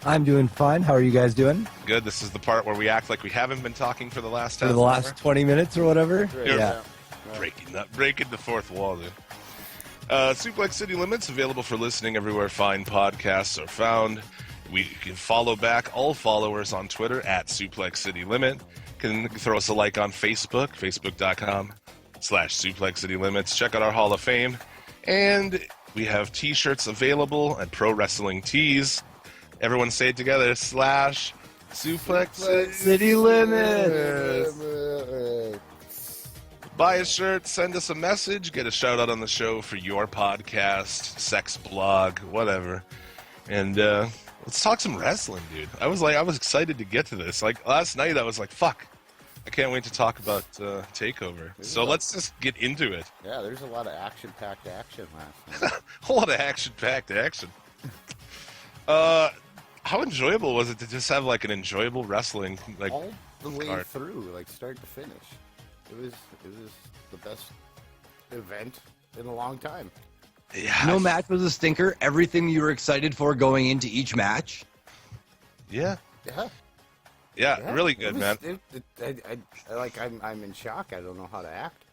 I'm doing fine. How are you guys doing? Good. This is the part where we act like we haven't been talking for the last For the last 20 minutes or whatever? Right. Yeah. Breaking the fourth wall, dude. Suplex City Limits, available for listening everywhere fine podcasts are found. We can follow back all followers on Twitter at Suplex City Limit. Can throw us a like on Facebook, facebook.com/Suplex City Limits. Check out our Hall of Fame. And we have t-shirts available at Pro Wrestling Tees. Everyone say it together, /Suplex City Limits. Buy a shirt, send us a message, get a shout out on the show for your podcast, sex blog, whatever. And let's talk some wrestling, dude. I was excited to get to this. Like last night I was like, fuck. I can't wait to talk about TakeOver. So let's just get into it. Yeah, there's a lot of action-packed action last night. A lot of action-packed action. How enjoyable was it to just have like an enjoyable wrestling like all the way card? through, like start to finish? It was the best event in a long time. Yeah. No match was a stinker. Everything you were excited for going into each match. Yeah. Yeah. Yeah, really good, man. I'm in shock. I don't know how to act.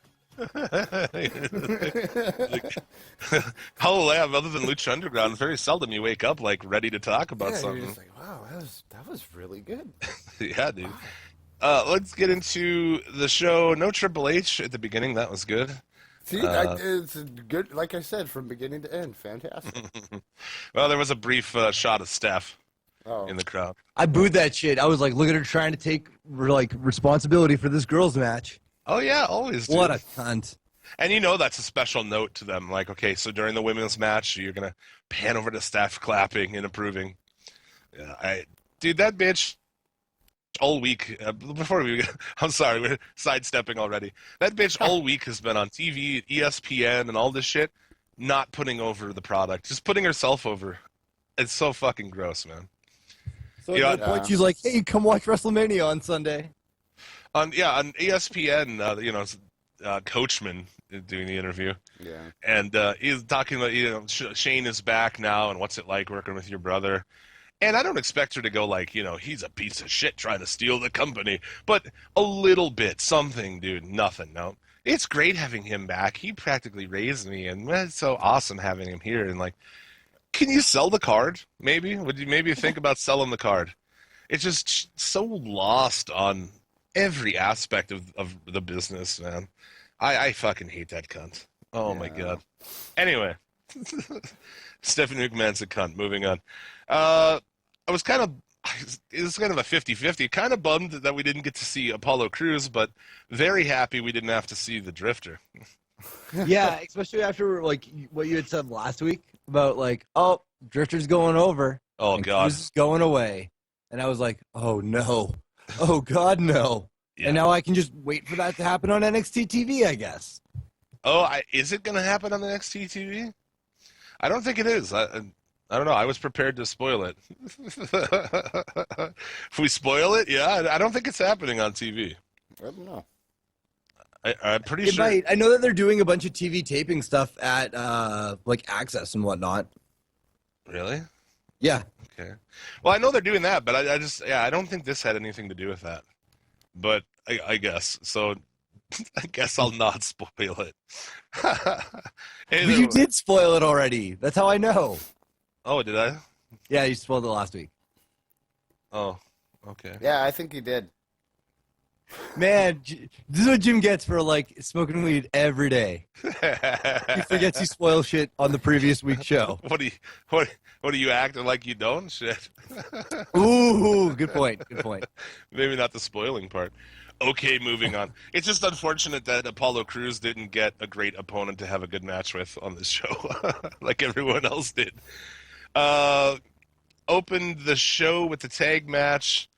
Oh, yeah, other than Lucha Underground, very seldom you wake up like ready to talk about You're something. just like, wow, that was really good. Yeah, dude. Let's get into the show. No Triple H at the beginning. That was good. See, it's good. Like I said, from beginning to end, fantastic. Well, there was a brief shot of Steph Oh, in the crowd. I booed that shit. I was like, look at her trying to take responsibility for this girls' match. Oh, yeah, always, dude. What a cunt. And you know that's a special note to them. Like, okay, so during the women's match, you're going to pan over to Steph clapping and approving. Yeah, dude, that bitch all week, I'm sorry, we're sidestepping already. That bitch all week has been on TV, ESPN, and all this shit, not putting over the product, just putting herself over. It's so fucking gross, man. So at that point, she's like, hey, come watch WrestleMania on Sunday. On ESPN, Coachman is doing the interview. yeah. And he's talking about, Shane is back now, and what's it like working with your brother? And I don't expect her to go like, he's a piece of shit trying to steal the company. But a little bit, something, dude, nothing, no. It's great having him back. He practically raised me, and it's so awesome having him here. And, like, can you sell the card, maybe? Would you maybe think about selling the card? It's just so lost on every aspect of the business, man. I fucking hate that cunt. Oh, my God. Anyway. Stephanie McMahon's a cunt. Moving on. It was kind of a 50-50. Kind of bummed that we didn't get to see Apollo Crews, but very happy we didn't have to see the Drifter. Yeah, especially after like what you had said last week about like, oh, Drifter's going over. Oh, and God. Cruz is going away. And I was like, oh, no. Oh, God, no. Yeah. And now I can just wait for that to happen on NXT TV, I guess. Oh, is it going to happen on the NXT TV? I don't think it is. I don't know. I was prepared to spoil it. If we spoil it, yeah. I don't think it's happening on TV. I don't know. I'm pretty It sure. might. I know that they're doing a bunch of TV taping stuff at like Access and whatnot. Really? Yeah. Okay. Well, I know they're doing that, but I don't think this had anything to do with that. But I guess. So I guess I'll not spoil it. But you did spoil it already. That's how I know. Oh, did I? Yeah, you spoiled it last week. Oh, okay. Yeah, I think he did. Man, this is what Jim gets for like smoking weed every day. He forgets he spoils shit on the previous week's show. What are you acting like you don't? Shit. Ooh, good point. Good point. Maybe not the spoiling part. Okay, moving on. It's just unfortunate that Apollo Crews didn't get a great opponent to have a good match with on this show, like everyone else did. Opened the show with the tag match.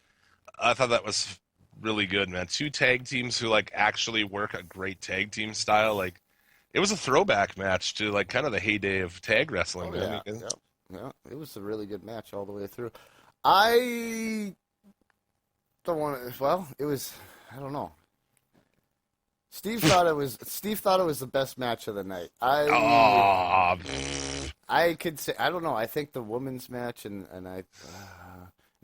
I thought that was really good, man. Two tag teams who like actually work a great tag team style. Like, it was a throwback match to like kind of the heyday of tag wrestling. Oh, man. yeah, it was a really good match all the way through. I don't want to. Well, it was. I don't know. Steve thought it was the best match of the night. I could say I don't know. I think the women's match and I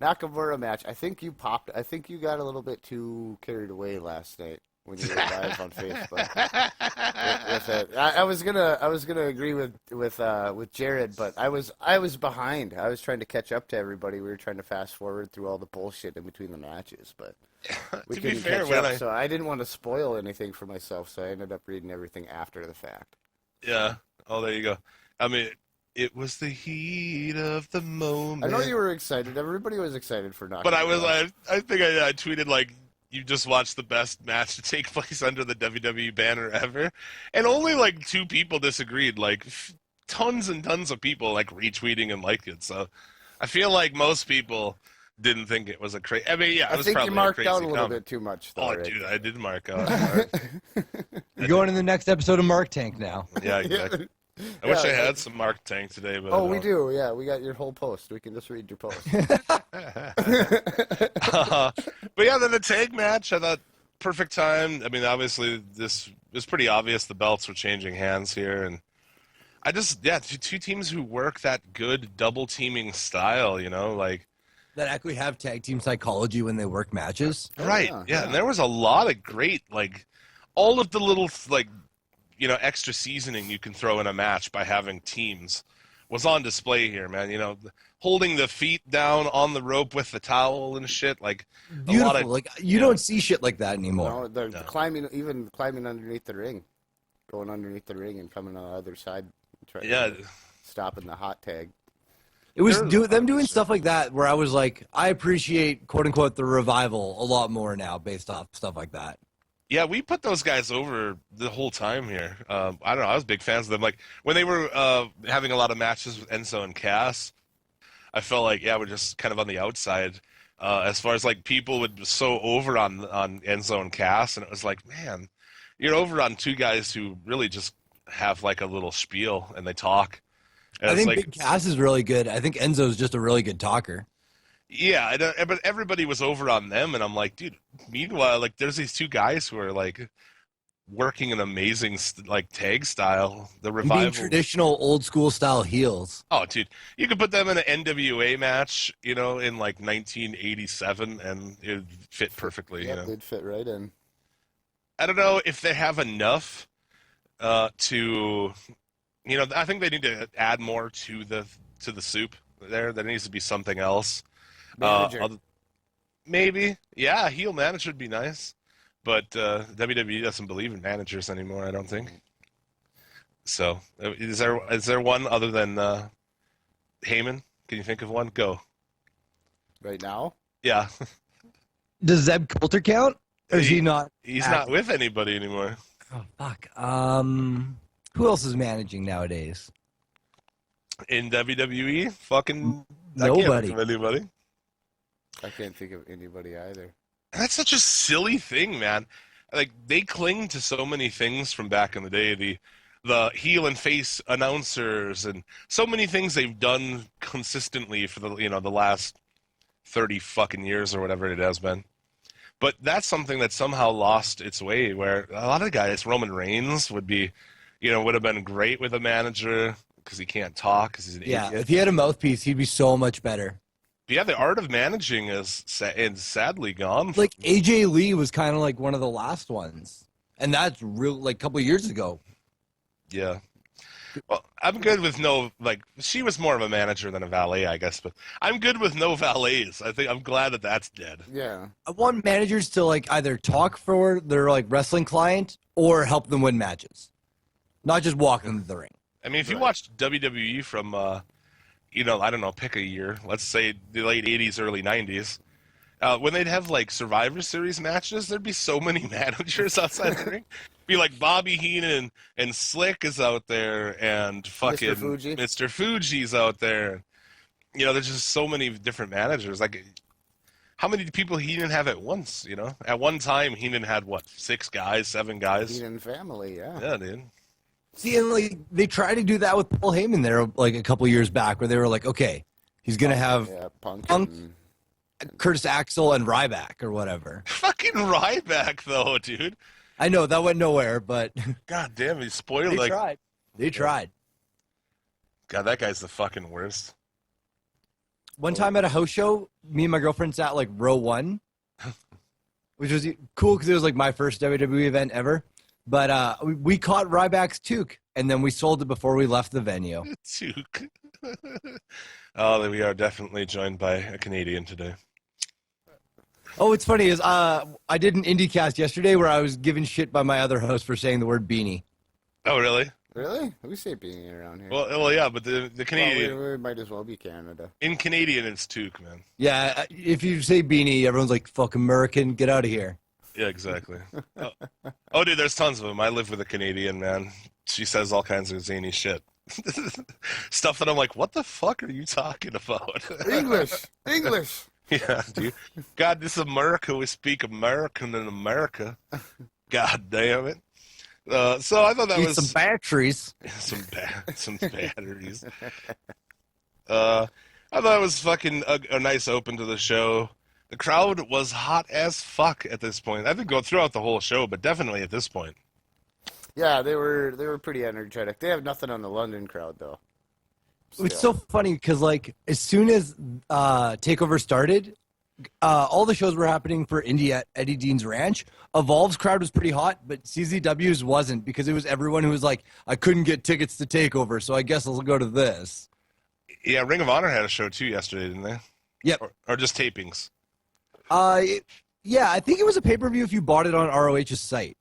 Nakamura match. I think you popped. I think you got a little bit too carried away last night when you were live on Facebook. With it. I was gonna agree with Jared, but I was behind. I was trying to catch up to everybody. We were trying to fast forward through all the bullshit in between the matches, but we To be couldn't fair, catch up. So I didn't want to spoil anything for myself, so I ended up reading everything after the fact. Yeah. Oh, there you go. I mean, it was the heat of the moment. I know you were excited. Everybody was excited for Nakamura. But I think I tweeted like, you just watched the best match to take place under the WWE banner ever, and only like 2 people disagreed. Like tons and tons of people like retweeting and liked it. So I feel like most people didn't think it was a crazy. I mean, yeah, it was think probably you marked a crazy out a little comment. bit too much. Though, Oh, right? dude, I did mark out. You're going to the next episode of Mark Tank now. Yeah, exactly. I wish I had some Mark Tank today, but Oh, we do. Yeah, we got your whole post. We can just read your post. But yeah, then the tag match, I thought perfect time. I mean, obviously this was pretty obvious. The belts were changing hands here, and I just two teams who work that good double teaming style, like That actually have tag team psychology when they work matches. right, yeah. And there was a lot of great all of the little extra seasoning you can throw in a match by having teams was on display here, man. Holding the feet down on the rope with the towel and shit, like Beautiful. a lot of you don't see shit like that anymore. No, they're climbing underneath the ring, going underneath the ring and coming on the other side, stopping the hot tag. It was them doing stuff like that where I was like, I appreciate quote unquote the revival a lot more now based off stuff like that. Yeah, we put those guys over the whole time here. I don't know. I was big fans of them. Like when they were having a lot of matches with Enzo and Cass, I felt like we're just kind of on the outside. As far as like people would be so over on Enzo and Cass, and it was like, man, you're over on 2 guys who really just have like a little spiel and they talk. And I think like, Big Cass is really good. I think Enzo's just a really good talker. yeah, but everybody was over on them, and I'm like, dude. Meanwhile, like, there's these 2 guys who are like working an amazing tag style. The revival, Being traditional old school style heels. Oh, dude, you could put them in an NWA match, in like 1987, and it would fit perfectly. Yeah, they'd fit right in. I don't know if they have enough to, I think they need to add more to the soup. There needs to be something else. Maybe, yeah, a heel manager would be nice, but WWE doesn't believe in managers anymore, I don't think. So, is there one other than Heyman? Can you think of one? Go. Right now? Yeah. Does Zeb Coulter count? Or is he not? He's not with anybody anymore. Oh, fuck. Who else is managing nowadays? In WWE? Fucking Nobody. I can't think of anybody. I can't think of anybody either. That's such a silly thing, man. Like, they cling to so many things from back in the day. The heel and face announcers and so many things they've done consistently for the last 30 fucking years or whatever it has been. But that's something that somehow lost its way, where a lot of guys, Roman Reigns would have been great with a manager because he can't talk because he's an idiot. If he had a mouthpiece, he'd be so much better. But yeah, the art of managing is sadly gone. Like AJ Lee was kind of like one of the last ones, and that's real like a couple of years ago. Yeah. Well, I'm good with she was more of a manager than a valet, I guess, but I'm good with no valets. I'm glad that that's dead. Yeah. I want managers to like either talk for their like wrestling client or help them win matches, not just walk them to the ring. I mean, if you watched WWE from, I don't know, pick a year, let's say the late 80s, early 90s, when they'd have like Survivor Series matches, there'd be so many managers outside the ring. Be like Bobby Heenan and Slick is out there, and fucking Mr. Fuji's out there. There's just so many different managers. Like, how many people Heenan have at once? At one time Heenan had what, 6 guys, 7 guys? Heenan family, yeah. Yeah, dude. See, and like they tried to do that with Paul Heyman there like a couple years back, where they were like, okay, he's gonna have Punk Curtis Axel and Ryback or whatever. Fucking Ryback though, dude. I know that went nowhere, but God damn, he spoiled. They tried. God, that guy's the fucking worst. One time at a house show, me and my girlfriend sat like row 1, which was cool because it was like my first WWE event ever. But we caught Ryback's toque, and then we sold it before we left the venue. Toque. Oh, we are definitely joined by a Canadian today. Oh, what's funny is I did an IndieCast yesterday where I was given shit by my other host for saying the word beanie. Oh, really? Really? We say beanie around here. Well, yeah, but the Canadian... Well, we might as well be Canada. In Canadian, it's toque, man. Yeah, if you say beanie, everyone's like, fuck American, get out of here. Yeah, exactly. Oh, dude, there's tons of them. I live with a Canadian, man. She says all kinds of zany shit. Stuff that I'm like, what the fuck are you talking about? English. Yeah, dude. God, this is America. We speak American in America. God damn it. So I thought that was... some batteries. some batteries. I thought it was fucking a nice open to the show. The crowd was hot as fuck at this point. I think go throughout the whole show, but definitely at this point. Yeah, they were pretty energetic. They have nothing on the London crowd though. It's so funny because like as soon as Takeover started, all the shows were happening for Indy at Eddie Dean's Ranch. Evolve's crowd was pretty hot, but CZW's wasn't because it was everyone who was like, I couldn't get tickets to Takeover, so I guess I'll go to this. Yeah, Ring of Honor had a show too yesterday, didn't they? Yep. Or just tapings. Yeah, I think it was a pay-per-view if you bought it on ROH's site.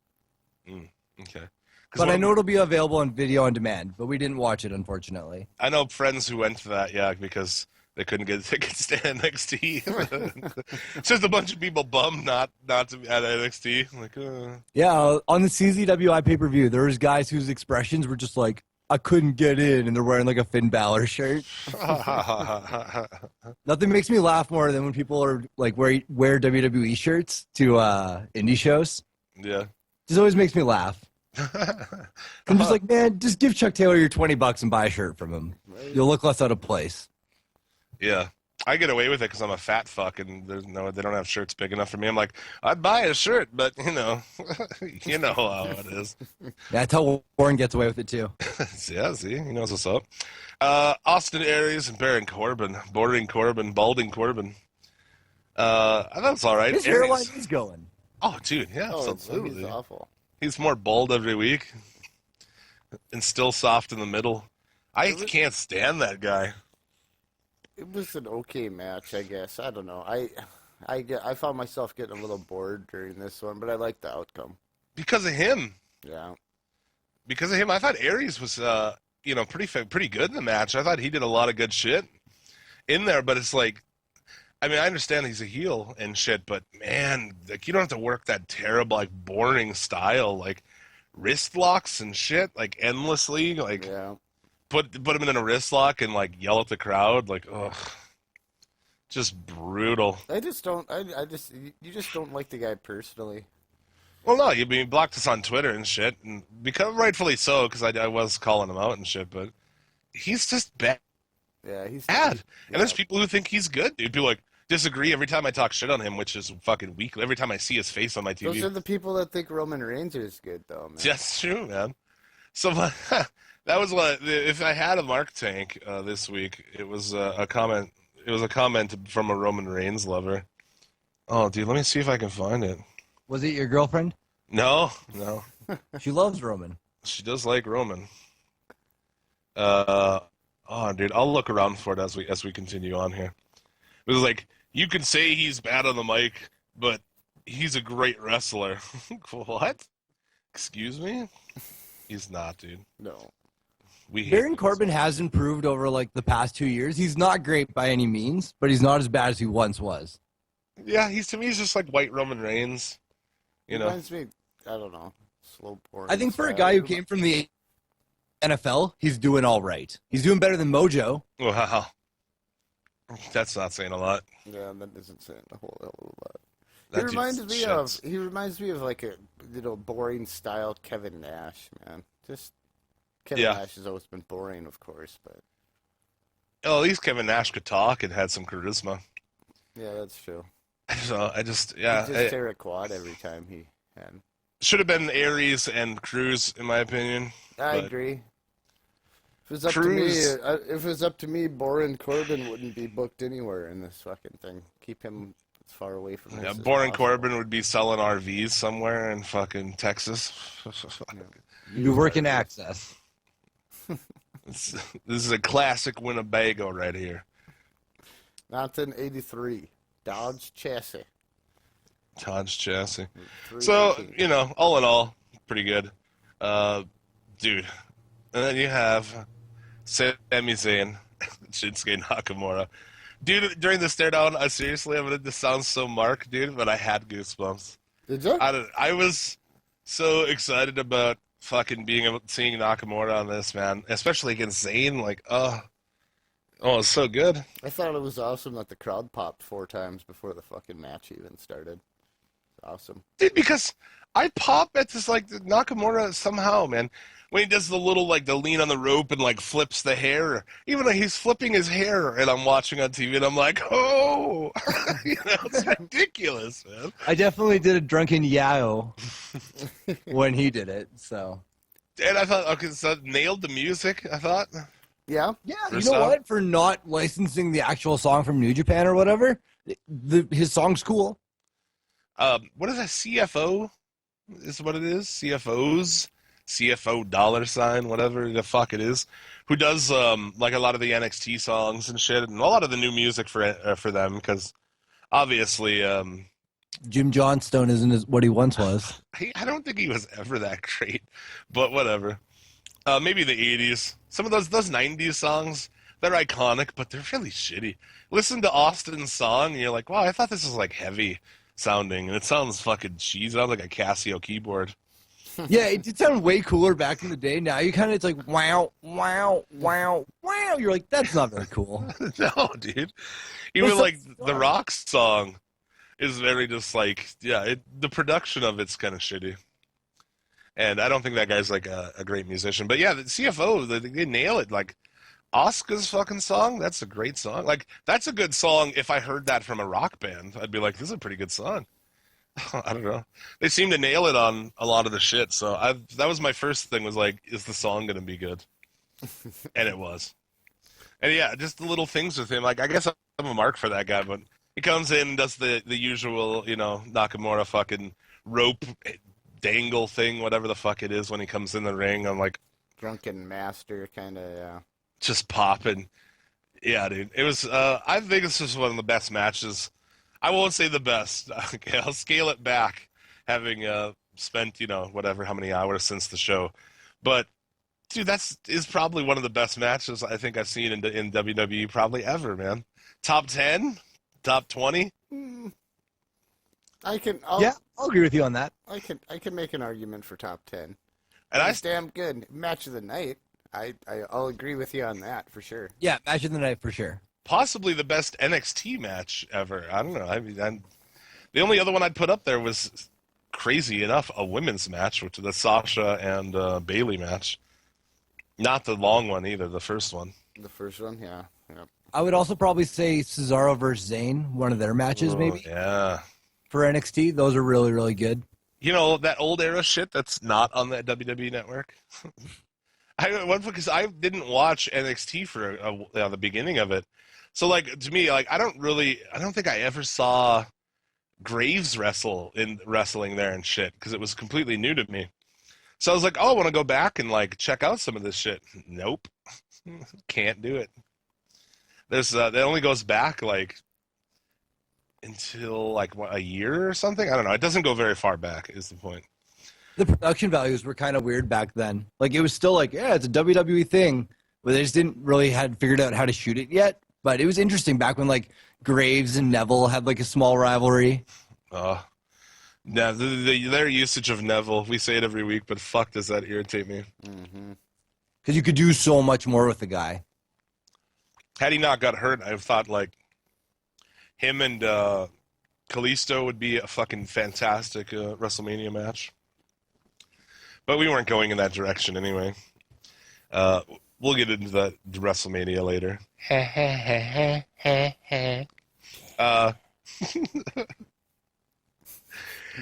Okay. But I know it'll be available on video on demand, but we didn't watch it, unfortunately. I know friends who went to that, yeah, because they couldn't get tickets to NXT. It's just a bunch of people bummed not to be at NXT. Like, Yeah, on the CZWI pay-per-view, there was guys whose expressions were just like, I couldn't get in, and they're wearing like a Finn Balor shirt. Nothing makes me laugh more than when people are like wear WWE shirts to indie shows. Yeah. Just always makes me laugh. I'm just like, man, just give Chuck Taylor your $20 and buy a shirt from him. You'll look less out of place. Yeah. I get away with it because I'm a fat fuck and they don't have shirts big enough for me. I'm like, I'd buy a shirt, but you know how it is. Yeah, that's how Warren gets away with it too. Yeah, see, he knows what's up. Austin Aries and Baron Corbin, Balding Corbin. I thought it's all right. His hairline is going. Oh, dude, yeah, Oh, absolutely. he's awful. He's more bald every week and still soft in the middle. I can't stand that guy. It was an okay match, I guess. I don't know. I found myself getting a little bored during this one, but I liked the outcome. Because of him. Yeah. Because of him. I thought Aries was, pretty good in the match. I thought he did a lot of good shit in there, but it's like, I mean, I understand he's a heel and shit, but man, like you don't have to work that terrible, like boring style, like wrist locks and shit, like endlessly, like Yeah. put him in a wrist lock and like yell at the crowd, like ugh, just brutal. I just don't. You just don't like the guy personally. Well, no, you mean blocked us on Twitter and shit, and because rightfully so, because I was calling him out and shit, but he's just bad. Yeah, he's And there's people who think he's good, dude. People like disagree every time I talk shit on him, which is fucking weak. Every time I see his face on my TV. Those are the people that think Roman Reigns is good, though, man. That's true, man. So that was what if I had a Mark Tank this week, it was a comment. It was a comment from a Roman Reigns lover. Oh, dude, let me see if I can find it. Was it your girlfriend? No. She loves Roman. She does like Roman. Oh, dude, I'll look around for it as we continue on here. It was like, you can say he's bad on the mic, but he's a great wrestler. What? Excuse me? He's not, dude. No. Baron Corbin has improved over like the past 2 years. He's not great by any means, but he's not as bad as he once was. Yeah, to me, he's just like white Roman Reigns. You know? Reminds me, I don't know, slow boring. I think for a guy who came from the NFL, he's doing all right. He's doing better than Mojo. Wow. That's not saying a lot. Yeah, that doesn't say a whole hell of a lot. That He reminds me of like a boring style Kevin Nash, man. Just Kevin Nash has always been boring, of course, but at least Kevin Nash could talk and had some charisma. Yeah, that's true. So I just He just tear a quad every time he had. Should have been Aries and Cruz, in my opinion. I agree. If it was up to me, if it was up to me, Baron Corbin wouldn't be booked anywhere in this fucking thing. Keep him as far away from this. Yeah, Baron Corbin would be selling RVs somewhere in fucking Texas. You'd be working Access. This is a classic Winnebago right here. 1983 Dodge chassis. Dodge chassis. So, all in all, pretty good. Dude. And then you have Sami Zayn, Shinsuke Nakamura. Dude, during the stare down, this sounds so Mark, dude, but I had goosebumps. Did you? I was so excited about fucking seeing Nakamura on this, man. Especially against Zayn, it's so good. I thought it was awesome that the crowd popped 4 times before the fucking match even started. It's awesome. Dude, because I pop at this, Nakamura somehow, man. When he does the little, the lean on the rope and, flips the hair. Even though he's flipping his hair and I'm watching on TV and I'm like, oh! It's ridiculous, man. I definitely did a drunken yao when he did it, so. And I thought, okay, so nailed the music, I thought. Yeah? Yeah, you know what? For not licensing the actual song from New Japan or whatever, his song's cool. What is that, CFO? Is what it is? CFOs? CFO $, whatever the fuck it is, who does a lot of the NXT songs and shit, and a lot of the new music for them, because obviously Jim Johnstone isn't what he once was. I don't think he was ever that great, but whatever. Maybe the 80s. Some of those 90s songs, they're iconic, but they're really shitty. Listen to Austin's song, and you're like, wow, I thought this was heavy sounding, and it sounds fucking cheesy. It sounds like a Casio keyboard. Yeah, it did sound way cooler back in the day. Now you kind of, it's like, wow, wow, wow, wow. You're like, that's not very cool. No, dude. Even the Rock's song is very just the production of it's kind of shitty. And I don't think that guy's a great musician. But yeah, the CFO, they nail it. Asuka's fucking song, that's a great song. That's a good song if I heard that from a rock band. I'd be like, this is a pretty good song. I don't know. They seem to nail it on a lot of the shit. So that was my first thing was is the song going to be good? And it was. And yeah, just the little things with him. I guess I'm a mark for that guy, but he comes in and does the usual, Nakamura fucking rope dangle thing, whatever the fuck it is when he comes in the ring. I'm like, drunken master kind of, yeah. Just popping. Yeah, dude. It was, I think this was one of the best matches. I won't say the best. Okay, I'll scale it back, having spent, how many hours since the show. But, dude, is probably one of the best matches I think I've seen in WWE probably ever, man. Top 10? Top 20? I'll agree with you on that. I can make an argument for top 10. And it's damn good. Match of the night. I'll agree with you on that for sure. Yeah, match of the night for sure. Possibly the best NXT match ever. I don't know. I mean, the only other one I'd put up there was, crazy enough, a women's match, which is the Sasha and Bayley match. Not the long one either, the first one. The first one, yeah. I would also probably say Cesaro versus Zayn, one of their matches, maybe. Yeah. For NXT, those are really, really good. That old era shit that's not on the WWE network. Because I didn't watch NXT for the beginning of it. So, to me, I don't think I ever saw Graves wrestle in wrestling there and shit, because it was completely new to me. So I was like, oh, I want to go back and, check out some of this shit. Nope. Can't do it. That only goes back, until, a year or something? I don't know. It doesn't go very far back, is the point. The production values were kind of weird back then. It was still it's a WWE thing, but they just didn't really had figured out how to shoot it yet. But it was interesting back when Graves and Neville had a small rivalry. Yeah, their usage of Neville, we say it every week, but fuck, does that irritate me? Because you could do so much more with the guy. Had he not got hurt, I thought him and Kalisto would be a fucking fantastic WrestleMania match. But we weren't going in that direction anyway. We'll get into the WrestleMania later. I thought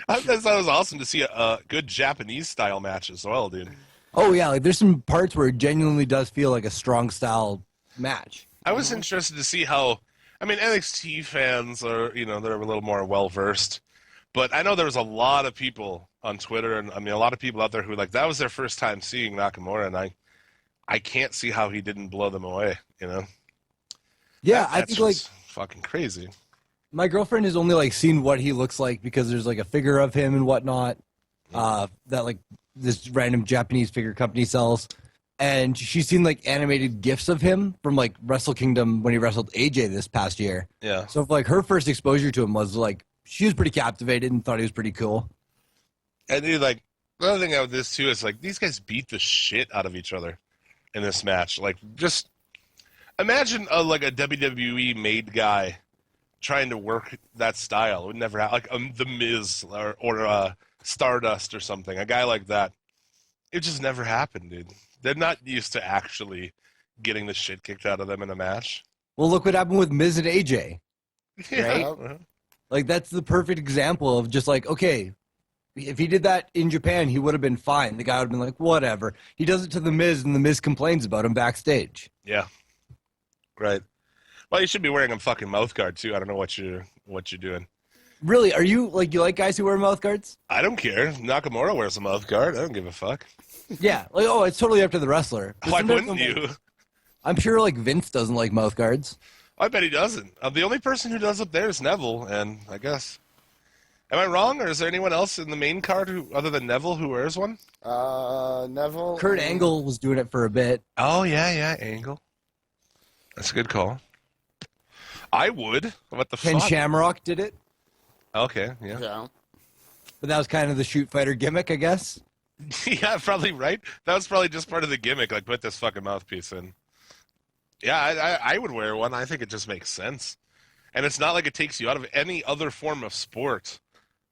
it was awesome to see a good Japanese-style match as well, dude. Oh yeah, like there's some parts where it genuinely does feel like a strong style match. I was interested to see how. I mean, NXT fans are, they're a little more well versed, but I know there was a lot of people on Twitter, and I mean, a lot of people out there who that was their first time seeing Nakamura, and I can't see how he didn't blow them away. Yeah, I think like fucking crazy. My girlfriend has only seen what he looks like because there's a figure of him and whatnot that this random Japanese figure company sells, and she's seen animated GIFs of him from Wrestle Kingdom when he wrestled AJ this past year. Yeah. So her first exposure to him was she was pretty captivated and thought he was pretty cool. And dude, the other thing about this too is these guys beat the shit out of each other in this match. Just imagine a WWE made guy trying to work that style. It would never happen. The Miz or Stardust or something. A guy like that. It just never happened, dude. They're not used to actually getting the shit kicked out of them in a match. Well, look what happened with Miz and AJ. Yeah. Right? That's the perfect example of just okay, if he did that in Japan, he would have been fine. The guy would have been whatever. He does it to the Miz, and the Miz complains about him backstage. Yeah. Right. Well, you should be wearing a fucking mouth guard too. I don't know what you're doing. Really? Are you you like guys who wear mouth guards? I don't care. Nakamura wears a mouth guard. I don't give a fuck. Yeah. It's totally up to the wrestler. But Why wouldn't you? I'm sure Vince doesn't like mouth guards. I bet he doesn't. The only person who does up there is Neville, and I guess. Am I wrong, or is there anyone else in the main card other than Neville who wears one? Neville. Kurt Angle was doing it for a bit. Oh yeah, Angle. That's a good call. I would. What the Ken fuck? Shamrock did it. Okay, yeah. Yeah. But that was kind of the shoot fighter gimmick, I guess. Yeah, probably right. That was probably just part of the gimmick, put this fucking mouthpiece in. Yeah, I would wear one. I think it just makes sense. And it's not it takes you out of any other form of sport.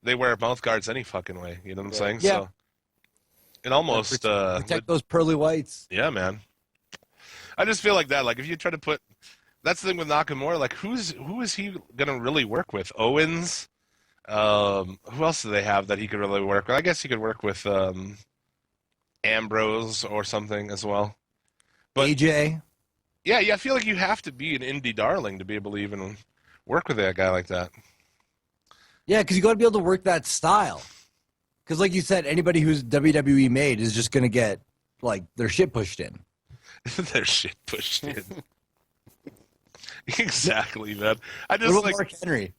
They wear mouth guards any fucking way. You know what I'm saying? Yeah. So it almost... protect those pearly whites. Yeah, man. I just feel like that. If you try to put... That's the thing with Nakamura. Who is he going to really work with? Owens? Who else do they have that he could really work with? I guess he could work with Ambrose or something as well. But AJ. Yeah, I feel like you have to be an indie darling to be able to even work with a guy like that. Yeah, because you got to be able to work that style. Because like you said, anybody who's WWE made is just going to get their shit pushed in. Their shit pushed in. Exactly, man. I just Mark Henry.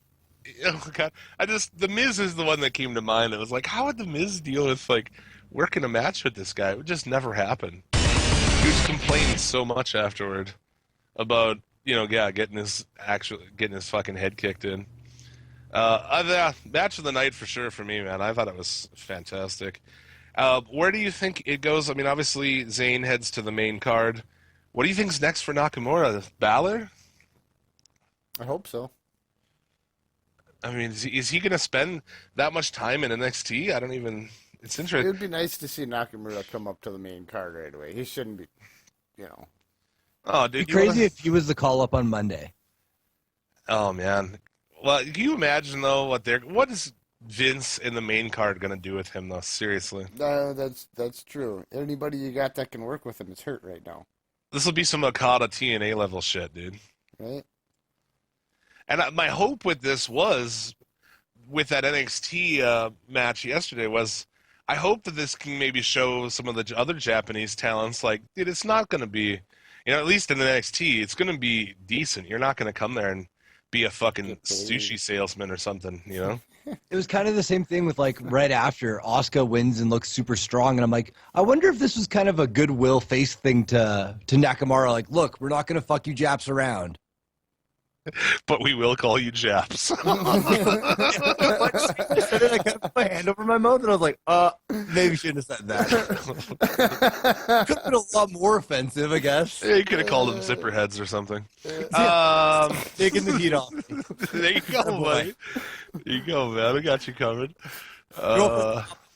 Oh God! The Miz is the one that came to mind. It was how would the Miz deal with working a match with this guy? It would just never happen. He was complaining so much afterward about getting his fucking head kicked in. Match of the night for sure for me, man. I thought it was fantastic. Where do you think it goes? I mean, obviously Zayn heads to the main card. What do you think's next for Nakamura? Balor? I hope so. I mean, is he going to spend that much time in NXT? I don't even... It's interesting. It would be nice to see Nakamura come up to the main card right away. He shouldn't be, Oh, dude. It'd be crazy if he was the call-up on Monday. Oh, man. Well, can you imagine, though, what is Vince in the main card going to do with him, though? Seriously. That's true. Anybody you got that can work with him is hurt right now. This will be some Okada TNA level shit, dude. Right? And my hope with this was, with that NXT match yesterday, was I hope that this can maybe show some of the other Japanese talents, dude, it's not going to be, at least in the NXT, it's going to be decent. You're not going to come there and be a fucking sushi salesman or something, It was kind of the same thing with right after Asuka wins and looks super strong, and I'm I wonder if this was kind of a goodwill face thing to Nakamura. Look, we're not going to fuck you Japs around. But we will call you Japs. I put my hand over my mouth and I was maybe shouldn't have said that. Could have been a lot more offensive, I guess. Yeah, you could have called them zipper heads or something. Taking the heat off. There you go, buddy. There you go, man. I got you covered.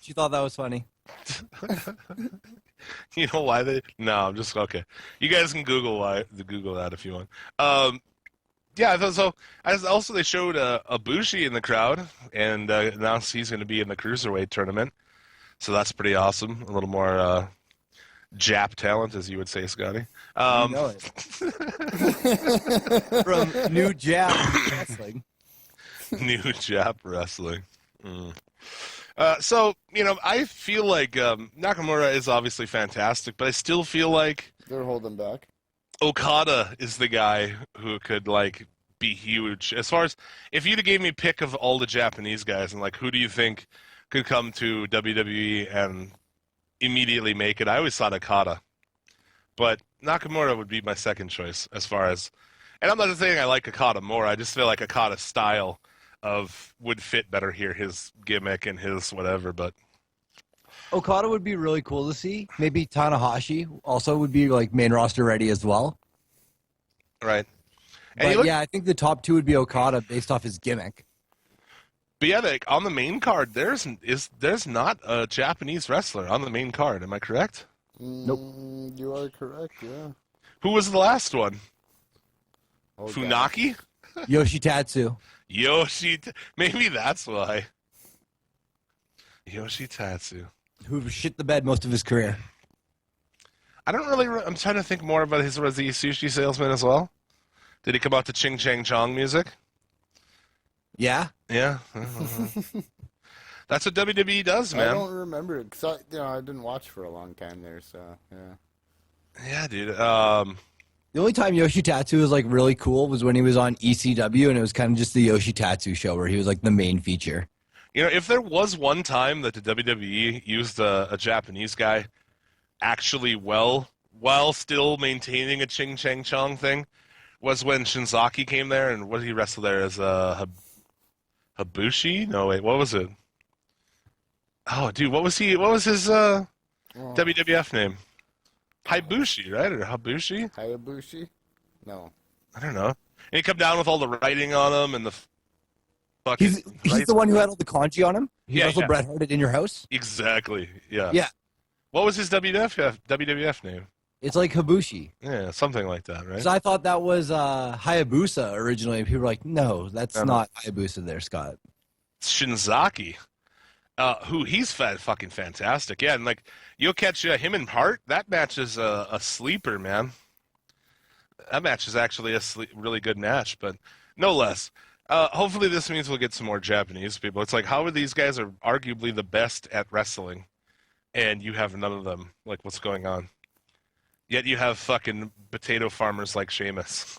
She thought that was funny. You know why they? No, I'm just okay. You guys can Google that if you want. Yeah, I thought so. Also, they showed Ibushi in the crowd, and announced he's going to be in the Cruiserweight tournament. So that's pretty awesome. A little more Jap talent, as you would say, Scotty. You know it. From New Jap Wrestling. New Jap wrestling. So, I feel like Nakamura is obviously fantastic, but I still feel like They're holding back. Okada is the guy who could, like, be huge. As far as, if you'd have gave me a pick of all the Japanese guys and, like, who do you think could come to WWE and immediately make it, I always thought Okada. But Nakamura would be my second choice as far as, and I'm not saying I like Okada more, I just feel like Okada's style would fit better here, his gimmick and his whatever, but Okada would be really cool to see. Maybe Tanahashi also would be like main roster ready as well. right. But yeah, I think the top two would be Okada based off his gimmick. But yeah, like, on the main card, there's not a Japanese wrestler on the main card. Am I correct? Nope. You are correct, yeah. Who was the last one? Oh, Funaki? Yoshitatsu. Maybe that's why. Yoshitatsu. Who shit the bed most of his career. I don't really. I'm trying to think more about was he a sushi salesman as well? Did he come out to Ching Chang Chong music? Yeah. Yeah. That's what WWE does, man. I don't remember it because I didn't watch for a long time there, so yeah. Yeah, dude. The only time Yoshitatsu was like really cool was when he was on ECW, and it was kind of just the Yoshitatsu show where he was like the main feature. If there was one time that the WWE used a Japanese guy actually well while still maintaining a Ching Chang Chong thing, was when Shinzaki came there, and what did he wrestle there as Habushi? No, wait, what was it? Oh, dude, what was his WWF name? Habushi, right? Or Habushi? Hayabushi? No. I don't know. And he come down with all the writing on him and the fucking... He's the one who had all the kanji on him? He wrestled Bret Hart at In Your House? Exactly, yeah. Yeah. What was his WWF name? It's like Habushi. Yeah, something like that, right? Because I thought that was Hayabusa originally, and people were like, no, that's not Hayabusa there, Scott. Shinzaki. Who he's fucking fantastic. Yeah, and like you'll catch him and Hart. That match is a sleeper, man. That match is actually a really good match, but no less. Hopefully this means we'll get some more Japanese people. It's like, how are these guys are arguably the best at wrestling, and you have none of them? Like, what's going on? Yet you have fucking potato farmers like Sheamus.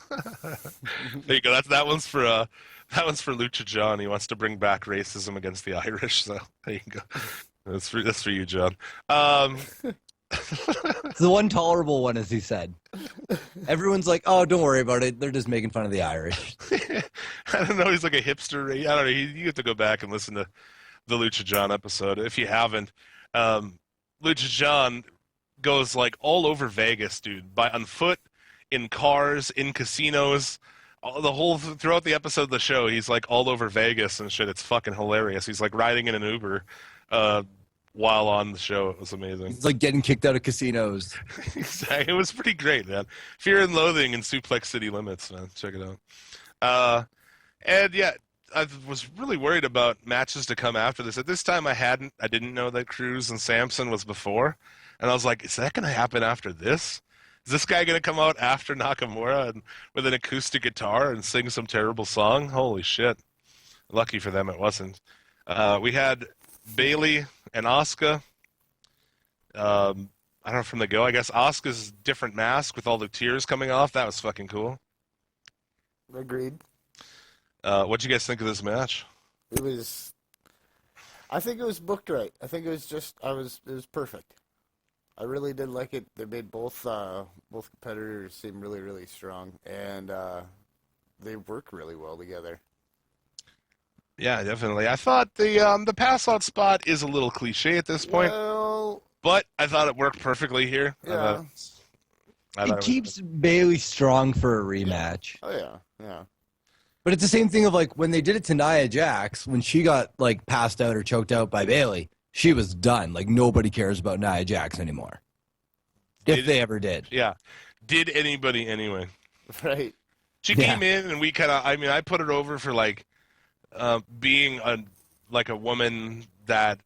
There you go. That one's for Lucha John. He wants to bring back racism against the Irish. So there you go. That's for you, John. It's the one tolerable one, as he said. Everyone's like, oh, don't worry about it. They're just making fun of the Irish. I don't know. He's like a hipster. I don't know. You have to go back and listen to the Lucha John episode if you haven't. Lucha John goes like all over Vegas, dude, on foot, in cars, in casinos, throughout the episode of the show. He's like all over Vegas and shit. It's fucking hilarious. He's like riding in an Uber while on the show. It was amazing. It's like getting kicked out of casinos. Exactly. It was pretty great, man. Fear and Loathing in Suplex City Limits, man. Check it out. And yeah, I was really worried about matches to come after this. At this time, I didn't know that Cruz and Samson was before. And I was like, is that going to happen after this? Is this guy going to come out after Nakamura with an acoustic guitar and sing some terrible song? Holy shit. Lucky for them it wasn't. We had Bailey and Asuka. I don't know, from the go. I guess Asuka's different mask with all the tears coming off. That was fucking cool. Agreed. What'd you guys think of this match? I think it was booked right. I think it was perfect. I really did like it. They made both competitors seem really, really strong, and they work really well together. Yeah, definitely. I thought the pass out spot is a little cliche at this point, but I thought it worked perfectly here. Yeah. It keeps Bailey strong for a rematch. Oh yeah, yeah. But it's the same thing of like when they did it to Nia Jax, when she got like passed out or choked out by Bailey. She was done. Like, nobody cares about Nia Jax anymore. If they ever did. Yeah. Did anybody anyway? Right. She came in and we kind of, I put her over for, like, being a woman that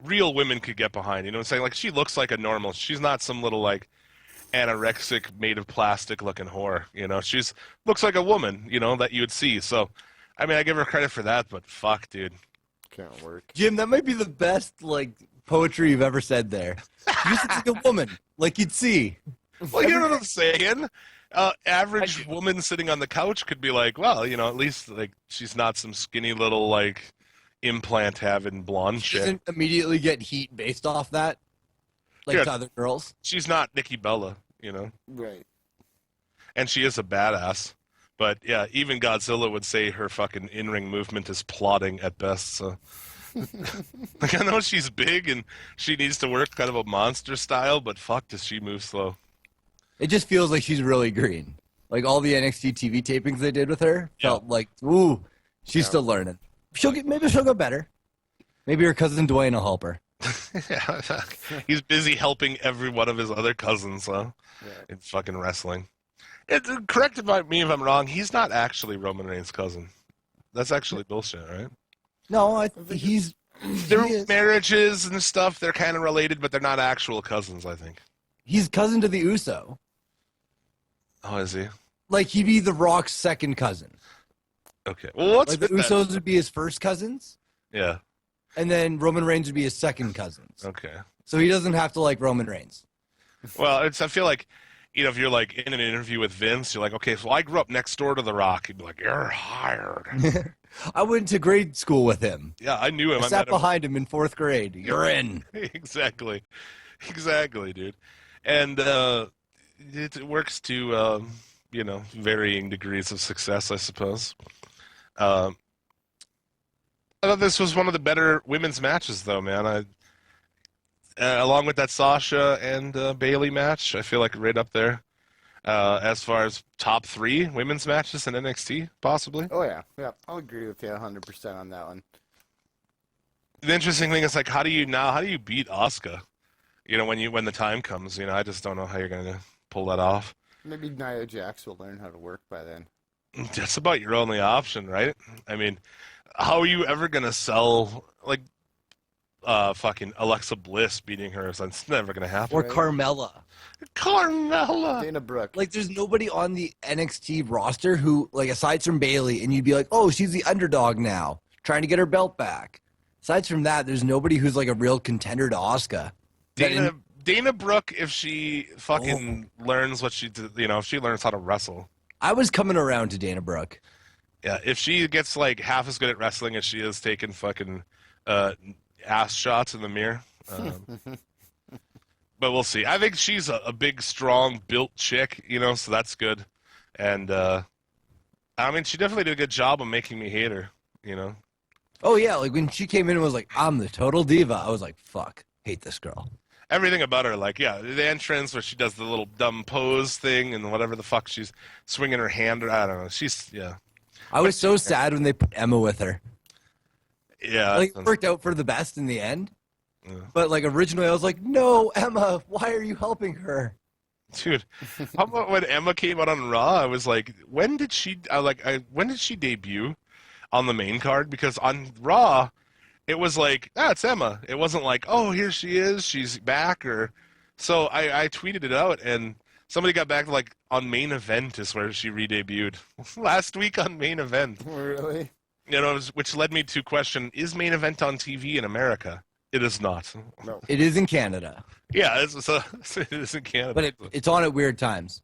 real women could get behind. You know what I'm saying? Like, she looks like a normal. She's not some little, like, anorexic, made of plastic looking whore. You know, she's looks like a woman, you know, that you would see. So, I mean, I give her credit for that, but fuck, dude. Can't work. Jim, that might be the best like poetry you've ever said there. She just looks like a woman, like you'd see. Well, you know what I'm saying? Average woman sitting on the couch could be like, well, you know, at least like she's not some skinny little like implant having blonde She shit. doesn't immediately get heat based off that, like Yeah. to other girls. She's not Nikki Bella, you know, Right. and she is a badass. But yeah, even Godzilla would say her fucking in-ring movement is plodding at best. So, like, I know she's big and she needs to work kind of a monster style, but fuck, does she move slow? It just feels like she's really green. Like all the NXT TV tapings they did with her felt like, ooh, she's still learning. Maybe she'll get better. Maybe her cousin Dwayne will help her. Yeah, he's busy helping every one of his other cousins, huh? Yeah. In fucking wrestling. Correct me if I'm wrong. He's not actually Roman Reigns' cousin. That's actually bullshit, right? No, he's Their marriages and stuff, they're kind of related, but they're not actual cousins, I think. he's cousin to the Uso. Oh, is he? Like he'd be the Rock's second cousin. Okay. Well, what's Like the with that? Usos would be his first cousins, Yeah. and then Roman Reigns would be his second cousins. Okay. So he doesn't have to like Roman Reigns. Well, I feel like, you know, if you're like in an interview with Vince, you're like, okay, so I grew up next door to The Rock. He'd be like, you're hired. I went to grade school with him. Yeah, I knew him. I I sat met him. behind him in 4th grade. You're in. Exactly, dude. And it works to you know, varying degrees of success, I suppose. I thought this was one of the better women's matches, though, man. Along with that Sasha and Bailey match, I feel like right up there as far as top 3 women's matches in NXT, possibly. Oh yeah, yeah. I'll agree with you 100% on that one. The interesting thing is, like, how do you beat Asuka? You know, when the time comes, you know, I just don't know how you're gonna pull that off. Maybe Nia Jax will learn how to work by then. That's about your only option, right? I mean, how are you ever gonna sell like fucking Alexa Bliss beating her? So it's never gonna happen. Or Right. Carmella. Carmella. Dana Brooke. Like there's nobody on the NXT roster who, like, aside from Bailey, and you'd be like, oh, she's the underdog now, trying to get her belt back. Aside from that, there's nobody who's like a real contender to Asuka. Dana Brooke, if she fucking learns what she did, you know, if she learns how to wrestle. I was coming around to Dana Brooke. Yeah, if she gets like half as good at wrestling as she is taking fucking ass shots in the mirror. But we'll see. I think she's a big, strong, built chick, you know, so that's good. And I mean, she definitely did a good job of making me hate her, you know. Oh yeah, like when she came in and was like, I'm the total diva, I was like, fuck, hate this girl. Everything about her, like, yeah, the entrance where she does the little dumb pose thing and whatever the fuck she's swinging her hand. I don't know. She's, yeah. I was so sad when they put Emma with her. Yeah. Like, it worked out for the best in the end. Yeah. But like originally, I was like, no, Emma, why are you helping her? Dude, how about when Emma came out on Raw? I was like, when did she debut on the main card? Because on Raw, it was like, it's Emma. It wasn't like, oh, here she is, she's back, or so I tweeted it out, and somebody got back like on Main Event is where she re-debuted last week on Main Event. Really? You know, which led me to question: is Main Event on TV in America? It is not. No. It is in Canada, Yeah, it is in Canada. but it's on at weird times.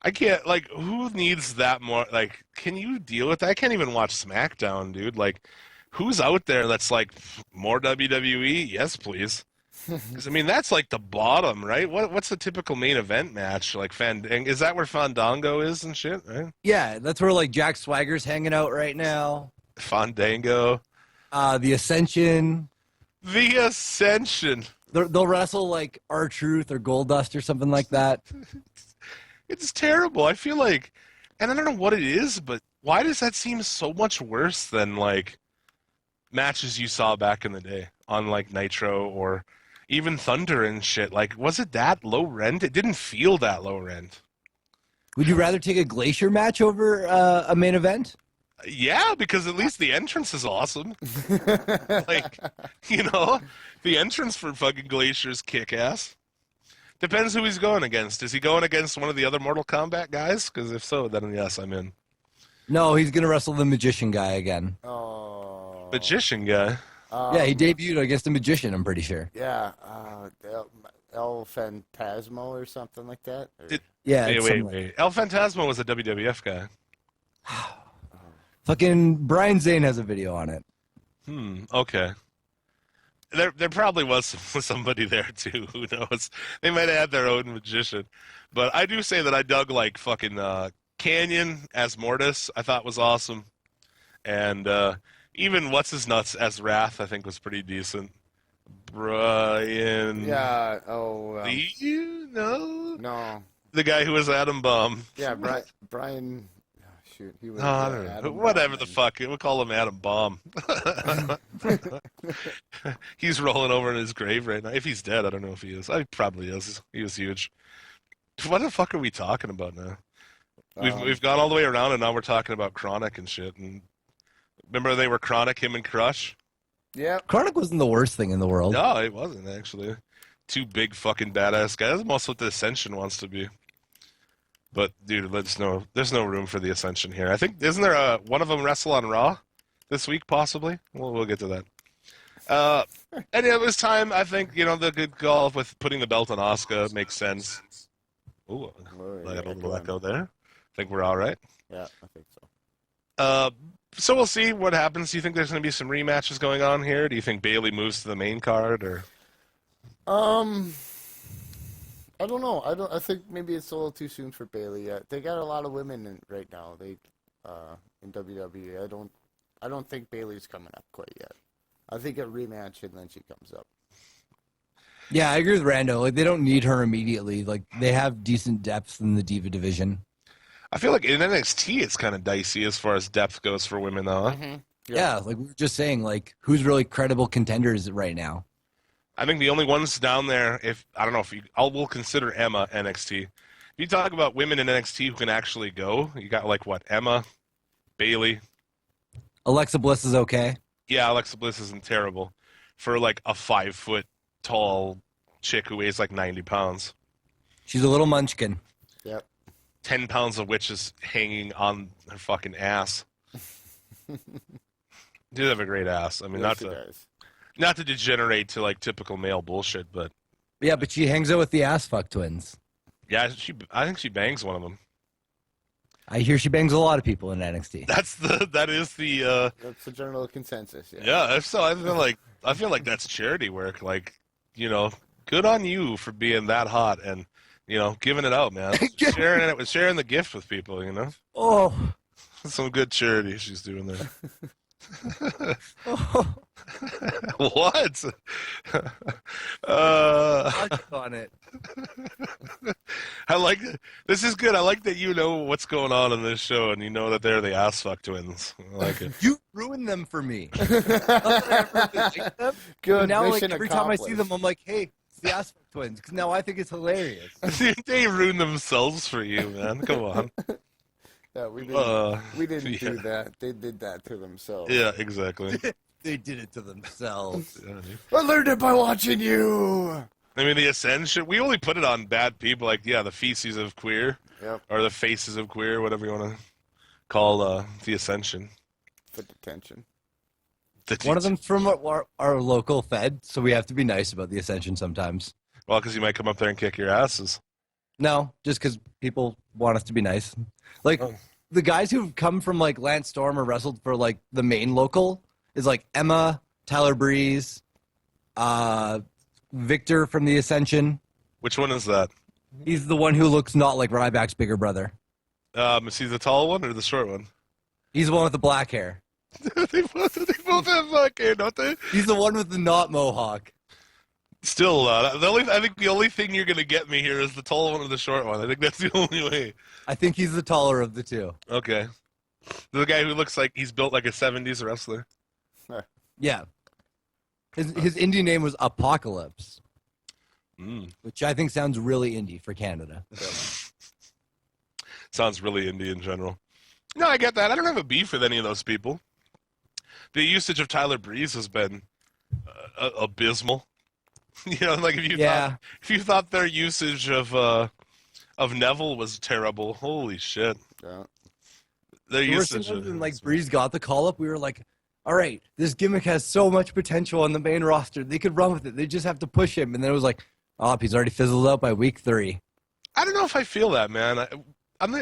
I can't, like, who needs that more? Like, can you deal with that? I can't even watch SmackDown, dude. Like, who's out there that's like, more WWE? Yes, please. Because, I mean, that's like the bottom, right? What's the typical main event match? Like, is that where Fandango is and shit, right? Yeah, that's where like Jack Swagger's hanging out right now. Fandango. The Ascension. The Ascension. They'll wrestle like R-Truth or Goldust or something like that. It's terrible. I feel like, and I don't know what it is, but why does that seem so much worse than like matches you saw back in the day on like Nitro or even Thunder and shit? Like, was it that low rent? It didn't feel that low rent. Would you rather take a Glacier match over a main event? Yeah, because at least the entrance is awesome. Like, the entrance for fucking Glacier's kick-ass. Depends who he's going against. Is he going against one of the other Mortal Kombat guys? Because if so, then yes, I'm in. No, he's gonna wrestle the magician guy again. Oh. Magician guy. Yeah, he debuted against a magician. I'm pretty sure. Yeah, El Phantasmo or something like that. Wait. El Phantasmo was a WWF guy. Fucking Brian Zane has a video on it. Okay. There probably was somebody there too. Who knows? They might have had their own magician, but I do say that I dug like fucking Canyon as Mortis. I thought was awesome, and even what's his nuts as Wrath. I think was pretty decent. Brian. Yeah. Oh. Do you know? No. The guy who was Adam Bomb. Yeah, Brian. Shoot, he was. I don't know. Adam Whatever Bomb, the fuck. We'll call him Adam Bomb. He's rolling over in his grave right now. If he's dead, I don't know if he is. He probably is. He was huge. What the fuck are we talking about now? We've gone all the way around, and now we're talking about Chronic and shit. And remember, they were Chronic, him and Crush. Yeah. Chronic wasn't the worst thing in the world. No, it wasn't actually. Two big fucking badass guys. That's almost what the Ascension wants to be. But dude, there's no room for the Ascension here. I think isn't there one of them wrestle on Raw this week possibly? We'll get to that. And it was time. I think the good call with putting the belt on Asuka makes sense. Ooh, I got a little echo there. I think we're all right. Yeah, I think so. So we'll see what happens. Do you think there's going to be some rematches going on here? Do you think Bayley moves to the main card or? I don't know. I think maybe it's a little too soon for Bayley yet. They got a lot of women right now. In WWE. I don't think Bayley's coming up quite yet. I think a rematch and then she comes up. Yeah, I agree with Rando. Like they don't need her immediately. Like they have decent depth in the Diva division. I feel like in NXT it's kind of dicey as far as depth goes for women, though. Huh? Mm-hmm. Yeah, like we were just saying, like who's really credible contenders right now? I think the only ones down there, we'll consider Emma NXT. If you talk about women in NXT who can actually go, you got Emma, Bayley. Alexa Bliss is okay. Yeah, Alexa Bliss isn't terrible for like a 5 foot tall chick who weighs like 90 pounds. She's a little munchkin. Yep. 10 pounds of which is hanging on her fucking ass. Dude, have a great ass. I mean, Yes, not to degenerate to like typical male bullshit, but Yeah, but she hangs out with the ass fuck twins. yeah, I think she bangs one of them. I hear she bangs a lot of people in NXT. That's the That's the general consensus. Yeah. yeah. So I feel like that's charity work. Like, good on you for being that hot and giving it out, man. sharing the gift with people. Oh. Some good charity she's doing there. Oh. What? On it. I like this is good. I like that you know what's going on in this show and you know that they're the ass fuck twins. I like it. You ruined them for me. Good. Now, mission every time I see accomplished. them, I'm like, hey, it's the ass fuck twins. Because now I think it's hilarious. They ruined themselves for you, man. Come on. Yeah, we didn't yeah. do that. They did that to themselves. Yeah, exactly. They did it to themselves. Yeah, dude. I learned it by watching you. I mean, the Ascension, we only put it on bad people, like, the feces of queer, Yep. or the faces of queer, whatever you want to call the Ascension. For detention. One of them's from our local Fed, so we have to be nice about the Ascension sometimes. Well, because you might come up there and kick your asses. No, just because people want us to be nice. Like, the guys who've come from, like, Lance Storm or wrestled for, like, the main local is, like, Emma, Tyler Breeze, Victor from the Ascension. Which one is that? He's the one who looks not like Ryback's bigger brother. Is he the tall one or the short one? He's the one with the black hair. they both have black hair, don't they? He's the one with the not mohawk. Still, I think the only thing you're gonna get me here is the tall one or the short one. I think that's the only way. I think he's the taller of the two. Okay, the guy who looks like he's built like a '70s wrestler. Yeah. His indie name was Apocalypse, which I think sounds really indie for Canada. Sounds really indie in general. No, I get that. I don't have a beef with any of those people. The usage of Tyler Breeze has been abysmal. You know, like if you thought their usage of Neville was terrible, holy shit. Yeah. Their usage of like Breeze got the call up, we were like, all right, this gimmick has so much potential on the main roster. They could run with it. They just have to push him. And then it was like, oh, he's already fizzled out by week 3. I don't know if I feel that, man.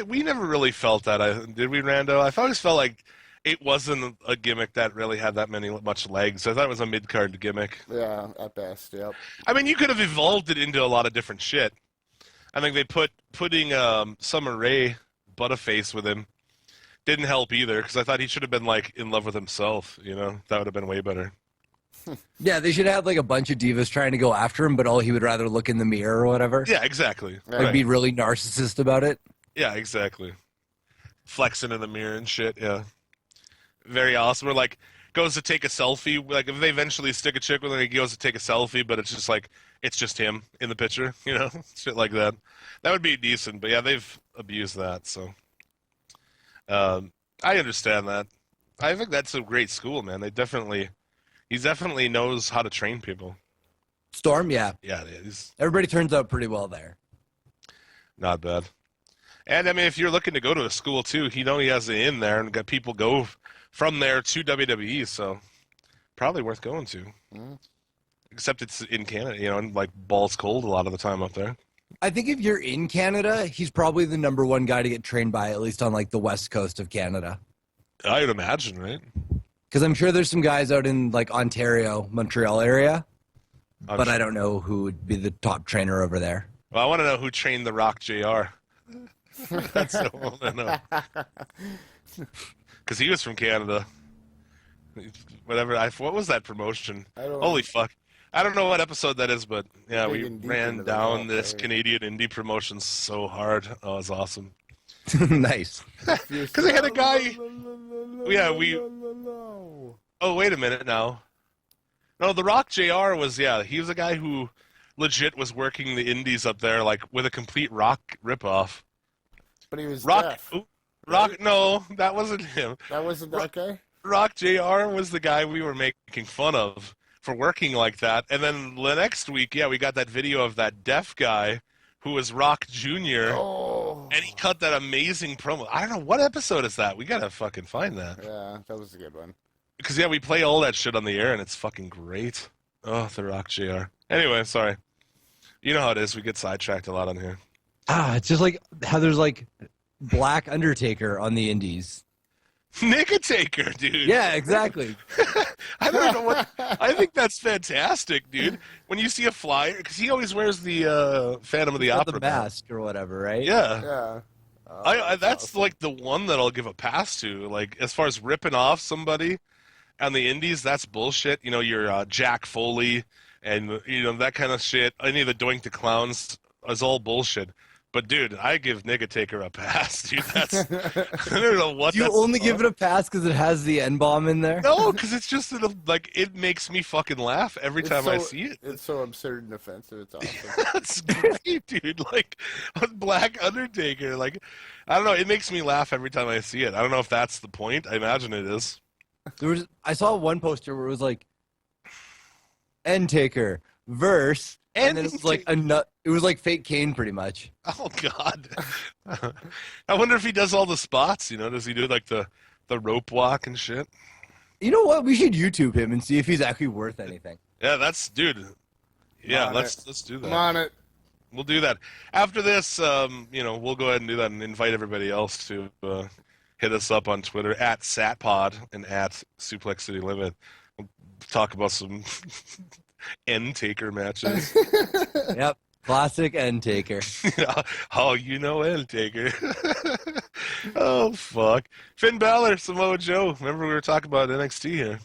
We never really felt that, did we, Rando? I've always felt like it wasn't a gimmick that really had that much legs. I thought it was a mid-card gimmick. Yeah, at best, yep. I mean, you could have evolved it into a lot of different shit. I think they putting Summer Rae Butterface with him didn't help either, because I thought he should have been, like, in love with himself, you know? That would have been way better. Yeah, they should have, like, a bunch of divas trying to go after him, but all he would rather look in the mirror or whatever. Yeah, exactly. Like, be really narcissist about it. Yeah, exactly. Flexing in the mirror and shit, yeah. Very awesome. Or, like, goes to take a selfie. Like, if they eventually stick a chick with him, he goes to take a selfie, but it's just, like, it's just him in the picture, you know? Shit like that. That would be decent, but, yeah, they've abused that, so... I understand that. I think that's a great school, man. He definitely knows how to train people. Storm, yeah. Yeah, everybody turns out pretty well there. Not bad. And I mean, if you're looking to go to a school too, he has it in there and got people go from there to WWE, so probably worth going to. Mm. Except it's in Canada, you know, and like balls cold a lot of the time up there. I think if you're in Canada, he's probably the number one guy to get trained by, at least on like the west coast of Canada. I would imagine, right? Because I'm sure there's some guys out in like Ontario, Montreal area, but I don't know who would be the top trainer over there. Well, I want to know who trained The Rock JR. That's what I want to know. Because he was from Canada. Whatever. What was that promotion? Holy fuck. I don't know what episode that is, but yeah, we ran down this Canadian indie promotion so hard. Oh, it was awesome. Nice. Because I had a guy. Yeah, Oh, wait a minute now. No, The Rock JR he was a guy who legit was working the indies up there, like with a complete Rock ripoff. But he was deaf. Rock. No, that wasn't him. That wasn't that guy. Rock JR was the guy we were making fun of for working like that. And then the next week, we got that video of that deaf guy who was Rock Jr. Oh. And he cut that amazing promo. I don't know, what episode is that? We gotta fucking find that. Yeah, that was a good one. Because, we play all that shit on the air, and it's fucking great. Oh, The Rock JR. Anyway, sorry. You know how it is. We get sidetracked a lot on here. It's just like how there's like Black Undertaker on the indies. Nickotaker, dude. Yeah, exactly. I don't know what. I think that's fantastic, dude. When you see a flyer, because he always wears the Phantom of the Opera the mask or whatever, right? Yeah. Yeah. That's awesome. Like the one that I'll give a pass to. Like as far as ripping off somebody on the indies, that's bullshit. You know, your Jack Foley and you know that kind of shit. Any of the Doink the Clowns is all bullshit. But dude, I give Nickotaker a pass, dude. That's I don't know what. You only give it a pass because it has the N-bomb in there. No, because it's just like it makes me fucking laugh every time I see it. It's so absurd and offensive. It's awesome. That's great, dude. Like Black Undertaker. Like I don't know. It makes me laugh every time I see it. I don't know if that's the point. I imagine it is. I saw one poster where it was like N-Taker verse. And then it was like it was like fake Kane, pretty much. Oh God! I wonder if he does all the spots. You know, does he do like the rope walk and shit? You know what? We should YouTube him and see if he's actually worth anything. Yeah, dude. Yeah, let's do that. I'm on it. We'll do that after this. We'll go ahead and do that and invite everybody else to hit us up on Twitter at SatPod and at Suplex City Limit. We'll talk about some. N-Taker matches. Yep. Classic N-Taker. Oh, you know N-Taker. Oh, fuck. Finn Balor, Samoa Joe. Remember we were talking about NXT here.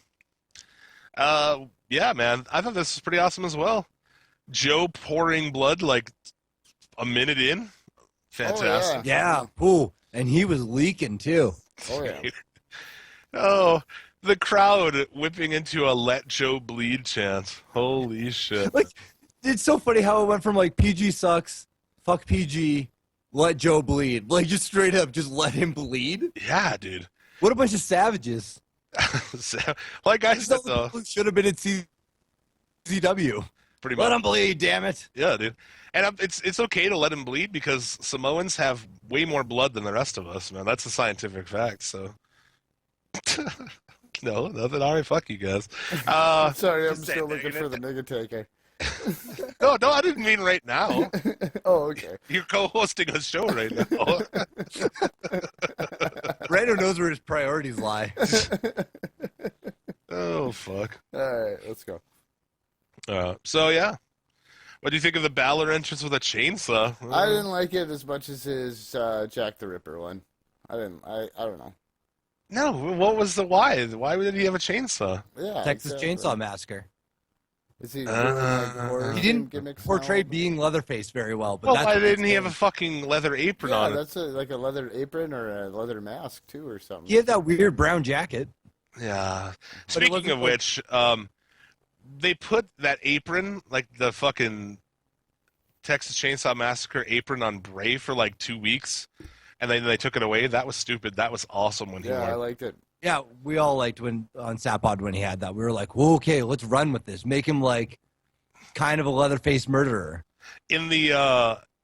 Yeah, man. I thought this was pretty awesome as well. Joe pouring blood like a minute in. Fantastic. Oh, yeah. Ooh, and he was leaking too. Oh, yeah. Oh, the crowd whipping into a "Let Joe Bleed" chant. Holy shit! Like, it's so funny how it went from like PG sucks, fuck PG, let Joe bleed. Like, just straight up, just let him bleed? Yeah, dude. What a bunch of savages. So, like I said, though, Should have been at CZW. pretty much. Let him bleed, damn it. Yeah, dude. And it's okay to let him bleed because Samoans have way more blood than the rest of us, man. That's a scientific fact, so. No, nothing. All right, fuck you guys. Sorry, I'm just still saying, looking for the nigga taker. No, I didn't mean right now. Oh, okay. You're co-hosting a show right now. Rando knows where his priorities lie. Oh, fuck. All right, let's go. So, yeah. What do you think of the Balor entrance with a chainsaw? I didn't like it as much as his Jack the Ripper one. I don't know. No, what was the why? Why did he have a chainsaw? Yeah, Texas exactly. Chainsaw Massacre. Is he doing like horror He didn't gimmicks portray now? being Leatherface very well. But Well, that's why what didn't he it's have a fucking leather apron Yeah, on? that's like a leather apron or a leather mask too, or something. He had that weird brown jacket. Yeah. But it Speaking wasn't of like- which, they put that apron, like the fucking Texas Chainsaw Massacre apron, on Bray for like 2 weeks, and then they took it away. That was stupid. That was awesome when he Yeah, wore I it. liked it. Yeah, we all liked when on Sapod when he had that. We were like, well, okay, let's run with this. Make him like kind of a Leatherface murderer. In the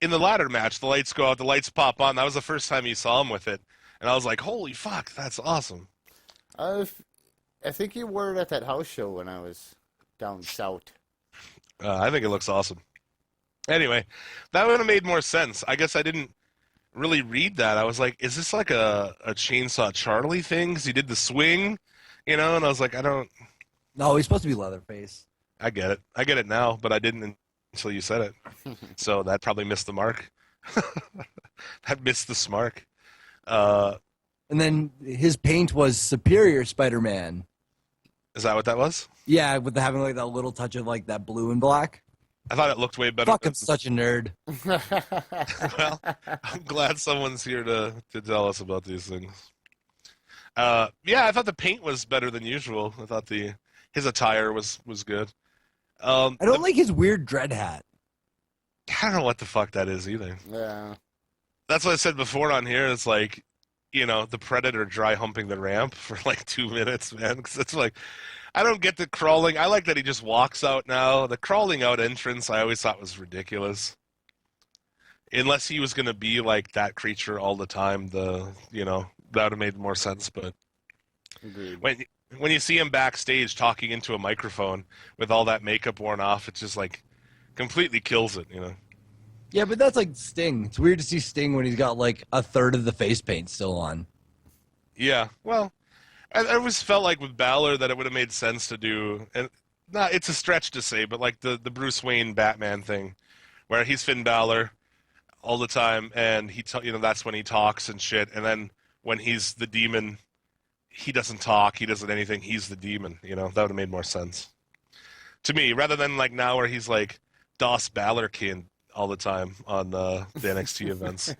ladder match, the lights go out, the lights pop on. That was the first time you saw him with it, and I was like, "Holy fuck, that's awesome!" I think he wore it at that house show when I was down south. I think it looks awesome. Anyway, that would have made more sense. I guess I didn't really read that. I was like, "Is this like a Chainsaw Charlie thing?" Because he did the swing, And I was like, I don't. No, he's supposed to be Leatherface. I get it. I get it now, but I didn't until you said it. So that probably missed the mark. That missed the smark. And then his paint was Superior Spider-Man. Is that what that was? Yeah, with having like that little touch of like that blue and black. I thought it looked way better. Fuck, I'm such a nerd. Well, I'm glad someone's here to tell us about these things. Yeah, I thought the paint was better than usual. I thought his attire was good. I don't like his weird dread hat. I don't know what the fuck that is either. Yeah. That's what I said before on here. It's like, the Predator dry humping the ramp for like 2 minutes, man. Because it's like, I don't get the crawling. I like that he just walks out now. The crawling out entrance, I always thought was ridiculous. Unless he was going to be like that creature all the time, that would have made more sense. But Agreed. when you see him backstage talking into a microphone with all that makeup worn off, it just like completely kills it, Yeah, but that's like Sting. It's weird to see Sting when he's got like a third of the face paint still on. Yeah, well, I always felt like with Balor that it would have made sense to do, and it's a stretch to say, but like the Bruce Wayne Batman thing, where he's Finn Balor all the time, and that's when he talks and shit, and then when he's the demon, he doesn't talk, he doesn't anything, he's the demon, that would have made more sense to me, rather than like now where he's like Das Balorkin all the time on the NXT events.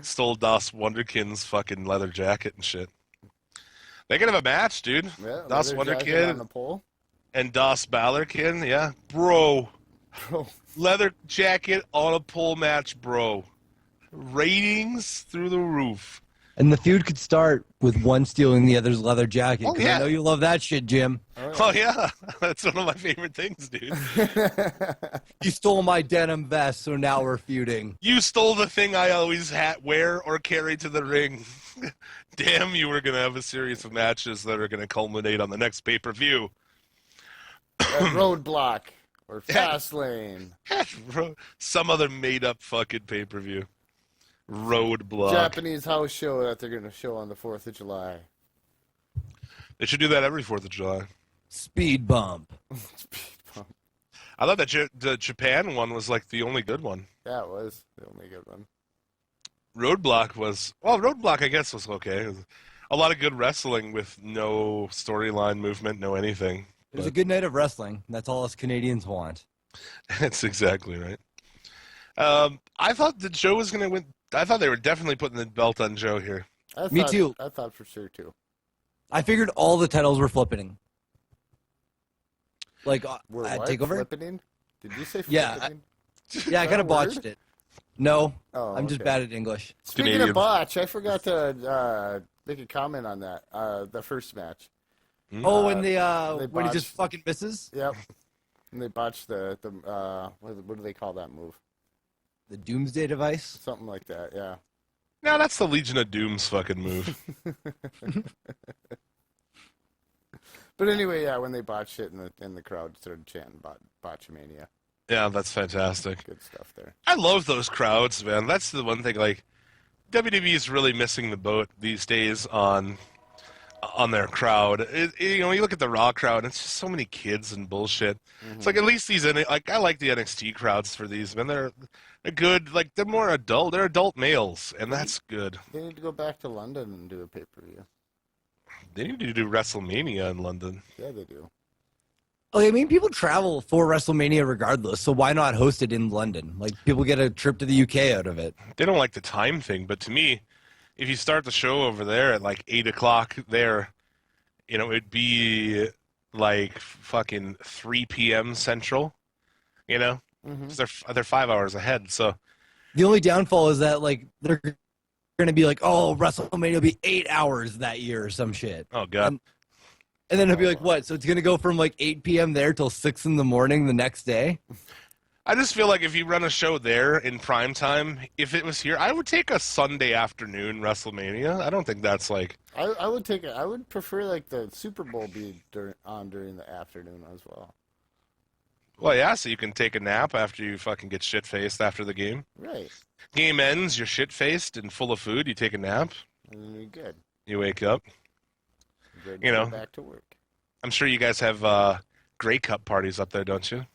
Stole Das Wonderkin's fucking leather jacket and shit. They could have a match, dude. Yeah, Das leather jacket on the Wonderkin pole. and Das Balorkin, yeah. Bro. Bro. Leather jacket on a pole match, bro. Ratings through the roof. And the feud could start with one stealing the other's leather jacket. Oh, 'Cause yeah. I know you love that shit, Jim. Oh, yeah. That's one of my favorite things, dude. You stole my denim vest, so now we're feuding. You stole the thing I always wear or carry to the ring. Damn, you were going to have a series of matches that are going to culminate on the next pay-per-view. Roadblock or Fastlane. Some other made-up fucking pay-per-view. Roadblock. Japanese house show that they're going to show on the 4th of July. They should do that every 4th of July. Speed bump. Speed bump. I thought that the Japan one was like the only good one. That was the only good one. Roadblock I guess was okay. It was a lot of good wrestling with no storyline movement, no anything. It was a good night of wrestling. That's all us Canadians want. That's exactly right. I thought that Joe was going to win. I thought they were definitely putting the belt on Joe here. Me too. I thought for sure too. I figured all the titles were flipping. Like We're at what? TakeOver? Flippening? Did you say Yeah, flippening? Yeah, I Is that kind a of botched word? it. No, Oh, I'm just okay. bad at English. Speaking Canadian. of botch, I forgot to make a comment on that. The first match. Oh, and they when he just botched- fucking misses Yep. And they botched the what do they call that move? the Doomsday device. Something like that. Yeah. No, that's the Legion of Doom's fucking move. But anyway, yeah, when they botched it and the crowd started chanting Botchamania. Yeah, that's fantastic. Good stuff there. I love those crowds, man. That's the one thing. Like, WWE is really missing the boat these days on their crowd. You look at the Raw crowd, it's just so many kids and bullshit. It's like at least these, like I like the NXT crowds for these, man. They're good. Like they're more adult. They're adult males, and that's good. They need to go back to London and do a pay-per-view. They need to do WrestleMania in London. Yeah, they do. Like, I mean, people travel for WrestleMania regardless, so why not host it in London? Like, people get a trip to the UK out of it. They don't like the time thing, but to me, if you start the show over there at like 8 o'clock there, it'd be like fucking 3 p.m. Central, 'cause they're 5 hours ahead. So The only downfall is that, like, they're going to be like, oh, WrestleMania will be 8 hours that year or some shit. oh god, And then it'll be like, what? So it's going to go from like 8 p.m. there till 6 in the morning the next day? I just feel like if you run a show there in prime time, if it was here, I would take a Sunday afternoon WrestleMania. I don't think that's like. I would take it. I would prefer like the Super Bowl be during the afternoon as well. Well, yeah, so you can take a nap after you fucking get shit faced after the game. Right. Game ends, you're shit faced and full of food. You take a nap. And then you're good. You wake up. You're ready to go back to work. I'm sure you guys have Grey Cup parties up there, don't you?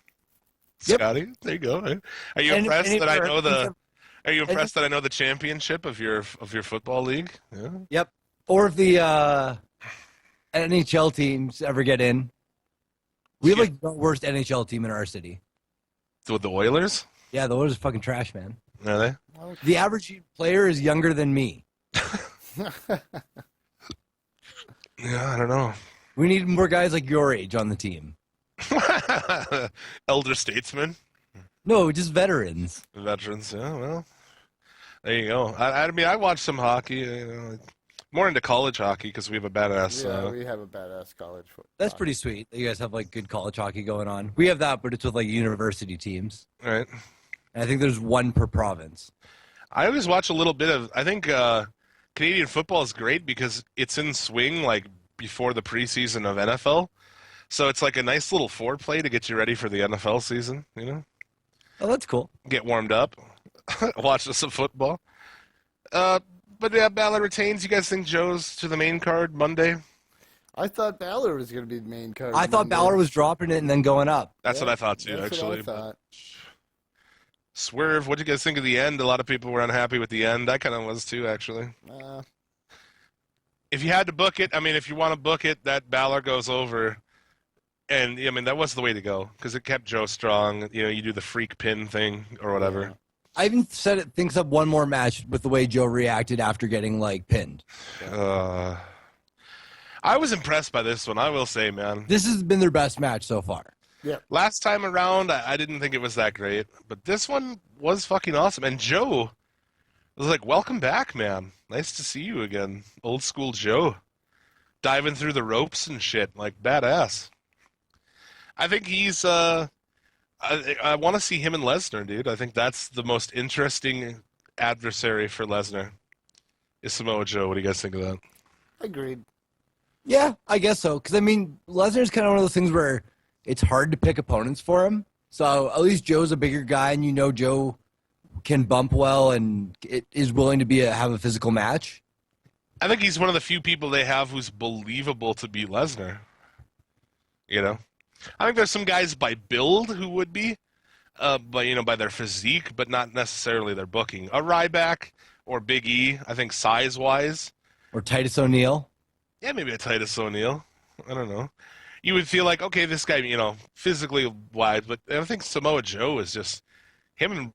Yep. Scotty, there you go. Are you And- impressed and that I if- know the? Are you impressed that I know the championship of your football league? Yeah. Yep. Or if the NHL teams ever get in. We have like the worst NHL team in our city. With the Oilers? Yeah, the Oilers are fucking trash, man. Are they? The average player is younger than me. Yeah, I don't know. We need more guys like your age on the team. Elder statesmen, No, just veterans. veterans. Yeah, well, there you go. I mean, I watch some hockey. More into college hockey because we have a badass. Yeah, we have a badass college football. That's pretty sweet that you guys have like good college hockey going on. We have that, but it's with like university teams. Right. And I think there's one per province. I always watch a little bit of. I think Canadian football is great because it's in swing like before the preseason of NFL, so it's like a nice little foreplay to get you ready for the NFL season. Oh, that's cool. Get warmed up, watch some football. But yeah, Balor retains. You guys think Joe's to the main card Monday? I thought Balor was going to be the main card. I thought Monday. Balor was dropping it and then going up. That's Yeah, what I thought too, that's actually. What I thought. Swerve, what do you guys think of the end? A lot of people were unhappy with the end. I kind of was too, actually. If you had to book it, I mean, if you want to book it, that Balor goes over. And, I mean, that was the way to go because it kept Joe strong. You do the freak pin thing or whatever. Yeah. I even said it thinks up one more match with the way Joe reacted after getting like pinned. I was impressed by this one, I will say, man. This has been their best match so far. Last time around, I didn't think it was that great. But this one was fucking awesome. And Joe was like, welcome back, man. Nice to see you again. Old school Joe. Diving through the ropes and shit. Like, badass. I think he's, I want to see him and Lesnar, dude. I think that's the most interesting adversary for Lesnar. Is Samoa Joe. What do you guys think of that? Agreed. Yeah, I guess so. Because, I mean, Lesnar's kind of one of those things where it's hard to pick opponents for him. So at least Joe's a bigger guy, and Joe can bump well and it is willing to have a physical match. I think he's one of the few people they have who's believable to beat Lesnar. I think there's some guys by build who would be, by their physique, but not necessarily their booking. A Ryback or Big E, I think size-wise. Or Titus O'Neil. Yeah, maybe a Titus O'Neil. I don't know. You would feel like, okay, this guy, physically wide, but I think Samoa Joe is just him and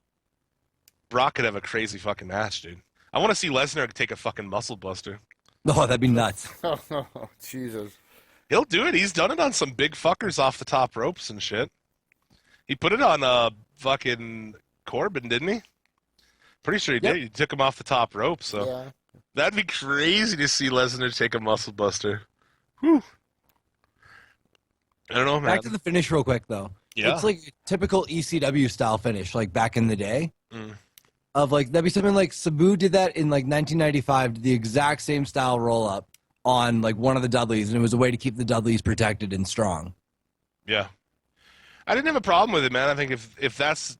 Brock could have a crazy fucking match, dude. I want to see Lesnar take a fucking muscle buster. Oh, that'd be nuts. Oh, Jesus. He'll do it. He's done it on some big fuckers off the top ropes and shit. He put it on fucking Corbin, didn't he? Pretty sure he did. He took him off the top rope, so Yeah. that'd be crazy to see Lesnar take a muscle buster. Whew. I don't know, man. Back to the finish real quick, though. Yeah. It's like a typical ECW style finish, like back in the day. Mm. Of like, that'd be something like Sabu did that in like 1995, did the exact same style roll up on like one of the Dudleys, and it was a way to keep the Dudleys protected and strong. Yeah. I didn't have a problem with it, man. I think if that's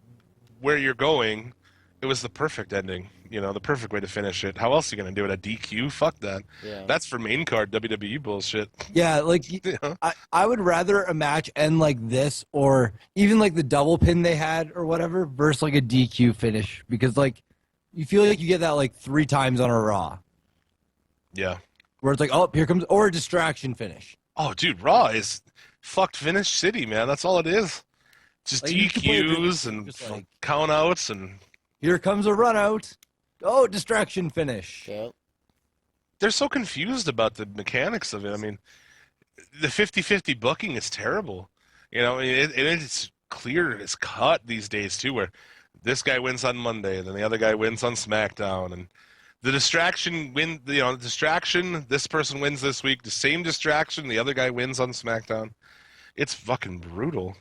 where you're going, it was the perfect ending. You know, the perfect way to finish it. How else are you going to do it? A DQ? Fuck that. Yeah. That's for main card WWE bullshit. Yeah, like Yeah. I would rather a match end like this, or even like the double pin they had or whatever, versus like a DQ finish, because like you feel like you get that like 3 times on a Raw, Yeah. where it's like, oh, here comes, or a distraction finish. Oh, dude, Raw is fucked finish city, man. That's all it is. Just Like, you can play DQs it and just like- countouts and Here comes a run out. Oh, distraction finish. Yeah. they're so confused about the mechanics of it. I mean, the 50-50 booking is terrible. You know, it's clear as cut these days too, where this guy wins on Monday, and then the other guy wins on SmackDown, and the distraction distraction. This person wins this week. The same distraction, the other guy wins on SmackDown. It's fucking brutal.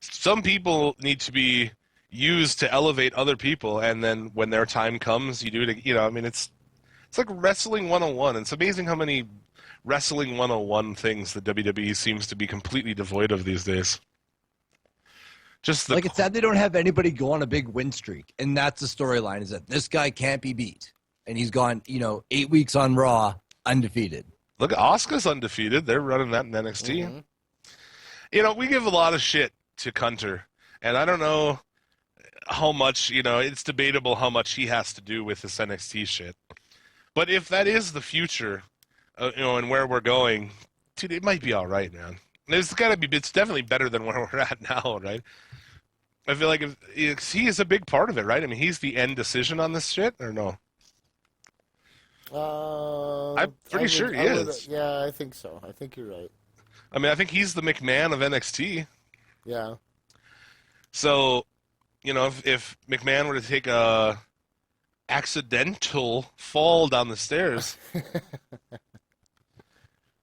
Some people need to be used to elevate other people, and then when their time comes, you do it. You know, I mean, it's like wrestling 101. It's amazing how many wrestling 101 things the WWE seems to be completely devoid of these days. Just Like, it's sad they don't have anybody go on a big win streak, and that's the storyline: is that this guy can't be beat, and he's gone, 8 weeks on Raw undefeated. Look, Asuka's undefeated. They're running that in NXT. Mhm. You know, we give a lot of shit to Hunter, and I don't know how much, it's debatable how much he has to do with this NXT shit. But if that is the future, and where we're going, dude, it might be all right, man. It's definitely better than where we're at now, right? I feel like if he is a big part of it, right? I mean, he's the end decision on this shit, or no? I'm pretty sure he is. Yeah, I think so. I think you're right. I mean, I think he's the McMahon of NXT. Yeah. So, if McMahon were to take a accidental fall down the stairs,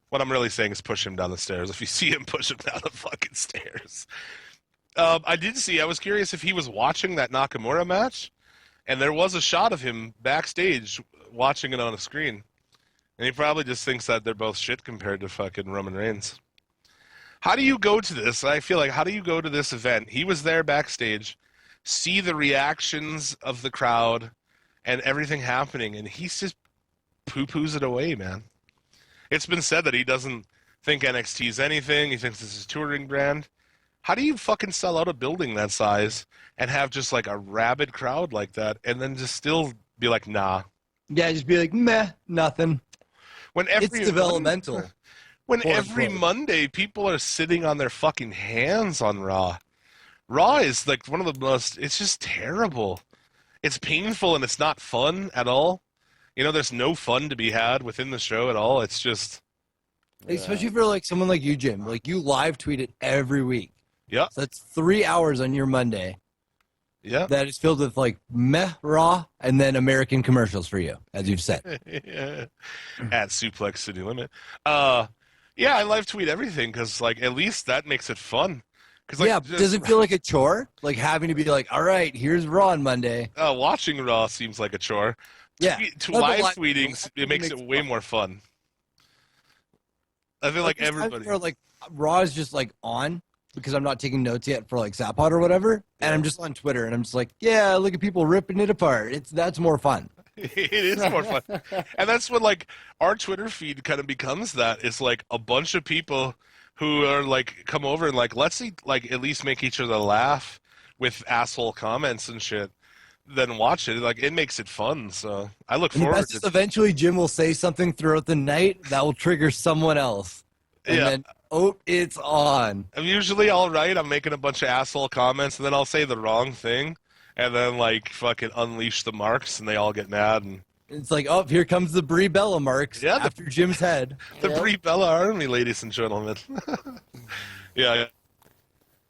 what I'm really saying is push him down the stairs. If you see him, push him down the fucking stairs. I was curious if he was watching that Nakamura match, and there was a shot of him backstage watching it on a screen. And he probably just thinks that they're both shit compared to fucking Roman Reigns. How do you go to this? I feel like, how do you go to this event? He was there backstage, see the reactions of the crowd and everything happening, and he just poo-poos it away, man. It's been said that he doesn't think NXT is anything. He thinks this is a touring brand. How do you fucking sell out a building that size and have just like a rabid crowd like that, and then just still be like, nah? Yeah, just be like, meh, nothing. It's developmental. When Quote, every unquote. Monday people are sitting on their fucking hands on Raw. Raw is like one of the most, it's just terrible. It's painful and it's not fun at all. There's no fun to be had within the show at all. It's just... Especially for like someone like you, Jim. Like, you live tweet it every week. Yeah. So that's 3 hours on your Monday Yeah. that is filled with like meh Raw and then American commercials for you, as you've said. Yeah. At Suplex City Limit. Yeah, I live tweet everything because like at least that makes it fun. Yeah, does it feel like a chore? Like having to be like, all right, here's Raw on Monday. Watching Raw seems like a chore. Yeah. Live tweeting, it makes it way more fun. I feel like there's times everybody... where, like, Raw is just like on because I'm not taking notes yet for like Zapod or whatever, and I'm just on Twitter and I'm just like, yeah, look at people ripping it apart. That's more fun. It is more fun. And that's what like our Twitter feed kind of becomes. That it's like a bunch of people who are like come over and like let's like at least make each other laugh with asshole comments and shit. Then watch it. Like it makes it fun. So I look And the forward best to is eventually Jim will say something throughout the night that will trigger someone else. And Yeah. then, it's on. I'm usually all right. I'm making a bunch of asshole comments and then I'll say the wrong thing and then like fucking unleash the marks and they all get mad and It's like, here comes the Brie Bella marks Yeah, after Jim's head. the Yep. Brie Bella Army, ladies and gentlemen. yeah,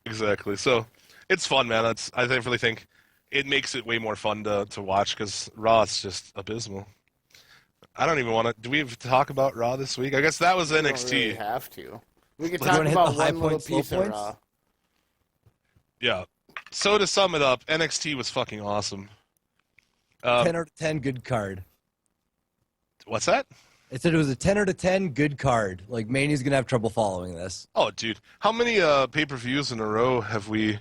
exactly. So it's fun, man. I really think it makes it way more fun to watch because Raw is just abysmal. I don't even want to. Do we have to talk about Raw this week? I guess that was We NXT. don't really have to. We could You talk wanna hit about the high one little points, low piece of points? Raw. Yeah. So to sum it up, NXT was fucking awesome. 10 out of 10 good card. What's that? It said it was a 10 out of 10 good card. Like, Mania's going to have trouble following this. Oh, dude, how many pay-per-views in a row have we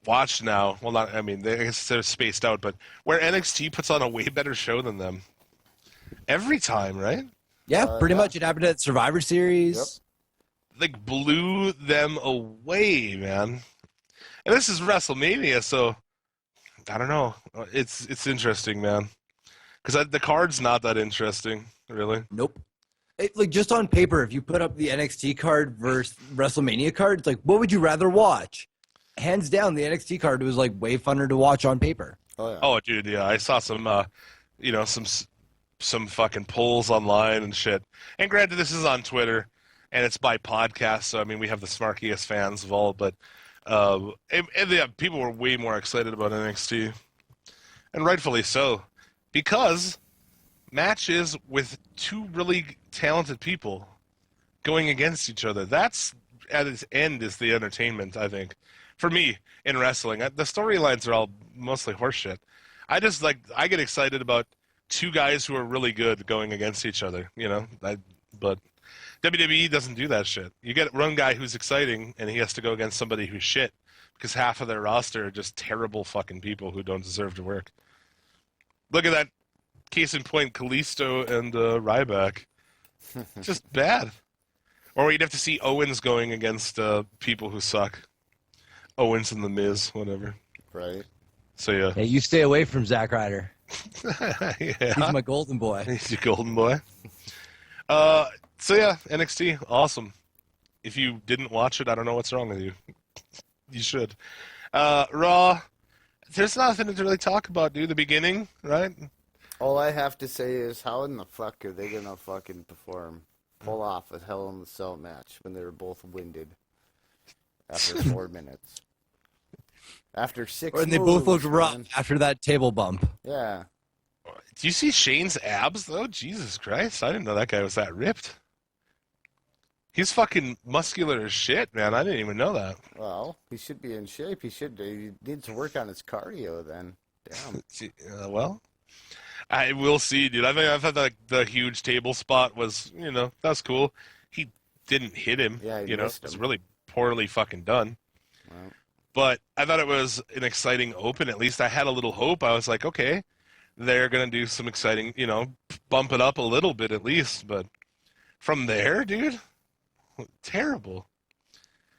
watched now? Well, not. I mean, I guess they're spaced out, but where NXT puts on a way better show than them every time, right? Yeah, pretty much. It happened at Survivor Series. Yep. Like blew them away, man. And this is WrestleMania, so I don't know. It's interesting, man. Because the card's not that interesting, really. Nope. Like, just on paper, if you put up the NXT card versus WrestleMania card, it's like, what would you rather watch? Hands down, the NXT card was, like, way funner to watch on paper. Oh, yeah. Oh, dude, yeah, I saw some, some fucking polls online and shit. And granted, this is on Twitter, and it's by podcast, so I mean, we have the smarkiest fans of all, but people were way more excited about NXT, and rightfully so, because matches with two really talented people going against each other. That's at its end is the entertainment, I think. For me, in wrestling, the storylines are all mostly horseshit. I get excited about two guys who are really good going against each other, but WWE doesn't do that shit. You get one guy who's exciting, and he has to go against somebody who's shit, because half of their roster are just terrible fucking people who don't deserve to work. Look at that case in point, Kalisto and Ryback. Just bad. Or you'd have to see Owens going against people who suck. Owens and The Miz, whatever. Right. So, yeah. Hey, you stay away from Zack Ryder. Yeah. He's my golden boy. He's your golden boy. So, yeah, NXT, awesome. If you didn't watch it, I don't know what's wrong with you. You should. Raw, there's nothing to really talk about, dude. The beginning, right? All I have to say is, how in the fuck are they gonna fucking pull off a Hell in the Cell match when they were both winded after 4 minutes? After 6 And they moves, both looked rough man. after that table bump. Yeah. Do you see Shane's abs, though? Jesus Christ. I didn't know that guy was that ripped. He's fucking muscular as shit, man. I didn't even know that. Well, he should be in shape. He needs to work on his cardio then. Damn. Well, I will see, dude. I thought like the huge table spot was, that's cool. He didn't hit him. Yeah, he missed It's him. really poorly fucking done. Well, But I thought it was an exciting open. At least I had a little hope. I was like, okay, they're going to do some exciting, bump it up a little bit at least. But from there, dude, terrible.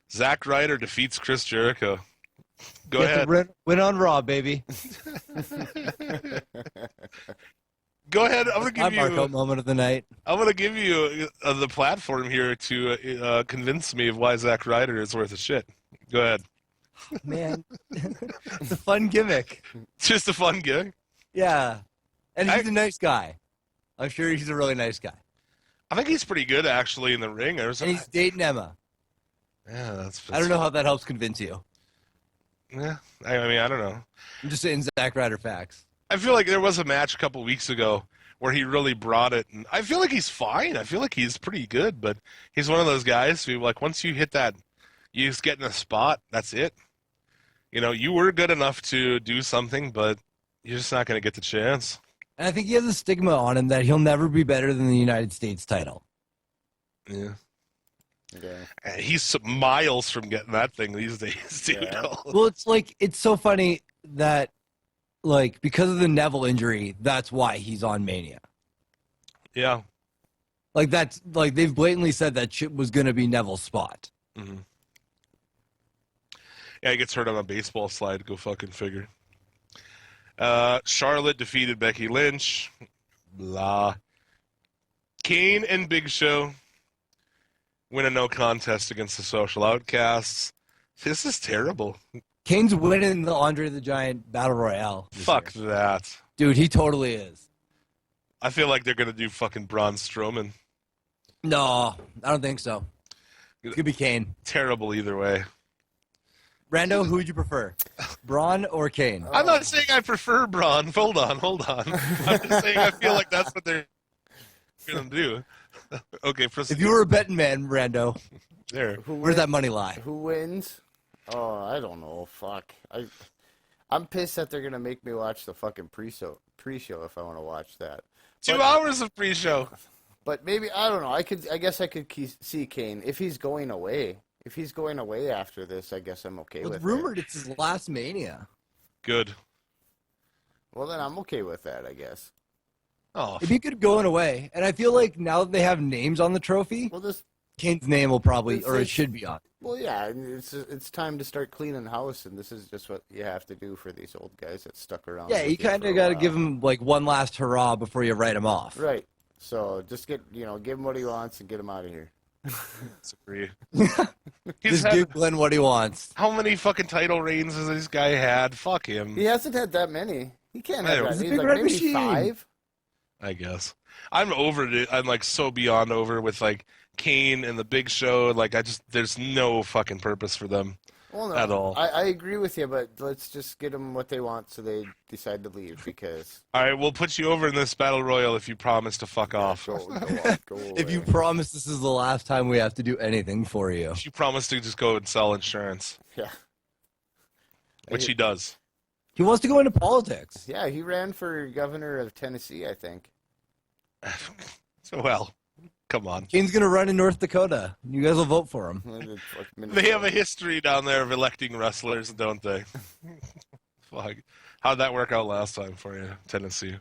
Zack Ryder defeats Chris Jericho. Go ahead. Win on Raw, baby. Go ahead. I'm gonna My give Marco you. moment of the night. I'm gonna give you the platform here to convince me of why Zack Ryder is worth a shit. Go ahead. Man, it's a fun gimmick. Just a fun gig. Yeah. And he's a nice guy. I'm sure he's a really nice guy. I think he's pretty good actually in the ring. And he's dating Emma. Yeah, that's. I don't know how that helps convince you. Yeah, I mean, I don't know. I'm just saying Zack Ryder facts. I feel like there was a match a couple weeks ago where he really brought it, and I feel like he's fine. I feel like he's pretty good, but he's one of those guys who, like, once you hit that, you just get in a spot. That's it. You were good enough to do something, but you're just not going to get the chance. And I think he has a stigma on him that he'll never be better than the United States title. Yeah. yeah. He's miles from getting that thing these days, dude. Yeah. Well, it's so funny that, like, because of the Neville injury, that's why he's on Mania. Yeah. Like, that's, like, they've blatantly said that shit was going to be Neville's spot. Mm-hmm. Yeah, he gets hurt on a baseball slide. Go fucking figure. Charlotte defeated Becky Lynch. Blah. Kane and Big Show win a no contest against the Social Outcasts. This is terrible. Kane's winning the Andre the Giant Battle Royale. Fuck that. Dude, he totally is. I feel like they're going to do fucking Braun Strowman. No, I don't think so. It's going to be Kane. Terrible either way. Rando, who would you prefer, Braun or Kane? I'm not saying I prefer Braun. Hold on. I'm just saying I feel like that's what they're going to do. Okay, proceed. If you were a betting man, Rando, There. where's that money lie? Who wins? Oh, I don't know. Fuck. I'm pissed that they're gonna make me watch the fucking pre-show if I want to watch that. 2 hours of pre-show. But maybe I don't know. I guess I could see Kane if he's going away. If he's going away after this, I guess I'm okay with It's it. rumored it's his last Mania. Good. Well, then I'm okay with that, I guess. Oh, If he could go away, and I feel like now that they have names on the trophy, Well, this. Kane's name will probably, It's- or it it's- should be on. Well, yeah, and it's time to start cleaning house, and this is just what you have to do for these old guys that stuck around. Yeah, with you for kind a of got to while. give him like one last hurrah before you write him off. Right. So just give him what he wants and get him out of here. disagree. He's Just had, give Glenn what he wants. how many fucking title reigns has this guy had? Fuck him. He hasn't had that many. He can't I have know. that. He's a He's big like red maybe machine. 5. I guess. I'm over it. I'm like so beyond over with like Kane and the Big Show. Like there's no fucking purpose for them. Well, no, At all. I agree with you, but let's just get them what they want so they decide to leave because. All right, we'll put you over in this battle royal if you promise to fuck off. Go If you away. promise this is the last time we have to do anything for you. If you promise to just go and sell insurance, Yeah. which he does. He wants to go into politics. Yeah, he ran for governor of Tennessee, I think. So, well, come on. Kane's going to run in North Dakota. You guys will vote for him. They have a history down there of electing wrestlers, don't they? Fuck. How'd that work out last time for you, Tennessee?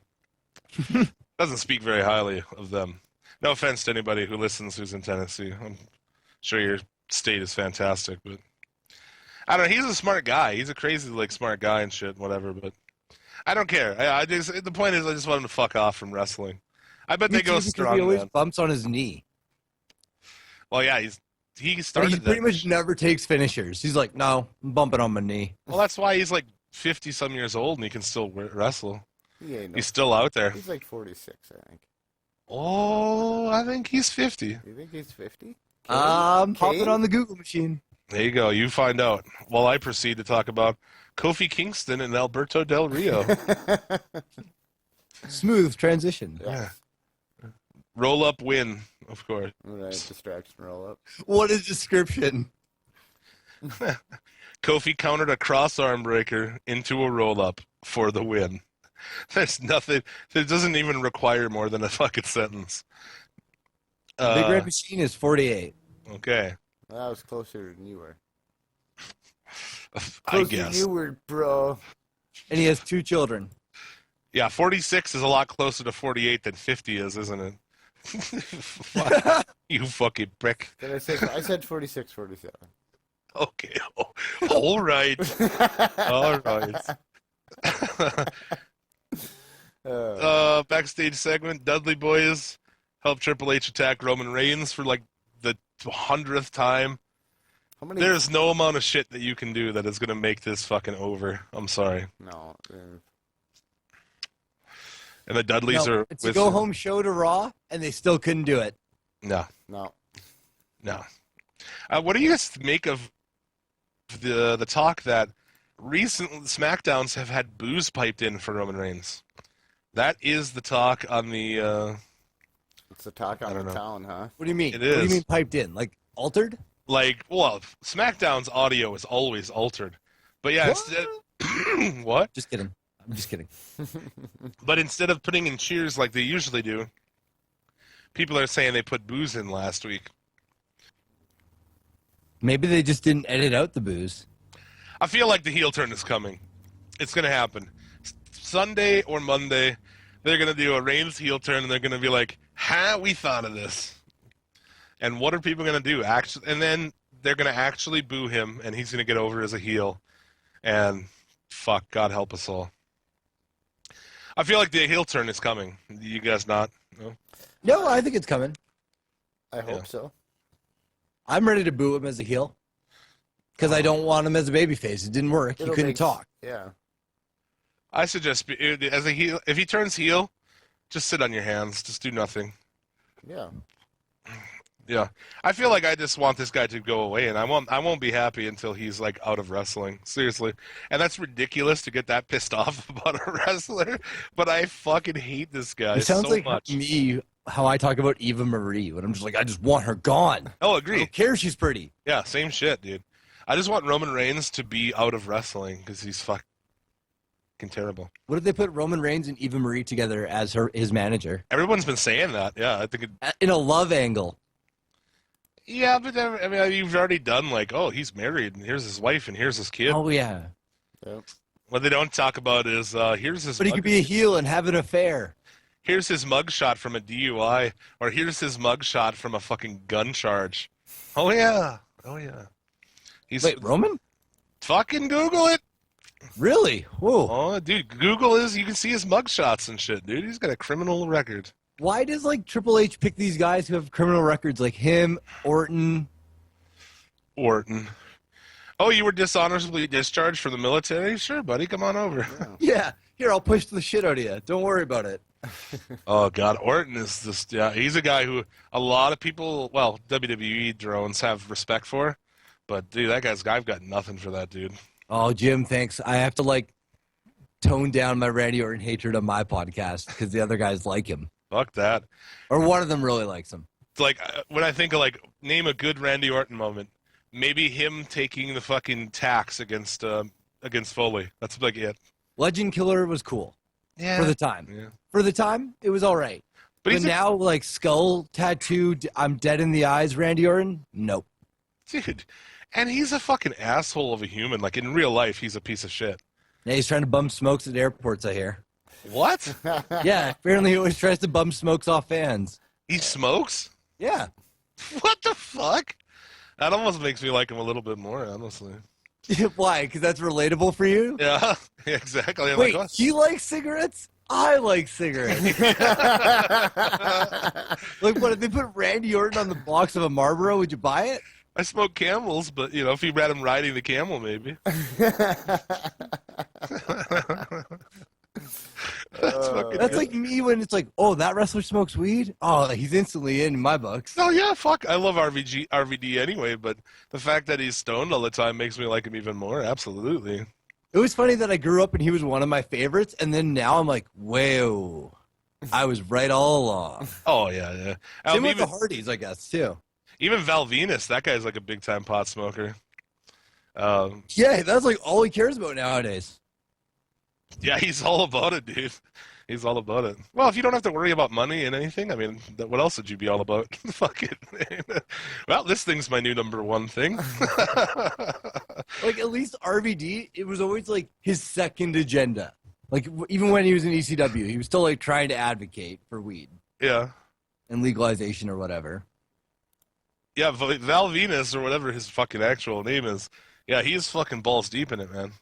Doesn't speak very highly of them. No offense to anybody who listens who's in Tennessee. I'm sure your state is fantastic, but I don't know. He's a smart guy. He's a crazy, smart guy and shit, whatever, but I don't care. The point is I just want him to fuck off from wrestling. I bet Me they go too, because strong, he always man. bumps on his knee. Well, yeah, he Like, started he that. pretty much never takes finishers. He's like, no, I'm bumping on my knee. Well, that's why he's 50-some years old and he can still wrestle. He ain't no, He's still out there. he's like 46, I think. Oh, I think he's 50. You think he's 50? I'm hopping Kane? on the Google machine. There you go. You find out. While I proceed to talk about Kofi Kingston and Alberto Del Rio. Smooth transition. Yeah. Roll up win, of course. All right, distraction roll up. What a description. Kofi countered a cross arm breaker into a roll up for the win. There's nothing. It doesn't even require more than a fucking sentence. Big Red Machine is 48. Okay. That was closer than you were. I Closer guess. than you were, bro. And he has 2 children. Yeah, 46 is a lot closer to 48 than 50 is, isn't it? Fuck. You fucking prick. Did I say? I said 46, 47. Okay. Oh, all right. All right. Backstage segment. Dudley Boys help Triple H attack Roman Reigns for the 100th time. How many? There's no amount of shit that you can do that is going to make this fucking over. I'm sorry. No. And the Dudleys No, are it's a go-home show to Raw, and they still couldn't do it. No. No. What do you guys make of the talk that recent SmackDowns have had booze piped in for Roman Reigns? That is the talk on the. It's a talk I on don't the know. town, huh? What do you mean? It What do you is. mean piped in? Like altered? SmackDown's audio is always altered, but yeah, What? instead, what? Just kidding. I'm just kidding. But instead of putting in cheers like they usually do, people are saying they put booze in last week. Maybe they just didn't edit out the booze. I feel like the heel turn is coming. It's going to happen. Sunday or Monday, they're going to do a Reigns heel turn, and they're going to be like, we thought of this. And what are people going to do? And then they're going to actually boo him, and he's going to get over as a heel. And fuck, God help us all. I feel like the heel turn is coming. You guys not? No? No, I think it's coming. I hope so. I'm ready to boo him as a heel. Because I don't want him as a babyface. It didn't work. He It'll couldn't make- talk. Yeah. I suggest, as a heel, if he turns heel, just sit on your hands. Just do nothing. Yeah. Yeah, I feel like I just want this guy to go away, and I won't be happy until he's like out of wrestling. Seriously, and that's ridiculous to get that pissed off about a wrestler, but I fucking hate this guy It sounds so like much. me how I talk about Eva Marie when I'm just like, I just want her gone. Oh, I agree. don't care if she's pretty. Yeah, same shit, dude. I just want Roman Reigns to be out of wrestling because he's fucking terrible. What if they put Roman Reigns and Eva Marie together as his manager Everyone's been saying that. Yeah, I think it. in a love angle? Yeah, but I mean, you've already done like, oh, he's married, and here's his wife, and here's his kid. Oh yeah, Yep. What they don't talk about is here's his. but he could be a heel and have an affair. Here's his mugshot from a DUI, or here's his mugshot from a fucking gun charge. Oh yeah, oh yeah. He's Wait, Roman? fucking Google it. Really? Whoa. Oh, dude, Google is. You can see his mugshots and shit, dude. He's got a criminal record. Why does like Triple H pick these guys who have criminal records like him, Orton? Orton. Oh, you were dishonorably discharged from the military? Sure, buddy, come on over. Yeah. Here, I'll push the shit out of you. Don't worry about it. Oh God, Orton is just he's a guy who a lot of people, well, WWE drones have respect for, but dude, I've got nothing for that dude. Oh, Jim, thanks. I have to like tone down my Randy Orton hatred on my podcast because the other guys like him, Fuck that. or one of them really likes him. It's like when I think of like name a good Randy Orton moment, maybe him taking the fucking tax against Foley. That's like it. Legend Killer was cool Yeah. for the time. Yeah. For the time, it was all right. But But he's now, like skull tattoo, I'm dead in the eyes, Randy Orton. Nope. dude, and he's a fucking asshole of a human. Like in real life, he's a piece of shit. Yeah, he's trying to bum smokes at airports. I hear. What? Yeah, apparently he always tries to bum smokes off fans. He smokes? Yeah. What the fuck? That almost makes me like him a little bit more, honestly. Why? Because that's relatable for you? Yeah, exactly. I'm Wait, like, he likes cigarettes? I like cigarettes. Like, what, if they put Randy Orton on the box of a Marlboro, would you buy it? I smoke camels, but you know, if you had him riding the camel, maybe. That's like me when it's like, oh, that wrestler smokes weed? Oh, he's instantly in my books. Oh yeah, fuck. I love RVD anyway, but the fact that he's stoned all the time makes me like him even more. Absolutely. It was funny that I grew up and he was one of my favorites, and then now I'm like, whoa, I was right all along. Oh yeah, yeah. Same with the Even, Hardys, I guess, too. even Val Venus, that guy's like a big time pot smoker. Yeah, that's like all he cares about nowadays. Yeah, he's all about it, dude. He's all about it. Well, if you don't have to worry about money and anything, I mean, what else would you be all about? Fuck it. Well, this thing's my new number one thing. Like, at least RVD, it was always like his second agenda. Like, even when he was in ECW, he was still like trying to advocate for weed Yeah. and legalization or whatever. Yeah, Val Venus, or whatever his fucking actual name is. Yeah, he's fucking balls deep in it, man.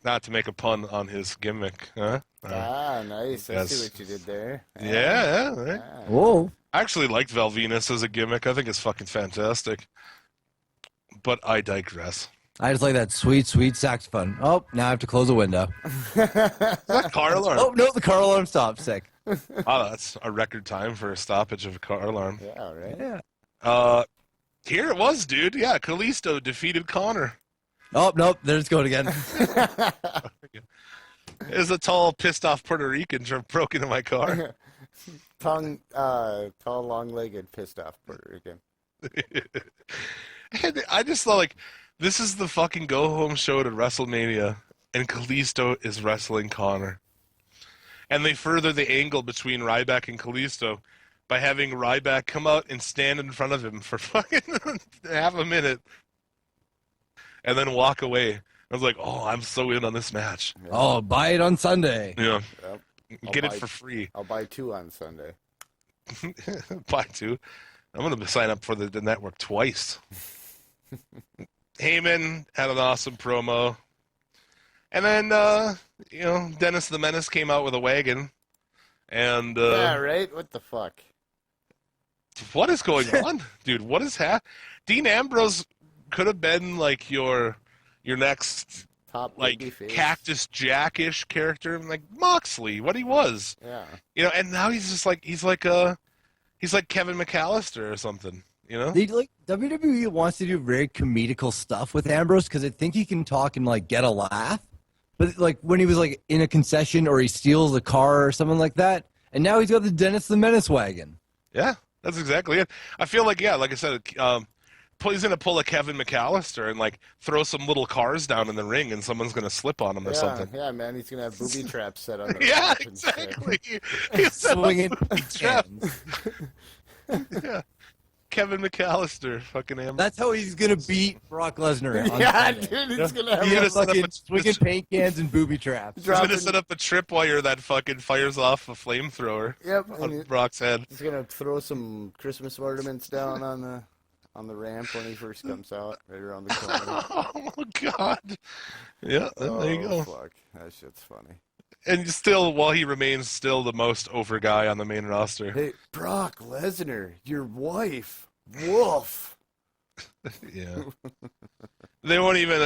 Not to make a pun on his gimmick, huh? Ah, nice. I Yes. see what you did there. Yeah, right. Ah. Whoa. I actually liked Val Venus as a gimmick. I think it's fucking fantastic. But I digress. I just like that sweet, sweet saxophone. Oh, now I have to close the window. Is that car alarm? Oh, no, the car alarm stopped. Sick. Oh, that's a record time for a stoppage of a car alarm. Yeah, right. Yeah. Here it was, dude. Yeah, Kalisto defeated Connor. Oh, nope, there it's going again. There's a tall, pissed off Puerto Rican broke into my car. Tall, long-legged, pissed off Puerto Rican. And I just thought, like, this is the fucking go-home show to WrestleMania, and Kalisto is wrestling Connor. And they further the angle between Ryback and Kalisto by having Ryback come out and stand in front of him for fucking half a minute and then walk away. I was like, oh, I'm so in on this match. Oh, buy it on Sunday. Yeah. Yep. Get it buy- for free. I'll buy 2 on Sunday. Buy 2. I'm going to sign up for the network twice. Heyman had an awesome promo. And then, Dennis the Menace came out with a wagon. And Yeah, right? What the fuck? what is going on? Dude, what is Dean Ambrose could have been like your next Top like babyface. Cactus Jack-ish character, like Moxley, what he was. Yeah. And now he's just like he's like a He's like Kevin McAllister or something, you know? They like WWE wants to do very comedical stuff with Ambrose because I think he can talk and like get a laugh. But like when he was like in a concession or he steals a car or something like that, and now he's got the Dennis the Menace wagon. Yeah, that's exactly it. I feel like, yeah, like I said, he's going to pull a Kevin McAllister and like throw some little cars down in the ring and someone's going to slip on him or something. Yeah, man, he's going to have booby traps set on the Yeah, top and exactly. shit. He's Swinging booby traps. Yeah. Kevin McAllister, fucking Ambrose. That's how he's gonna beat Brock Lesnar. On Yeah, Sunday. dude, he's going to have He's gonna a set up Fucking a- swinging paint cans and booby traps. He's going to set up a tripwire that fucking fires off a flamethrower Yep, and on Brock's head. he's going to throw some Christmas ornaments down on the ramp when he first comes out, right around the corner. Oh, God. Yeah, there you go. Fuck. That shit's funny. And still, while he remains still the most over guy on the main roster. Hey, Brock Lesnar, your wife. Woof. Yeah. They won't even,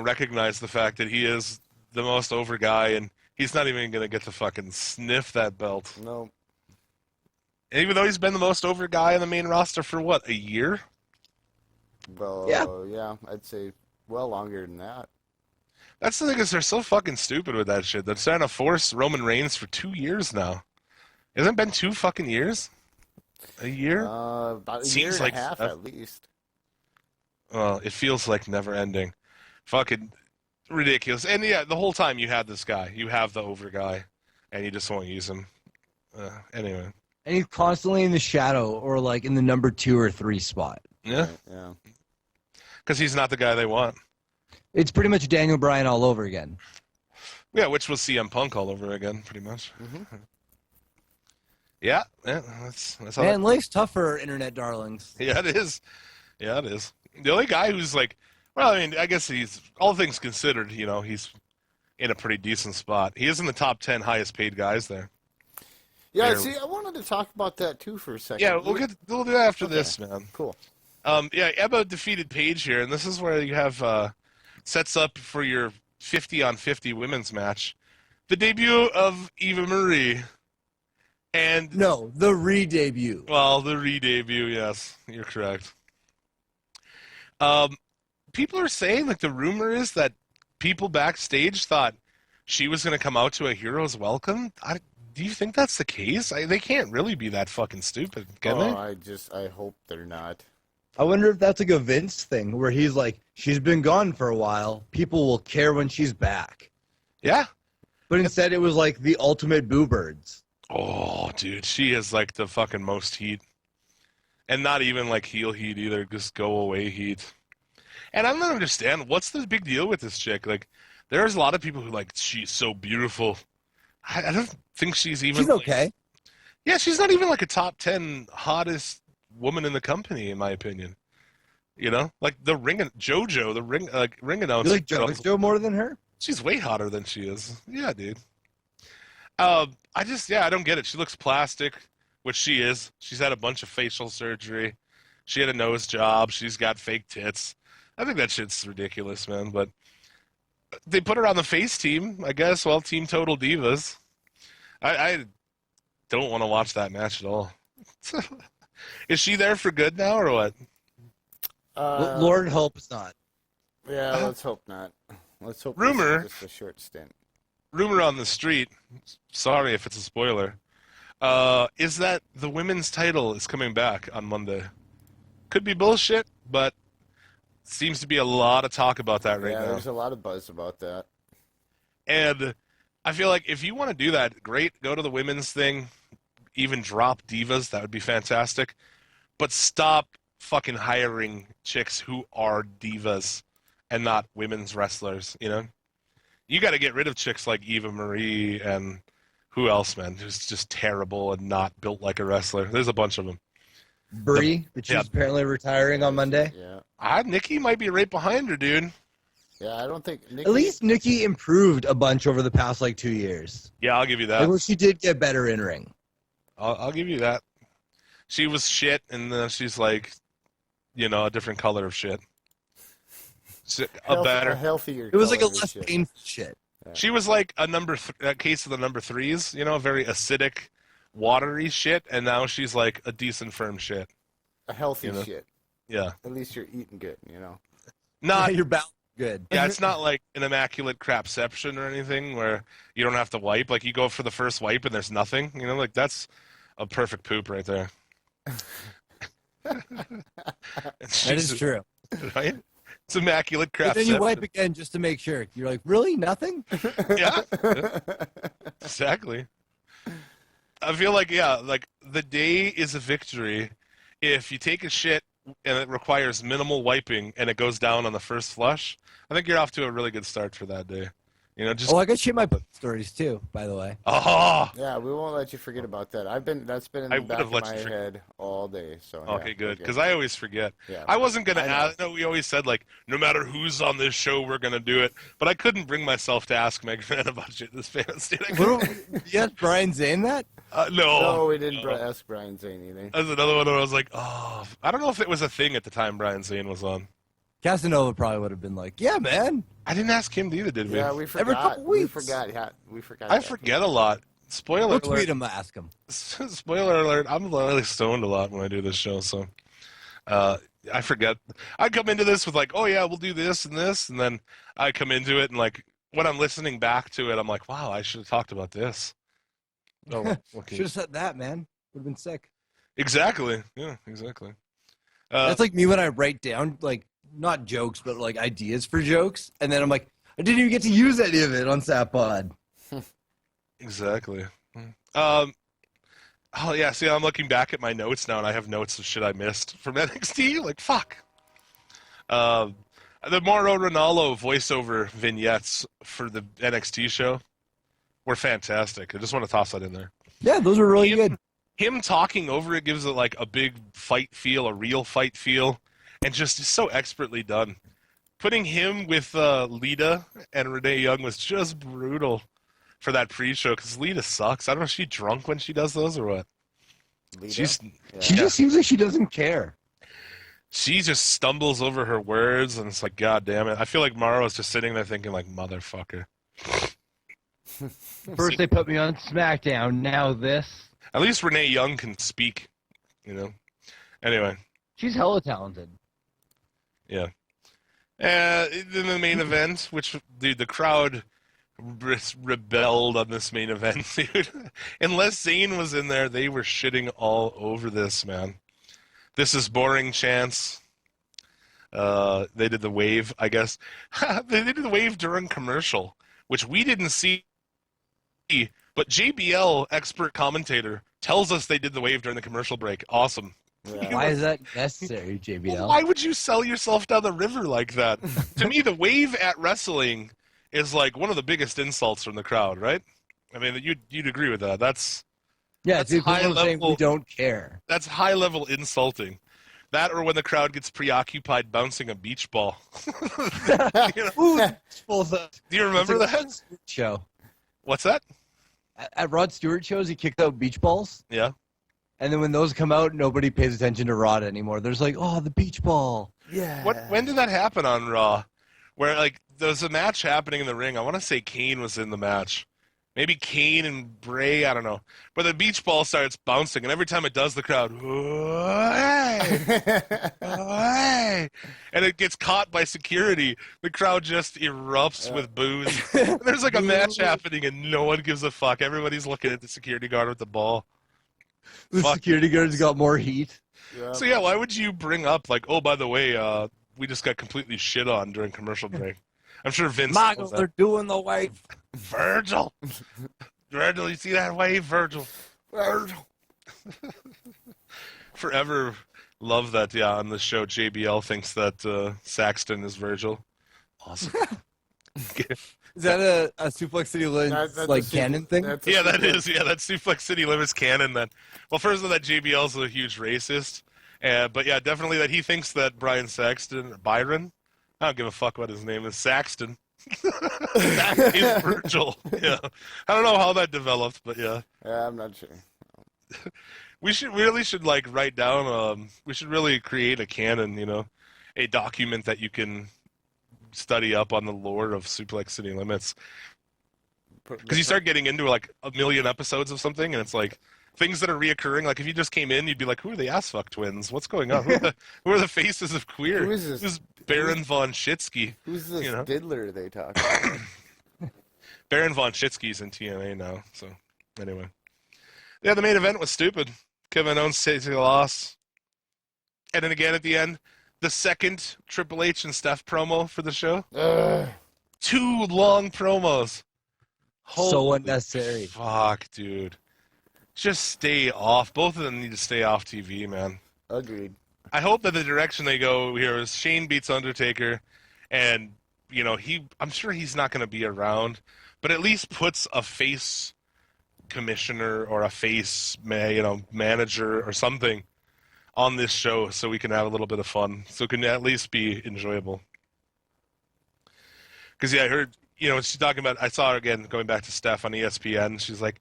recognize the fact that he is the most over guy, and he's not even going to get to fucking sniff that belt. No. And even though he's been the most over guy on the main roster for, what, a year? Well, yeah, I'd say well longer than that. That's the thing is they're so fucking stupid with that shit. They're trying to force Roman Reigns for 2 years now. Hasn't it been 2 fucking years? A year? About a Seems year and like a half stuff. at least. Well, it feels like never ending. Fucking ridiculous. And yeah, the whole time you had this guy. You have the over guy. And you just won't use him. Anyway. And he's constantly in the shadow or like in the number 2 or 3 spot. Yeah. Right, yeah. Because he's not the guy they want. It's pretty much Daniel Bryan all over again. Yeah, which was CM Punk all over again, pretty much. Mm-hmm. Yeah, that's how Man, life's tough for internet darlings. Yeah, it is. Yeah, it is. The only guy who's like, well, I mean, I guess he's, all things considered, he's in a pretty decent spot. He is in the top 10 highest paid guys there. Yeah, Barely. see, I wanted to talk about that too for a second. Yeah, we'll do that after Okay. this, man. Cool. Yeah, Ebba defeated Paige here, and this is where you have sets up for your 50-on-50 women's match. The debut of Eva Marie. And No, the re-debut. well, the re-debut, yes, you're correct. People are saying, like, the rumor is that people backstage thought she was going to come out to a hero's welcome. Do you think that's the case? They can't really be that fucking stupid, can they? I hope they're not. I wonder if that's like a Vince thing where he's like, she's been gone for a while. People will care when she's back. Yeah. But instead it was like the ultimate boo birds. Oh, dude, she is like the fucking most heat. And not even like heel heat either, just go away heat. And I don't understand, what's the big deal with this chick? Like, there's a lot of people who like, she's so beautiful. I don't think she's even... She's okay. Yeah, she's not even like a top 10 hottest woman in the company, in my opinion. Like the ring announcer. You like JoJo more than her? She's way hotter than she is. Yeah, dude. I don't get it. She looks plastic, which she is. She's had a bunch of facial surgery. She had a nose job. She's got fake tits. I think that shit's ridiculous, man. But they put her on the face team, I guess. Well, Team Total Divas. I don't want to watch that match at all. Is she there for good now, or what? Lord helps not. Yeah, let's hope not. Let's hope Rumor. this is just a short stint. Rumor on the street, sorry if it's a spoiler, is that the women's title is coming back on Monday. Could be bullshit, but seems to be a lot of talk about that right Yeah, now. there's a lot of buzz about that. And I feel like if you want to do that, great, go to the women's thing, even drop divas, that would be fantastic. But stop fucking hiring chicks who are divas and not women's wrestlers, You got to get rid of chicks like Eva Marie and who else, man, who's just terrible and not built like a wrestler. There's a bunch of them. Brie, but she's apparently retiring on Monday. Yeah. Nikki might be right behind her, dude. Yeah, I don't think Nikki... At least Nikki improved a bunch over the past 2 years. Yeah, I'll give you that. Like, well, she did get better in ring. I'll give you that. She was shit, and then she's like, a different color of shit. a healthier. It was like a color of less shit. painful shit. She was like a case of the number threes, a very acidic, watery shit, and now she's like a decent firm shit. A healthy You know? shit. Yeah. At least you're eating good, you know. Not You're balanced good. Yeah, it's not like an immaculate crapception or anything where you don't have to wipe. Like you go for the first wipe and there's nothing. You know, like that's a perfect poop right there. That is true. Right? It's immaculate But then you wipe crapception. again just to make sure. You're like, really? Nothing? Yeah, exactly. I feel like, yeah, like the day is a victory if you take a shit and it requires minimal wiping and it goes down on the first flush. I think you're off to a really good start for that day. You know, just Oh, I got shit my poop stories too, by the way. oh, Yeah, we won't let you forget about that. That's been in I the would back have of let my you forget. head all day. So okay, yeah, good. we're Because I always forget. Yeah. I wasn't gonna I know. ask. No, we always said like, no matter who's on this show, we're gonna do it. But I couldn't bring myself to ask Meg Fan about shit this famous did. Yes, Brian Zane that? No, No, we didn't no. ask Brian Zane either. That's another one where I was like, oh, I don't know if it was a thing at the time Brian Zane was on. Casanova probably would have been like, yeah, man. I didn't ask him either, did we? Yeah, we Every forgot. couple We weeks. forgot. Yeah, we forgot. I that. forget a lot. Spoiler We'll alert. tweet him, ask him. Spoiler alert. I'm really stoned a lot when I do this show, so I forget. I come into this with like, oh yeah, we'll do this, and then I come into it and like when I'm listening back to it, I'm like, wow, I should have talked about this. Oh, okay. Should have said that, man. Would have been sick. Exactly. Yeah, exactly. That's like me when I write down, like, not jokes, but like ideas for jokes. And then I'm like, I didn't even get to use any of it on Sapod. Exactly. Oh yeah, see, I'm looking back at my notes now, and I have notes of shit I missed from NXT. Like fuck. The Mauro Ranallo voiceover vignettes for the NXT show were fantastic. I just want to toss that in there. Yeah, those are really good. Him talking over it gives it like a big fight feel, a real fight feel, and just so expertly done. Putting him with Lita and Renee Young was just brutal for that pre-show because Lita sucks. I don't know, is she drunk when she does those or what? Lita? She's She just seems like she doesn't care. she just stumbles over her words, and it's like, God damn it. I feel like Mauro's just sitting there thinking like, motherfucker. First they put me on SmackDown, now this. At least Renee Young can speak, you know. Anyway, She's hella talented. yeah. In the main event, which, dude, the crowd rebelled on this main event, dude. Unless Zayn was in there, they were shitting all over this, man. This is boring chance. They did the wave, I guess. They did the wave during commercial, which we didn't see. But JBL, expert commentator, tells us they did the wave during the commercial break. Awesome. Yeah. Why is that necessary, Well, JBL? why would you sell yourself down the river like that? To me, the wave at wrestling is like one of the biggest insults from the crowd, right? I mean, you'd agree with that. That's Yeah, dude, high people are saying we level- don't care. high level insulting. That or when the crowd gets preoccupied bouncing a beach ball. You know, Ooh, full of do you remember It's like that? Rod Stewart show. What's that? At Rod Stewart shows, he kicked out beach balls. Yeah. And then when those come out, nobody pays attention to Rod anymore. There's like, oh, the beach ball. Yeah. When did that happen on Raw? Where like there was a match happening in the ring. I want to say Kane was in the match. Maybe Kane and Bray, I don't know. But the beach ball starts bouncing, and every time it does, the crowd, "Hey, hey," and it gets caught by security. The crowd just erupts with boos. And there's like a match happening, and no one gives a fuck. Everybody's looking at the security guard with the ball. The Fuck. security guards got more heat. Yeah. So yeah, why would you bring up like, oh, by the way, we just got completely shit on during commercial break? I'm sure Vince knows Michael, that. they're doing the wave. Virgil, Virgil, you see that wave, Virgil? Virgil. Forever love that. Yeah, on the show, JBL thinks that Saxton is Virgil. Awesome. Is that a Suplex City Limits That's like a canon thing? that's a Yeah, that secret. is. Yeah, that's Suplex City Limits canon. Then, well, first of all, that JBL's a huge racist, but yeah, definitely that he thinks that Byron, I don't give a fuck what his name is, Saxton. That is Virgil. Yeah, I don't know how that developed, but yeah, Yeah, I'm not sure. we should like write down. We should really create a canon. You know, a document that you can study up on the lore of Suplex City Limits. Because you start getting into like a million episodes of something, and it's like things that are reoccurring. Like if you just came in, you'd be like, "Who are the Assfuck twins? What's going on? Who are the faces of queer? Who is this? This is Baron von Schitsky. Who's this You know? diddler they talk about? Baron von Schitsky's in TNA now. So anyway, yeah, the main event was stupid. Kevin Owens takes a loss, and then again at the end, the second Triple H and Steph promo for the show. 2 long promos. So Holy unnecessary. Fuck, dude. Just stay off. Both of them need to stay off TV, man. Agreed. I hope that the direction they go here is Shane beats Undertaker, and I'm sure he's not going to be around, but at least puts a face commissioner or a face manager or something on this show so we can have a little bit of fun, so it can at least be enjoyable. Because I heard she's talking about, I saw her again going back to Steph on ESPN. She's like,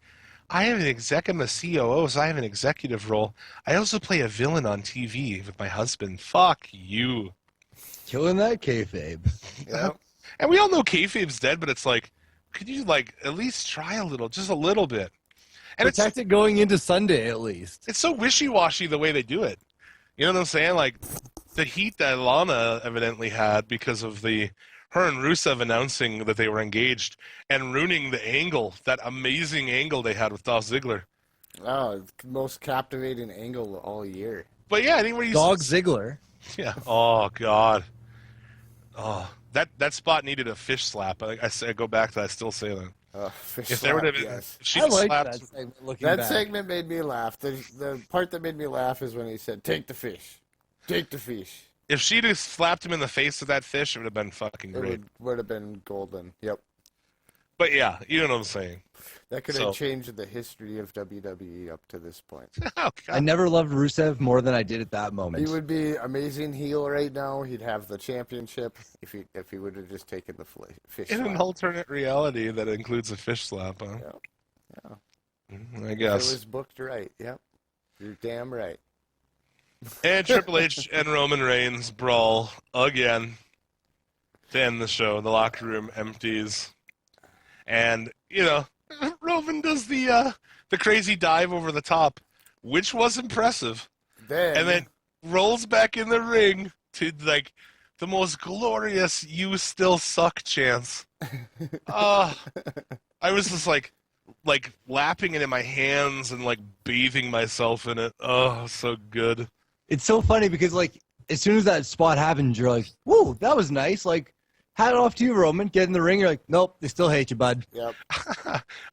I'm a COO, so I have an executive role. I also play a villain on TV with my husband. Fuck you. Killing that kayfabe. Yep. And we all know kayfabe's dead, but it's like, could you at least try a little, just a little bit? And Protect it going into Sunday at least. it's so wishy-washy the way they do it. You know what I'm saying? Like the heat that Lana evidently had because of her and Rusev announcing that they were engaged and ruining the angle, that amazing angle they had with Dolph Ziggler. Oh, it's the most captivating angle all year. But yeah, anywhere you Dog Ziggler. Yeah. Oh God. Oh, that spot needed a fish slap. I go back to that. I still say that. Fish If there would slap, have been, yes. if she I like slapped. that segment looking That back. segment made me laugh. The part that made me laugh is when he said, "Take the fish, take the fish." If she'd have slapped him in the face with that fish, it would have been fucking It great. would have been golden. Yep. But yeah, you know what I'm saying. That could So- have changed the history of WWE up to this point. Oh, I God. never loved Rusev more than I did at that moment. He would be amazing heel right now. He'd have the championship if he would have just taken the fish. In an slap. alternate reality that includes a fish slap, huh? Yeah. I It guess. was booked right. Yep. You're damn right. And Triple H and Roman Reigns brawl again to end the show. The locker room empties. And, Roman does the crazy dive over the top, which was impressive. And then rolls back in the ring to, the most glorious "you still suck" chance. I was just like lapping it in my hands and bathing myself in it. Oh, so good. It's so funny because as soon as that spot happened, you're like, "Whoa, that was nice!" Hat off to you, Roman. Get in the ring. You're like, "Nope, they still hate you, bud. Yep.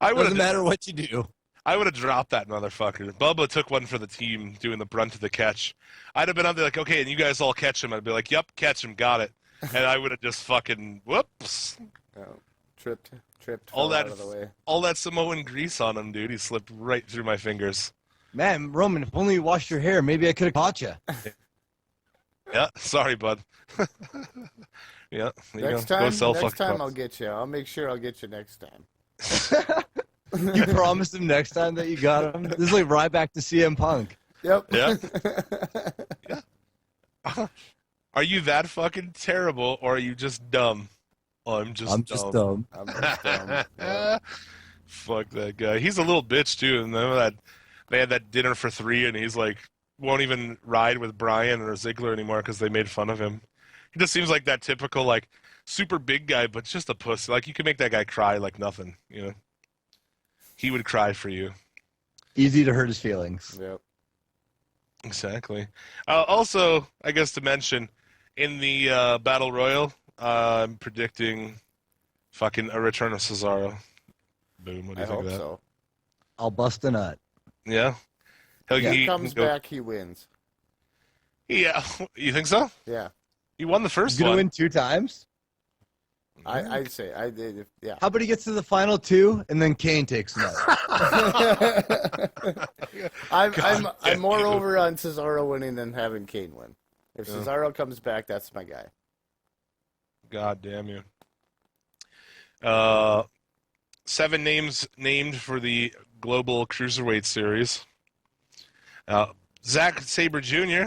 Doesn't matter what you do." I would have dropped that motherfucker. Bubba took one for the team, doing the brunt of the catch. I'd have been out there like, okay, and you guys all catch him. I'd be like, yep, catch him, got it. And I would have just fucking whoops. Oh, tripped. All fell that, out of the way. all that Samoan grease on him, dude. He slipped right through my fingers. Man, Roman, if only you washed your hair, maybe I could have caught you. Yeah, sorry, bud. Yeah, there you Next go. Go time, sell next fucking time props. I'll get you. I'll make sure I'll get you next time. You promised him next time that you got him. This is like right back to CM Punk. Yep. Yeah. Yeah. Are you that fucking terrible, or are you just dumb? I'm just dumb. I'm just dumb. Yep. Fuck that guy. He's a little bitch too. And then they had that dinner for 3, and he's like, won't even ride with Bryan or Ziggler anymore because they made fun of him. He just seems like that typical super big guy, but just a pussy. You can make that guy cry like nothing. He would cry for you. Easy to hurt his feelings. Yep. Exactly. Also, I guess to mention, in the Battle Royal, I'm predicting fucking a return of Cesaro. Boom. What do I you think hope of that? so. I'll bust a nut. Yeah? If he He comes can go- back, he wins. Yeah. You think so? Yeah. He won the He's first going to one. win 2 times? I'd say I did. Yeah. How about he gets to the final 2 and then Kane takes him out? I'm more damn you. over on Cesaro winning than having Kane win. If Yeah. Cesaro comes back, that's my guy. God damn you. 7 names named for the Global Cruiserweight Series. Zack Sabre Jr.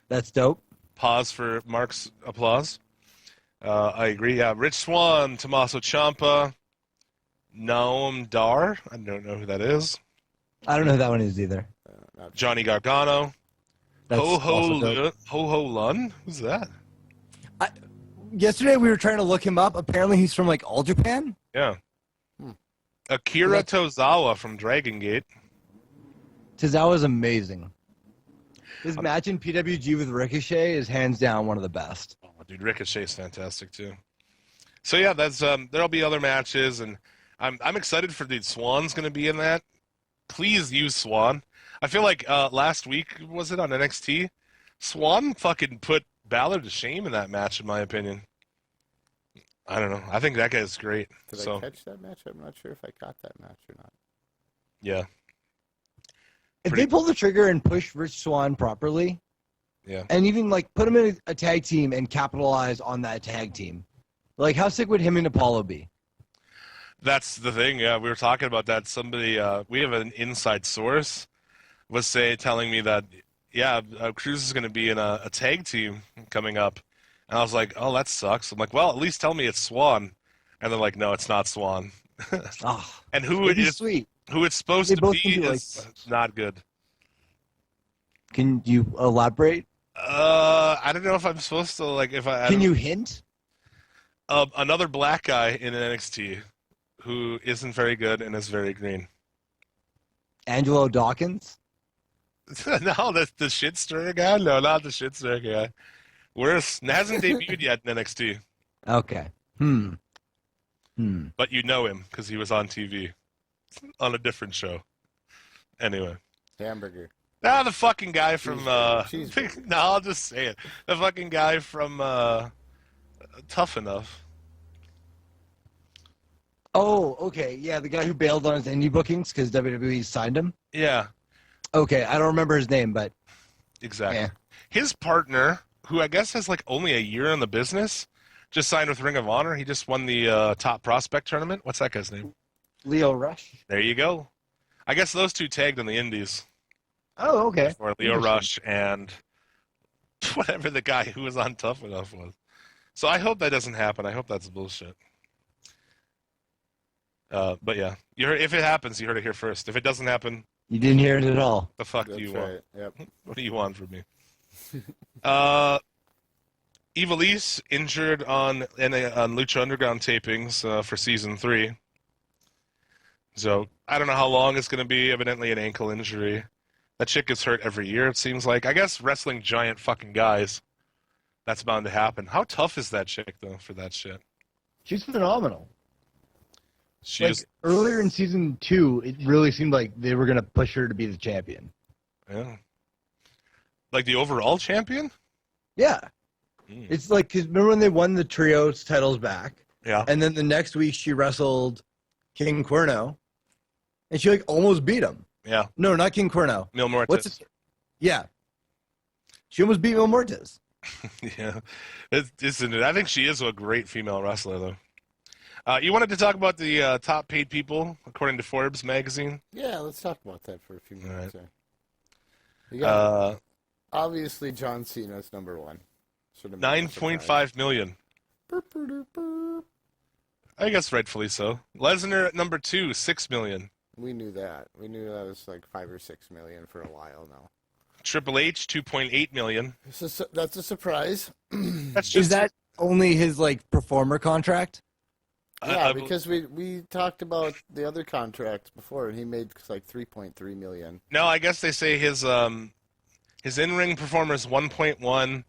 That's dope. Pause for Mark's applause. I agree. Yeah, Rich Swann, Tommaso Ciampa, Noam Dar. I don't know who that is. I don't know who that one is either. Not Johnny Gargano. That's also dope. Ho Ho Lun? Who's that? Yesterday we were trying to look him up. Apparently he's from like All Japan. Yeah. Hmm. Akira Tozawa from Dragon Gate. Tozawa's amazing. His match in PWG with Ricochet is hands down one of the best. Oh, dude, Ricochet's fantastic too. So yeah, that's there'll be other matches, and I'm excited for dude. Swan's gonna be in that. Please use Swan. I feel like last week, was it on NXT? Swan fucking put Balor to shame in that match, in my opinion. I don't know. I think that guy's great. Did I catch that match? I'm not sure if I caught that match or not. Yeah. If they pull the trigger and push Rich Swann properly, Yeah. and even like put him in a tag team and capitalize on that tag team, like how sick would him and Apollo be? That's the thing. Yeah, we were talking about that. Somebody, we have an inside source, was telling me that, yeah, Cruz is going to be in a tag team coming up, and I was like, oh, that sucks. I'm like, well, at least tell me it's Swan, and they're like, no, it's not Swan. Oh, And who it is, sweet. who it's supposed They to both be can be is not good. Can you elaborate? I don't know if I'm supposed to if I. Can you hint? Another black guy in NXT who isn't very good and is very green. Angelo Dawkins? No, that's the shit stirrer guy. No, not the shit stirrer guy. Worse, hasn't debuted yet in NXT, Okay. but you know him because he was on TV on a different show. Anyway. Hamburger. The fucking guy from Cheeseburger. no, I'll just say it. The fucking guy from Tough Enough. Oh, okay. Yeah, the guy who bailed on his indie bookings because WWE signed him. Yeah, Okay, I don't remember his name, but exactly. Yeah. His partner, who I guess has only a year in the business, just signed with Ring of Honor. He just won the top prospect tournament. What's that guy's name? Leo Rush. There you go. I guess those two tagged in the Indies. Oh, okay. Or Leo Rush and whatever the guy who was on Tough Enough was. So I hope that doesn't happen. I hope that's bullshit. But yeah, if it happens, you heard it here first. If it doesn't happen, You didn't hear it at all. the fuck That's do you right. want? Yep. What do you want from me? Ivelisse injured on Lucha Underground tapings for season 3. So I don't know how long it's going to be. Evidently an ankle injury. That chick gets hurt every year, it seems like. I guess wrestling giant fucking guys, that's bound to happen. How tough is that chick, though, for that shit? She's phenomenal. She is, Earlier in season 2, it really seemed like they were going to push her to be the champion. yeah. Like the overall champion? Yeah. Mm. It's like, because remember when they won the trios titles back? Yeah. And then the next week she wrestled King Cuerno, and she almost beat him. Yeah. No, not King Cuerno. Mil Mortis. What's it? Yeah. She almost beat Mil Mortis. Yeah. Isn't it? I think she is a great female wrestler, though. You wanted to talk about the top paid people, according to Forbes magazine? Yeah, let's talk about that for a few minutes. All right. There. You got, obviously, John Cena's number one. Should've been a surprise. $9.5 million. Boop, boop, boop, boop. I guess rightfully so. Lesnar at number 2, $6 million. We knew that. We knew that was like 5 or 6 million for a while now. Triple H, $2.8 million. That's a surprise. That's just Is that only his performer contract? Yeah, because we talked about the other contracts before, and he made like 3.3 million. No, I guess they say his in-ring performance 1.1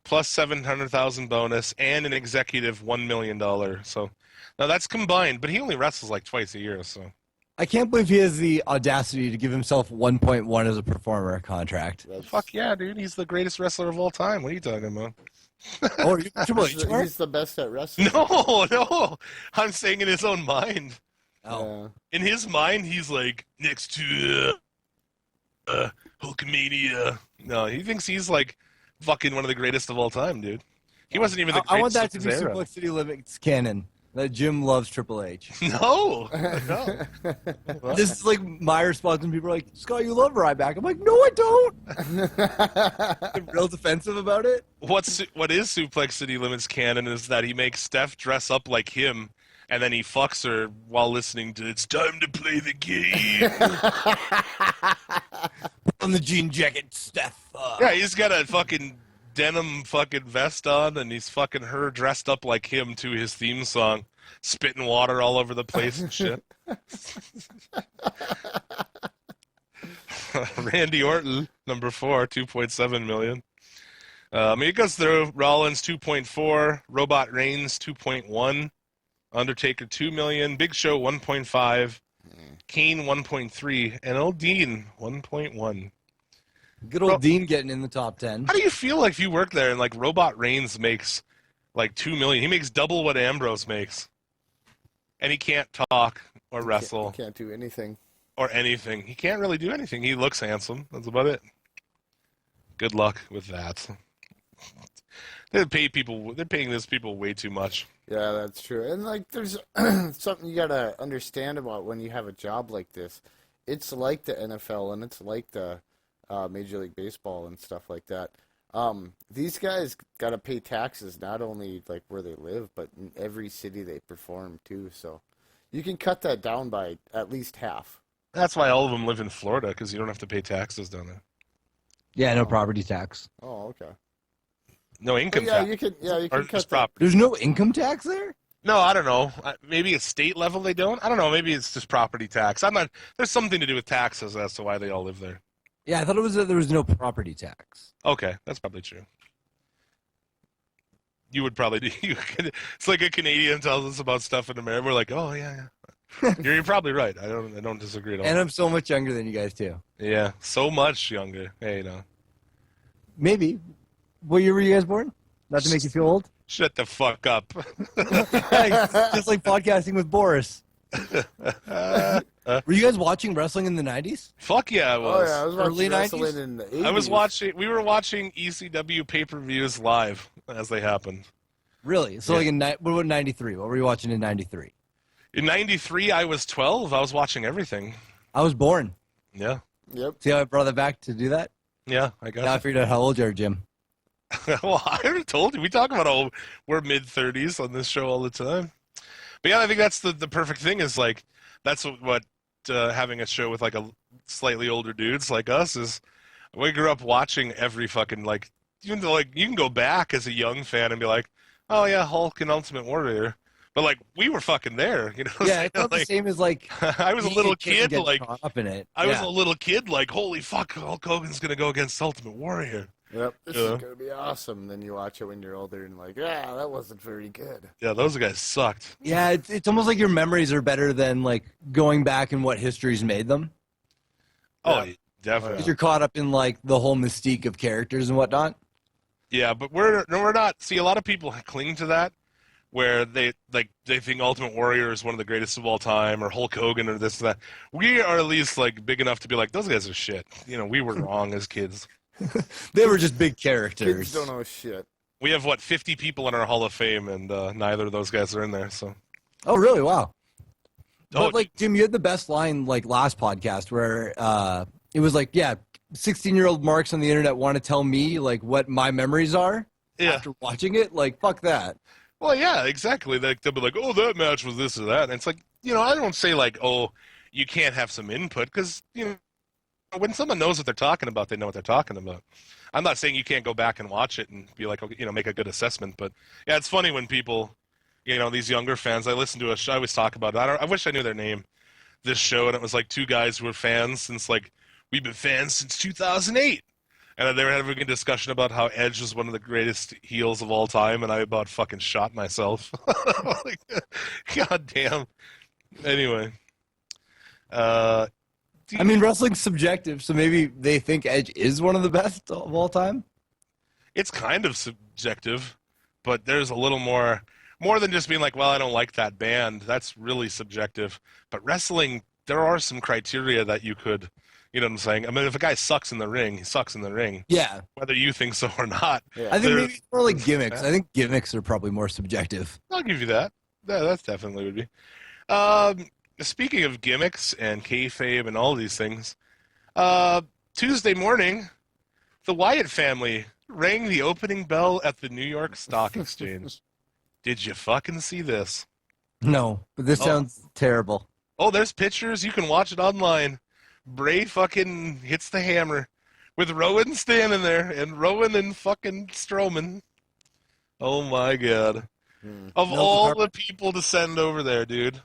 plus 700,000 bonus and an executive $1 million. So now that's combined, but he only wrestles twice a year. So I can't believe he has the audacity to give himself 1.1 as a performer contract. fuck yeah, dude, he's the greatest wrestler of all time. What are you talking about? Oh, are you Triple H? He's the best at wrestling. No, I'm saying in his own mind. Oh. In his mind, he's next to Hulkamania. No, he thinks he's fucking one of the greatest of all time, dude. He wasn't even the greatest I want that to of be his era. Suplex City Limits canon. That Jim loves Triple H. No. This is my response when people are like, Scott, you love Ryback. I'm like, no, I don't. I'm real defensive about it. What is Suplex City Limits canon is that he makes Steph dress up like him and then he fucks her while listening to "It's Time to Play the Game." On the jean jacket, Steph. Yeah, he's got a fucking denim fucking vest on, and he's fucking her dressed up like him to his theme song, spitting water all over the place and shit. Randy Orton, number 4, 2.7 million. It goes through. Rollins 2.4, Robot Reigns 2.1, Undertaker 2 million, Big Show 1.5, Kane 1.3, and old Dean 1.1. Good old Dean getting in the top 10. How do you feel like if you work there and like Robot Reigns makes like 2 million? He makes double what Ambrose makes, and he can't talk or wrestle. He can't do anything. Or anything. He can't really do anything. He looks handsome. That's about it. Good luck with that. They're paying these people way too much. Yeah, that's true. And like, there's something you gotta understand about when you have a job like this. It's like the NFL and it's like the Major League Baseball and stuff like that. These guys gotta pay taxes not only like where they live, but in every city they perform too. So you can cut that down by at least half. That's why all of them live in Florida, because you don't have to pay taxes down there. Yeah, no property tax. Oh, okay. No income yeah, tax. you can Or cut just that. property. There's no income tax there? No, I don't know. Maybe at state level they don't. I don't know. Maybe it's just property tax. I'm not. There's something to do with taxes as to why they all live there. Yeah, I thought it was that there was no property tax. Okay, that's probably true. You would probably do. It's like a Canadian tells us about stuff in America. We're like, oh yeah. You're probably right. I don't disagree at all. And I'm so much younger than you guys too. Yeah, so much younger. Hey, no. Maybe. What year were you guys born? Not to make you feel old? Shut the fuck up. Just like podcasting with Boris. Were you guys watching wrestling in the 90s? Fuck yeah, I was. Oh yeah, I was watching Early wrestling 90s? in the 80s. We were watching ECW pay-per-views live as they happened. Really? So Yeah. what about 93? What were you watching in 93? In 93, I was 12. I was watching everything. I was born. Yeah. Yep. See how I brought that back to do that? Yeah, I Now I got figured out how old you are, Jim. Well, I already told you. We talk about how we're mid-30s on this show all the time. But yeah, I think that's the perfect thing is like, that's what having a show with like a slightly older dudes like us is. We grew up watching every fucking, like, even though like you can go back as a young fan and be like, oh yeah, Hulk and Ultimate Warrior. But like we were fucking there, you know. Yeah, it's not like, the same as like I was a little kid, get like caught up in it. I was Yeah. a little kid, like holy fuck, Hulk Hogan's gonna go against Ultimate Warrior. Yep. This Yeah. is gonna be awesome. Then you watch it when you're older and like, yeah, that wasn't very good. Yeah, those guys sucked. Yeah, it's almost like your memories are better than like going back and what history's made them. Oh, Yeah. definitely. Because you're caught up in like the whole mystique of characters and whatnot. Yeah, but we're not. See, a lot of people cling to that, where they think Ultimate Warrior is one of the greatest of all time, or Hulk Hogan, or this or that. We are at least like big enough to be like, those guys are shit. You know, we were wrong as kids. They were just big Kids characters. don't know shit. We have 50 people in our Hall of Fame, and neither of those guys are in there. So, Oh, really? Wow. Oh, But like Jim, you had the best line like last podcast where it was like, yeah, 16-year-old marks on the internet want to tell me like what my memories are yeah. after watching it. Like, fuck that. Well, yeah, exactly. They'll be like, oh, that match was this or that. And it's like, you know, I don't say like, oh, you can't have some input because, you know, when someone knows what they're talking about, they know what they're talking about. I'm not saying you can't go back and watch it and be like, okay, you know, make a good assessment. But yeah, it's funny when people, you know, these younger fans, I listen to a show, I always talk about it. I wish I knew their name, this show. And it was like two guys who were fans since like, we've been fans since 2008. And they were having a discussion about how Edge was one of the greatest heels of all time, and I about fucking shot myself. Like, God damn. Anyway. I mean, wrestling's subjective, so maybe they think Edge is one of the best of all time. It's kind of subjective, but there's a little more than just being like, well, I don't like that band. That's really subjective. But wrestling, there are some criteria that you could... You know what I'm saying? I mean, if a guy sucks in the ring, he sucks in the ring. Yeah. Whether you think so or not. Yeah. I think maybe it's more like gimmicks. I think gimmicks are probably more subjective. I'll give you that. Yeah, that's definitely would be. Speaking of gimmicks and kayfabe and all these things, Tuesday morning, the Wyatt family rang the opening bell at the New York Stock Exchange. Did you fucking see this? No, but this sounds terrible. Oh, there's pictures. You can watch it online. Bray fucking hits the hammer with Rowan standing there, and Rowan and fucking Strowman. Oh my god! Of all the people to send over there, dude.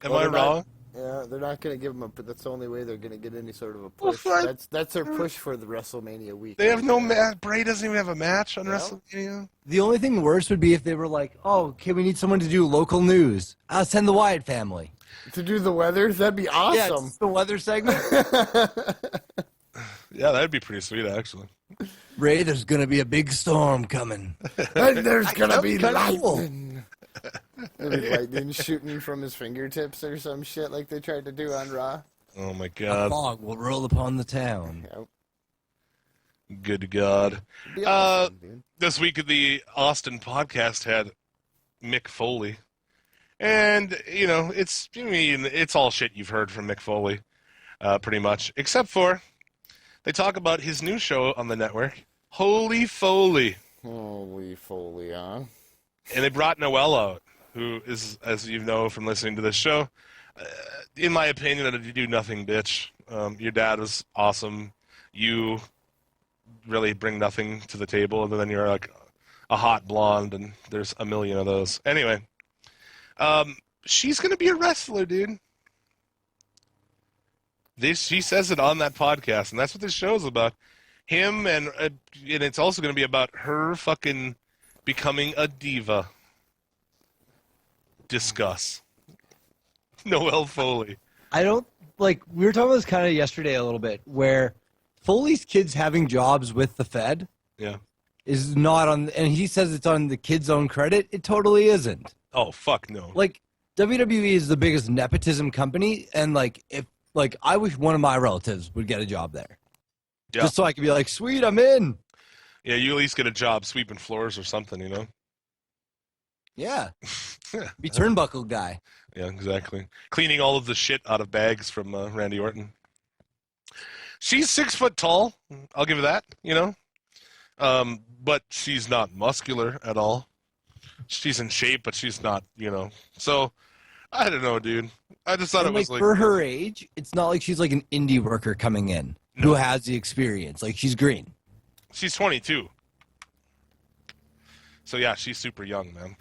Am I wrong? Yeah, they're not going to give them a. That's the only way they're going to get any sort of a push. That's their push for the WrestleMania week. They have no match. Bray doesn't even have a match on WrestleMania. The only thing worse would be if they were like, "Oh, okay, we need someone to do local news. I'll send the Wyatt family to do the weather. That'd be awesome. Yeah, it's the weather segment. Yeah, that'd be pretty sweet, actually. Ray, there's gonna be a big storm coming. And there's gonna be cool. lightning. Lightning shooting from his fingertips or some shit like they tried to do on Raw. Oh my A god! fog will roll upon the town. Yep. Good God! Be awesome, dude. This week the Austin podcast had Mick Foley, and it's all shit you've heard from Mick Foley, pretty much, except for they talk about his new show on the network, Holy Foley. Holy Foley, huh? And they brought Noelle out, who is, as you know from listening to this show, in my opinion, a do-nothing bitch. Your dad is awesome. You really bring nothing to the table, other than you're like a hot blonde, and there's a million of those. Anyway, she's going to be a wrestler, dude. She says it on that podcast, and that's what this show is about. Him, and it's also going to be about her fucking becoming a diva. Discuss. Noelle Foley. I don't like. We were talking about this kind of yesterday a little bit, where Foley's kids having jobs with the Fed. Yeah. Is not on, and he says it's on the kid's own credit. It totally isn't. Oh fuck no. Like WWE is the biggest nepotism company, and I wish one of my relatives would get a job there. Yeah. Just so I could be like, sweet, I'm in. Yeah, you at least get a job sweeping floors or something, you know? Yeah. Be turnbuckle guy. Yeah, exactly. Cleaning all of the shit out of bags from Randy Orton. She's 6 foot tall. I'll give her that, you know? But she's not muscular at all. She's in shape, but she's not, you know. So, I don't know, dude. I just thought it was like... For her age, it's not like she's like an indie worker coming in who has the experience. Like, she's green. She's 22. So, yeah, she's super young, man.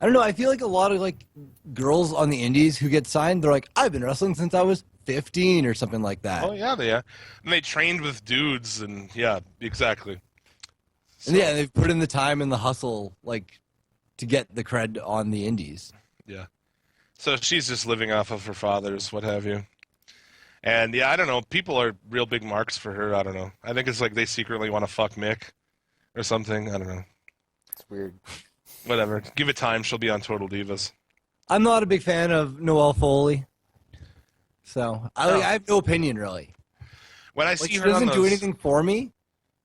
I don't know. I feel like a lot of like girls on the indies who get signed, they're like, I've been wrestling since I was 15 or something like that. Oh, yeah, they are. And they trained with dudes, and yeah, exactly. So, and yeah, they've put in the time and the hustle, like, to get the cred on the indies. Yeah. So she's just living off of her father's, what have you. And yeah, I don't know. People are real big marks for her. I don't know. I think it's like they secretly want to fuck Mick or something. I don't know. It's weird. Whatever. Give it time. She'll be on Total Divas. I'm not a big fan of Noelle Foley. So I have no opinion, really. When I Like, see she her on doesn't those, do anything for me,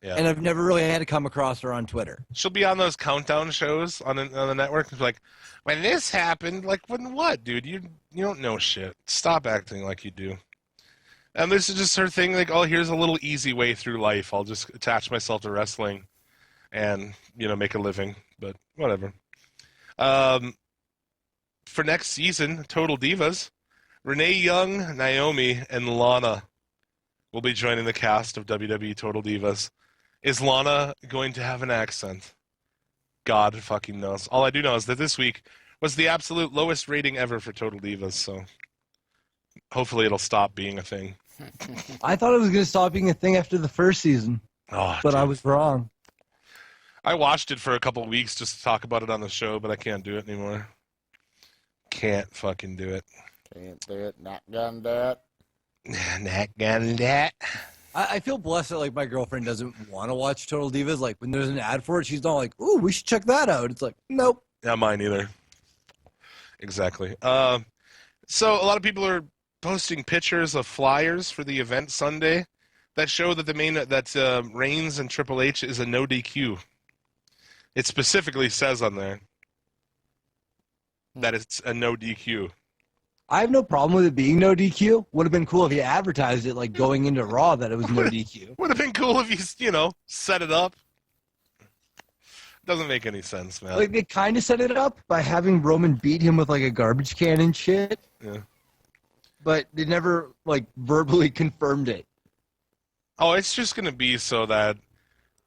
yeah. and I've never really had to come across her on Twitter. She'll be on those countdown shows on the network. It's like, when this happened, like, when what, dude? You don't know shit. Stop acting like you do. And this is just her thing, like, oh, here's a little easy way through life. I'll just attach myself to wrestling and, make a living. But whatever. For next season, Total Divas, Renee Young, Naomi, and Lana will be joining the cast of WWE Total Divas. Is Lana going to have an accent? God fucking knows. All I do know is that this week was the absolute lowest rating ever for Total Divas, so hopefully it'll stop being a thing. I thought it was going to stop being a thing after the first season, Oh, but dude. I was wrong. I watched it for a couple of weeks just to talk about it on the show, but I can't do it anymore. Can't fucking do it. Can't do it. Not gonna do it. Not gonna do it. I feel blessed that like my girlfriend doesn't want to watch Total Divas. Like when there's an ad for it, she's not like, "Ooh, we should check that out." It's like, nope. Yeah, mine either. Exactly. So a lot of people are posting pictures of flyers for the event Sunday that show that Reigns and Triple H is a no DQ. It specifically says on there that it's a no DQ. I have no problem with it being no DQ. Would have been cool if you advertised it like going into Raw that it was no DQ. Would have been cool if you set it up. Doesn't make any sense, man. Like, they kind of set it up by having Roman beat him with, like, a garbage can and shit. Yeah. But they never, like, verbally confirmed it. Oh, it's just going to be so that,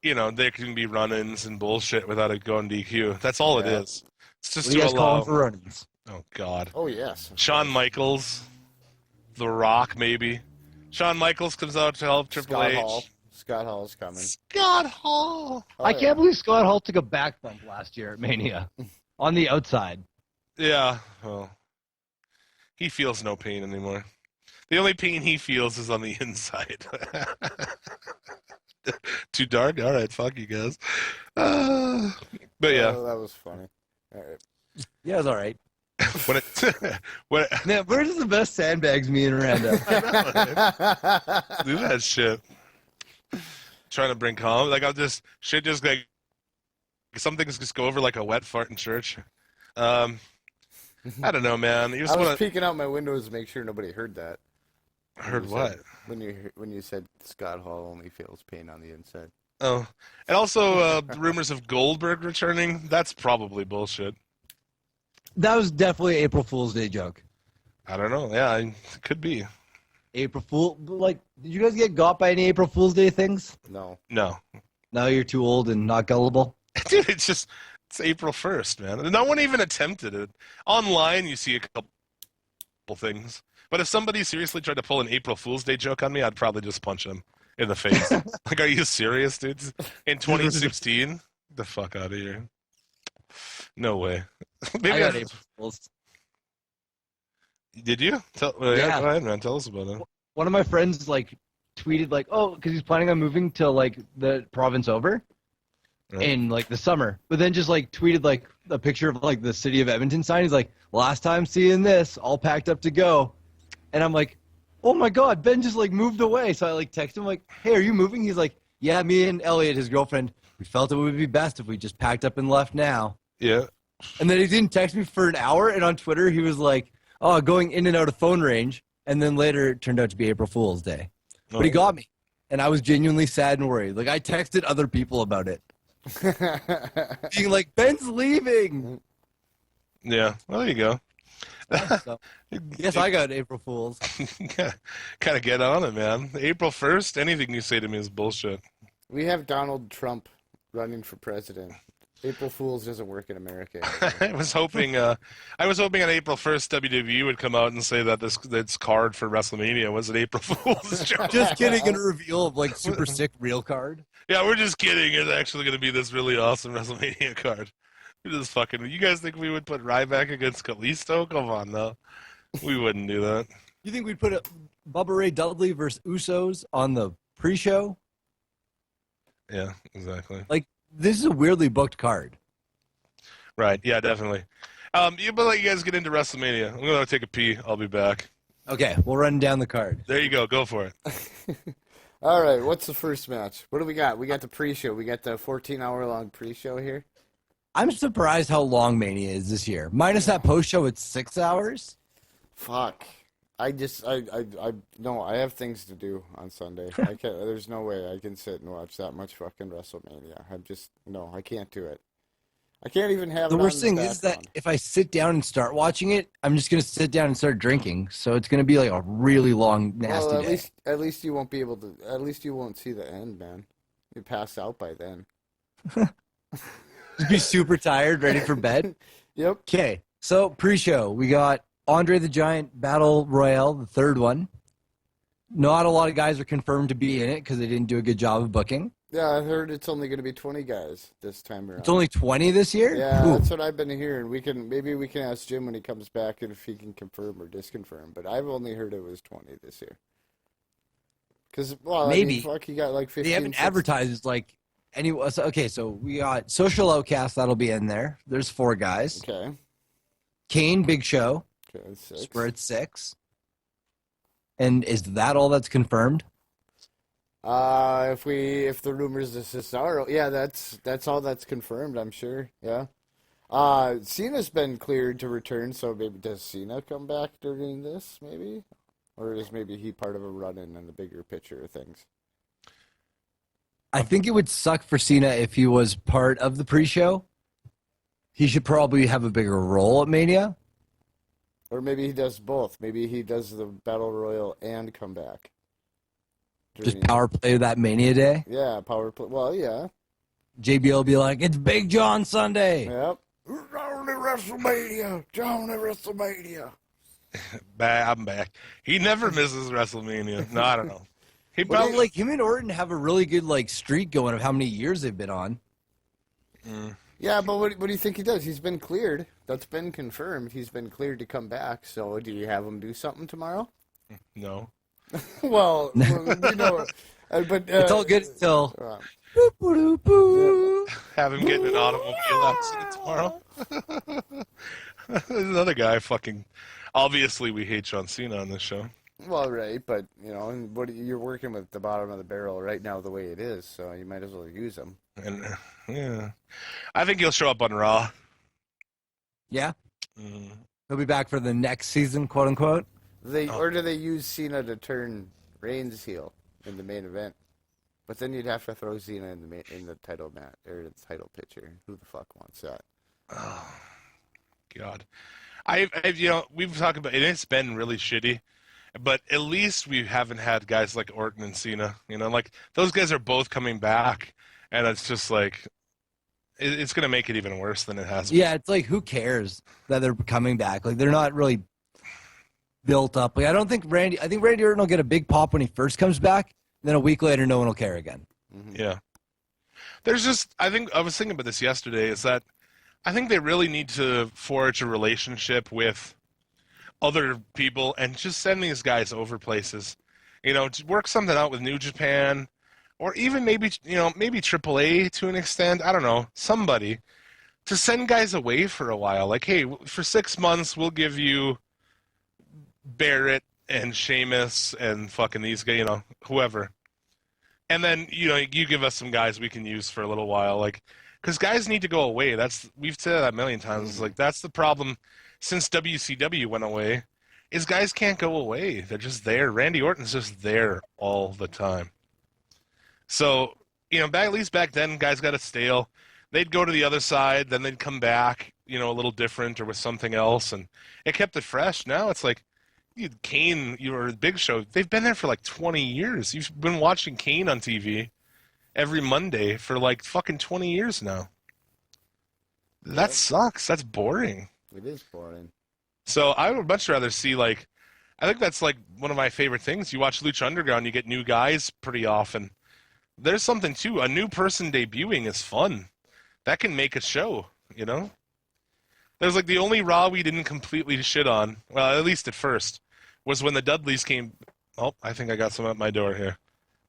there can be run-ins and bullshit without it going DQ. That's all it is. It's just What do you to guys call allow... him for run-ins? Oh, God. Oh, yes. Shawn Michaels. The Rock, maybe. Shawn Michaels comes out to help Triple H. Hall. Scott Hall's coming. Scott Hall. Oh, I can't believe Scott Hall took a back bump last year at Mania on the outside. Yeah, well, he feels no pain anymore. The only pain he feels is on the inside. Too dark? All right, fuck you guys. But yeah. Oh, that was funny. All right. Yeah, it's all right. when it, Man, where does the best sandbags me and Randa? do that shit. Trying to bring calm. Like, shit just like, some things just go over like a wet fart in church. I don't know, man. You just I was want to... peeking out my windows to make sure nobody heard that. Heard what? When you said Scott Hall only feels pain on the inside. Oh. And also, rumors of Goldberg returning. That's probably bullshit. That was definitely an April Fool's Day joke. I don't know. Yeah, it could be. April Fool, like, did you guys get got by any April Fool's Day things? No. No. No, you're too old and not gullible. Dude, it's April 1st, man. No one even attempted it. Online, you see a couple things. But if somebody seriously tried to pull an April Fool's Day joke on me, I'd probably just punch him in the face. Like, are you serious, dude? In 2016? The fuck out of here. No way. Maybe I got April Fool's. Did you? Yeah, go ahead, man. Tell us about it. One of my friends, like, tweeted, like, oh, because he's planning on moving to, like, the province over in, like, the summer. But then just, like, tweeted, like, a picture of, like, the city of Edmonton sign. He's like, last time seeing this, all packed up to go. And I'm like, oh, my God, Ben just, like, moved away. So I, like, text him, like, hey, are you moving? He's like, yeah, me and Elliot, his girlfriend, we felt it would be best if we just packed up and left now. Yeah. And then he didn't text me for an hour. And on Twitter, he was like, oh, going in and out of phone range. And then later it turned out to be April Fool's Day. But he got me. And I was genuinely sad and worried. Like, I texted other people about it. Being like, Ben's leaving. Yeah. Well, there you go. So, yes, I got April Fool's. Kind of get on it, man. April 1st, anything you say to me is bullshit. We have Donald Trump running for president. April Fool's doesn't work in America. I was hoping on April 1st WWE would come out and say that this card for WrestleMania was an April Fool's joke. Just kidding, and a reveal of, like, super sick real card. Yeah, we're just kidding. It's actually going to be this really awesome WrestleMania card. We're just fucking. You guys think we would put Ryback against Kalisto? Come on, no. We wouldn't do that. You think we'd put Bubba Ray Dudley versus Usos on the pre-show? Yeah, exactly. Like, this is a weirdly booked card. Right, yeah, definitely. But let you guys get into WrestleMania. I'm going to take a pee. I'll be back. Okay, we'll run down the card. There you go. Go for it. All right, what's the first match? What do we got? We got the pre-show. We got the 14-hour-long pre-show here. I'm surprised how long Mania is this year. Minus that post-show, it's 6 hours. Fuck. I have things to do on Sunday. I can't. There's no way I can sit and watch that much fucking WrestleMania. I can't do it. I can't even have. The worst thing is that if I sit down and start watching it, I'm just gonna sit down and start drinking. So it's gonna be like a really long, nasty day. At least you won't be able to. At least you won't see the end, man. You pass out by then. Just be super tired, ready for bed. Yep. Okay, so pre-show, we got Andre the Giant Battle Royale, the third one. Not a lot of guys are confirmed to be in it because they didn't do a good job of booking. Yeah, I heard it's only going to be 20 guys this time around. It's only 20 this year? Yeah, Ooh. that's what I've been hearing. Maybe we can ask Jim when he comes back if he can confirm or disconfirm. But I've only heard it was 20 this year. Because maybe he got like 15. They haven't advertised like any. Okay, so we got Social Outcast that'll be in there. There's 4 guys. Okay. Kane, Big Show. Okay, 6. We're at 6. And is that all that's confirmed? If the rumors is Cesaro, yeah, that's all that's confirmed. I'm sure. Yeah. Cena's been cleared to return, so maybe does Cena come back during this? Maybe, or is maybe he part of a run-in the bigger picture of things? I think it would suck for Cena if he was part of the pre-show. He should probably have a bigger role at Mania. Or maybe he does both. Maybe he does the Battle Royal and come back. Just power play that Mania day. Yeah, power play. Well, yeah. JBL will be like, it's Big John Sunday. Yep. Down at WrestleMania. Down at WrestleMania. I'm back. He never misses WrestleMania. No, I don't know. He Well, like him and Orton have a really good like streak going of how many years they've been on. Yeah, but what do you think he does? He's been cleared. That's been confirmed. He's been cleared to come back. So do you have him do something tomorrow? No. Well, you know, but it's all good until have him get in an automobile accident tomorrow. There's another guy fucking. Obviously, we hate John Cena on this show. Well, right, but you know, you're working with the bottom of the barrel right now, the way it is, so you might as well use him. And yeah, I think he'll show up on Raw. Yeah, he'll be back for the next season, quote unquote. Or do they use Cena to turn Reigns heel in the main event? But then you'd have to throw Cena in the title match or the title picture. Who the fuck wants that? Oh, God. I've we've talked about it. It's been really shitty, but at least we haven't had guys like Orton and Cena. You know, like those guys are both coming back, and it's just like it's going to make it even worse than it has been. Yeah, it's like who cares that they're coming back? Like they're not really built up. Like I think Randy Orton will get a big pop when he first comes back. Then a week later, no one will care again. Yeah. There's just I was thinking about this yesterday. Is that I think they really need to forge a relationship with other people and just send these guys over places. You know, to work something out with New Japan or even maybe AAA to an extent. I don't know. Somebody to send guys away for a while. Like, hey, for 6 months, we'll give you Barrett and Sheamus and fucking these guys, you know, whoever. And then, you know, you give us some guys we can use for a little while. Like, because guys need to go away. We've said that a million times. It's like that's the problem since WCW went away, is guys can't go away. They're just there. Randy Orton's just there all the time. So, you know, at least back then, guys got it stale. They'd go to the other side, then they'd come back, you know, a little different or with something else, and it kept it fresh. Now it's like Kane, or Big Show, they've been there for like 20 years. You've been watching Kane on TV every Monday for like fucking 20 years now. That sucks. That's boring. It is boring. So I would much rather see I think that's like one of my favorite things. You watch Lucha Underground, you get new guys pretty often. There's something too. A new person debuting is fun. That can make a show, you know? There's like the only Raw we didn't completely shit on, well, at least at first, was when the Dudleys came. Oh, I think I got some at my door here.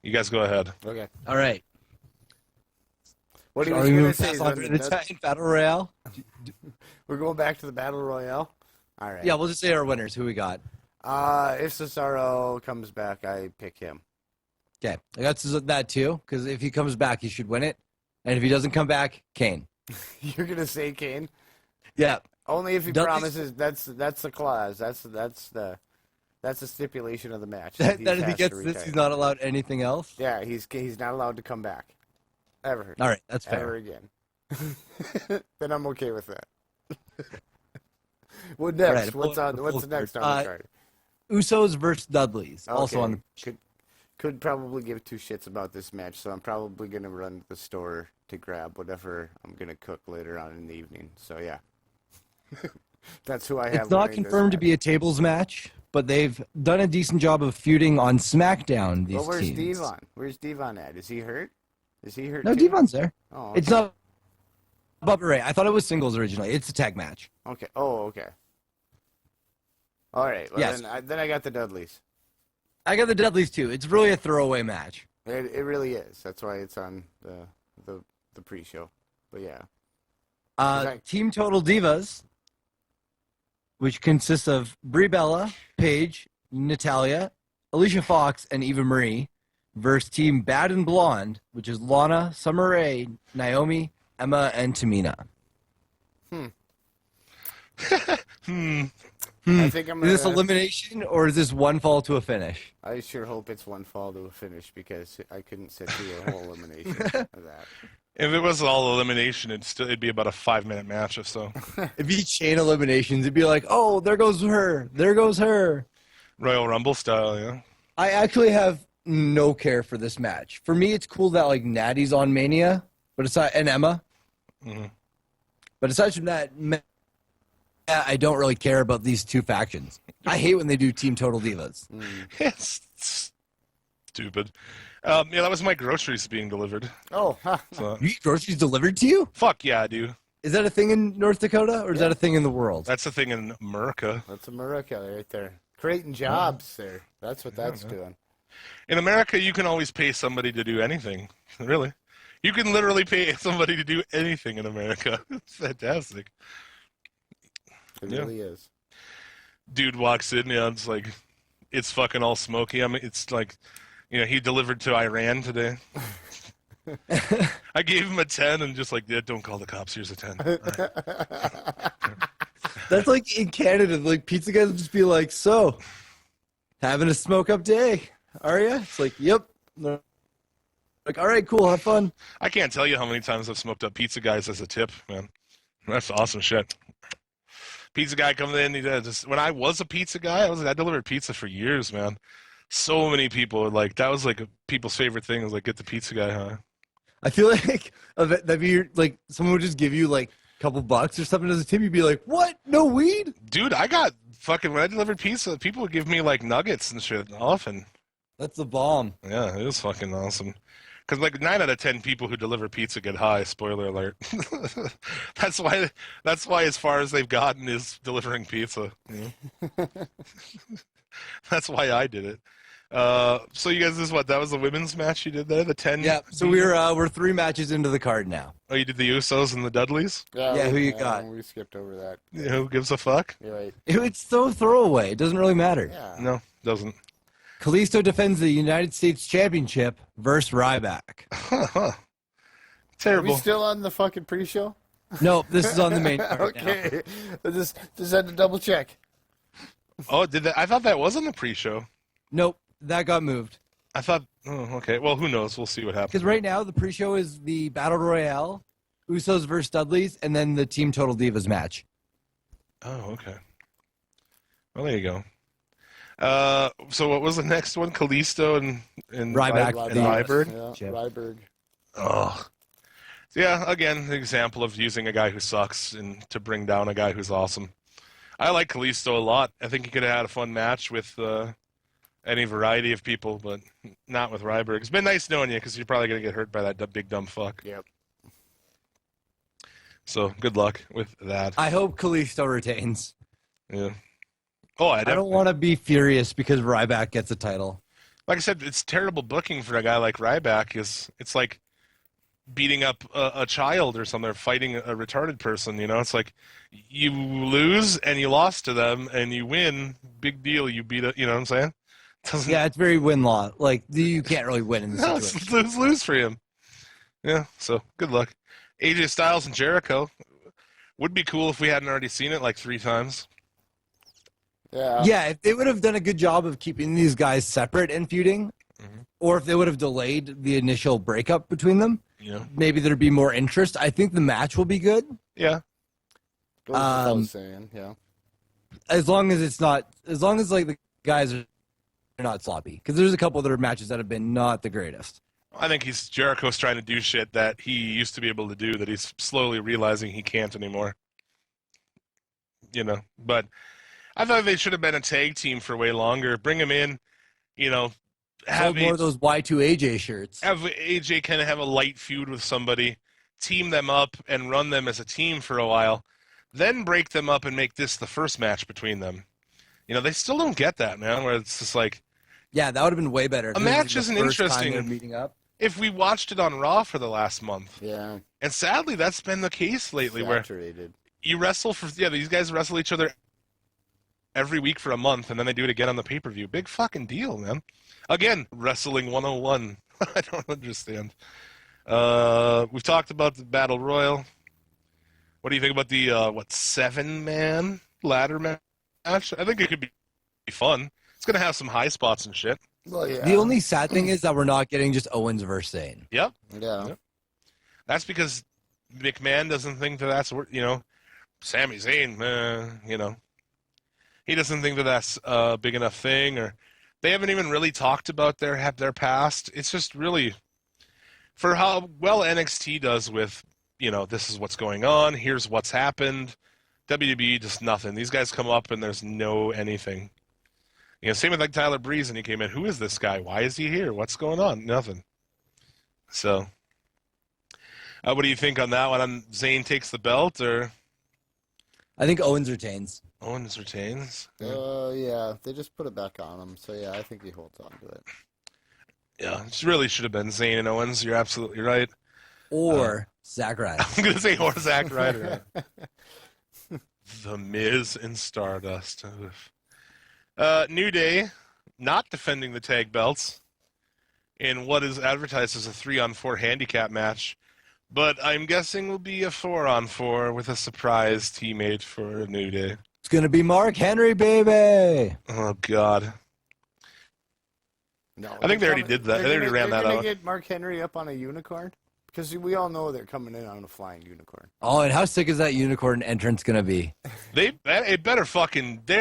You guys go ahead. Okay. All right. What are you going to say? The Battle Royale? We're going back to the Battle Royale? All right. Yeah, we'll just say our winners. Who we got? If Cesaro comes back, I pick him. Okay. I got that too, because if he comes back, he should win it. And if he doesn't come back, Kane. You're going to say Kane? Yeah. Only if he promises. That's the clause. That's the stipulation of the match. That if he gets this, he's not allowed anything else? Yeah, he's not allowed to come back. Ever. All right, that's fair. Ever again. Then I'm okay with that. What next? Right, what's next on the card? Usos versus Dudleys. Okay. Also on the could probably give two shits about this match, so I'm probably gonna run to the store to grab whatever I'm gonna cook later on in the evening. So yeah. That's who I have. It's not confirmed to be a tables match, but they've done a decent job of feuding on SmackDown. These where's teams. Devon? Where's Devon at? Is he hurt? Is he hurt? No, too? Devon's there. Oh, okay. It's not. But right, I thought it was singles originally. It's a tag match. Okay. Oh, okay. All right. Well, yes. Then I got the Dudleys. I got the Dudleys too. It's really a throwaway match. It really is. That's why it's on the pre-show. But yeah. Team Total Divas, which consists of Brie Bella, Paige, Natalia, Alicia Fox, and Eva Marie, versus Team Bad and Blonde, which is Lana, Summer Rae, Naomi, Emma, and Tamina. I think I'm Is this gonna. elimination or is this one fall to a finish? I sure hope it's one fall to a finish because I couldn't sit through a whole elimination of that. If it was all elimination, it'd be about a 5-minute match or so. It'd be chain eliminations. It'd be like, oh, there goes her. There goes her. Royal Rumble style, yeah. I actually have no care for this match. For me, it's cool that like Natty's on Mania, but aside and Emma. Mm-hmm. But aside from that, I don't really care about these two factions. I hate when they do Team Total Divas. It's stupid. Yeah, that was my groceries being delivered. Oh, huh. So, You get groceries delivered to you? fuck yeah, dude. Is that a thing in North Dakota or is that a thing in the world? That's the thing in America. That's America right there. Creating jobs there. That's what that's doing. In America, you can always pay somebody to do anything. Really. You can literally pay somebody to do anything in America. It's fantastic. It Yeah. really is. Dude walks in, it's like, it's fucking all smoky. I mean, it's like, he delivered to Iran today. I gave him a 10 and just like, yeah, don't call the cops. Here's a 10. All right. That's like in Canada, like pizza guys would just be like, so, having a smoke up day, are you? It's like, yep. Like, all right, cool, have fun. I can't tell you how many times I've smoked up pizza guys as a tip, man. That's awesome shit. Pizza guy comes in, when I was a pizza guy, I delivered pizza for years, man. So many people like that was like people's favorite thing was like get the pizza guy, huh? I feel like that'd be like someone would just give you like a couple bucks or something as a tip. You'd be like, what? No weed? Dude, I got fucking when I delivered pizza, people would give me like nuggets and shit often. That's the bomb. Yeah, it was fucking awesome. Because like 9 out of 10 people who deliver pizza get high. Spoiler alert. That's why. As far as they've gotten is delivering pizza. Yeah. That's why I did it. So you guys, that was the women's match you did there, the 10. Yeah. So we're 3 matches into the card now. Oh, you did the Usos and the Dudleys. Yeah, who you got? We skipped over that. Yeah, who gives a fuck? You're right. It's so throwaway. It doesn't really matter. Yeah. No, doesn't. Kalisto defends the United States Championship versus Ryback. Are Terrible. we still on the fucking pre-show? Nope, this is on the main card now. Okay. I just had to double check. Oh, did that? I thought that was on the pre-show. Nope, that got moved. I thought. Oh, okay. Well, who knows? We'll see what happens. Because right now the pre-show is the Battle Royale, Usos versus Dudleys, and then the Team Total Divas match. Oh, okay. Well, there you go. So what was the next one? Kalisto and Ryback. and Ryberg. Yeah, Chip. Ryberg. Oh. Yeah, again, an example of using a guy who sucks and to bring down a guy who's awesome. I like Kalisto a lot. I think he could have had a fun match with any variety of people, but not with Ryberg. It's been nice knowing you because you're probably going to get hurt by that big dumb fuck. Yep. So good luck with that. I hope Kalisto retains. Yeah. Oh, I don't want to be furious because Ryback gets a title. Like I said, it's terrible booking for a guy like Ryback. It's like beating up a child or something, or fighting a retarded person. It's like you lose and you lost to them, and you win. Big deal. You beat it. You know what I'm saying? Yeah, it's very win-loss. Like, you can't really win in this No, situation. it's lose for him. Yeah. So good luck. AJ Styles and Jericho would be cool if we hadn't already seen it like 3 times. Yeah. Yeah, if they would have done a good job of keeping these guys separate and feuding, or if they would have delayed the initial breakup between them, maybe there'd be more interest. I think the match will be good. Yeah. Goes without saying, yeah. As long as like the guys are not sloppy. Because there's a couple other matches that have been not the greatest. I think Jericho's trying to do shit that he used to be able to do that he's slowly realizing he can't anymore. But I thought they should have been a tag team for way longer. Bring him in, have more of those Y2 AJ shirts. Have AJ kind of have a light feud with somebody, team them up and run them as a team for a while, then break them up and make this the first match between them. They still don't get that, man, where it's just like... Yeah, that would have been way better. A match isn't interesting meeting up. if we watched it on Raw for the last month. Yeah. And sadly, that's been the case lately, where you wrestle these guys wrestle each other every week for a month, and then they do it again on the pay-per-view. Big fucking deal, man. Again, Wrestling 101. I don't understand. We've talked about the Battle Royal. What do you think about the, 7-man ladder match match. I think it could be fun. It's gonna have some high spots and shit. Well, yeah. The only sad thing is that we're not getting just Owens versus Zayn. Yep. Yeah. Yep. That's because McMahon doesn't think that that's, Sami Zayn, he doesn't think that that's a big enough thing, or they haven't even really talked about their past. It's just really for how well NXT does with, this is what's going on, here's what's happened. WWE just nothing. These guys come up and there's no anything. Same with like Tyler Breeze, and he came in. Who is this guy? Why is he here? What's going on? Nothing. So, what do you think on that one? Zayn takes the belt, or I think Owens retains. Owens retains? Yeah, they just put it back on him. So yeah, I think he holds on to it. Yeah, it really should have been Zayn and Owens. You're absolutely right. Or Zack Ryder. I'm gonna say or Zack Ryder. The Miz and Stardust. New Day not defending the tag belts in what is advertised as a 3-on-4 handicap match, but I'm guessing will be a 4-on-4 with a surprise teammate for New Day. It's going to be Mark Henry, baby. Oh, God. No, I think they already did that. They already ran that out. They're going to get Mark Henry up on a unicorn? Because we all know they're coming in on a flying unicorn. Oh, and how sick is that unicorn entrance going to be? There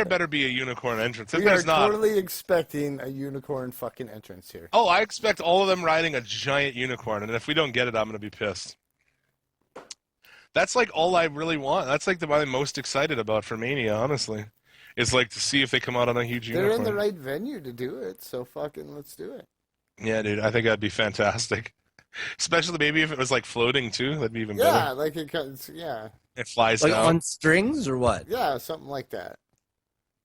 better be a unicorn entrance. If We are there's not, totally expecting a unicorn fucking entrance here. oh, I expect all of them riding a giant unicorn, and if we don't get it, I'm going to be pissed. That's like all I really want. That's like what I'm most excited about for Mania, honestly. Is like to see if they come out on a huge They're unicorn. in the right venue to do it, so fucking let's do it. Yeah, dude, I think that'd be fantastic. Especially maybe if it was like floating too, that'd be even Yeah, better. like it comes, yeah. It flies Like down. on strings or what? Yeah, something like that.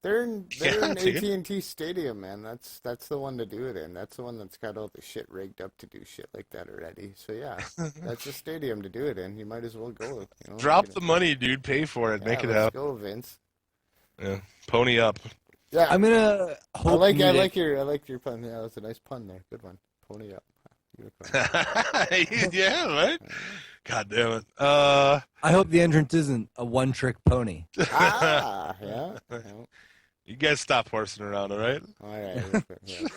They're in Yeah, dude. AT&T Stadium, man. That's the one to do it in. That's the one that's got all the shit rigged up to do shit like that already. So yeah, that's the stadium to do it in. You might as well go. Drop the money, dude. Pay for it. Yeah, Make it let's happen. go, Vince. Yeah. Pony up. Yeah, I'm going to hope I New Day- like your pun. Yeah, that's a nice pun there. Good one. Pony up. Unicorn. Yeah, right? God damn it. I hope the entrance isn't a one-trick pony. Ah, yeah. Yeah. You guys stop horsing around, all right? All right. Yeah.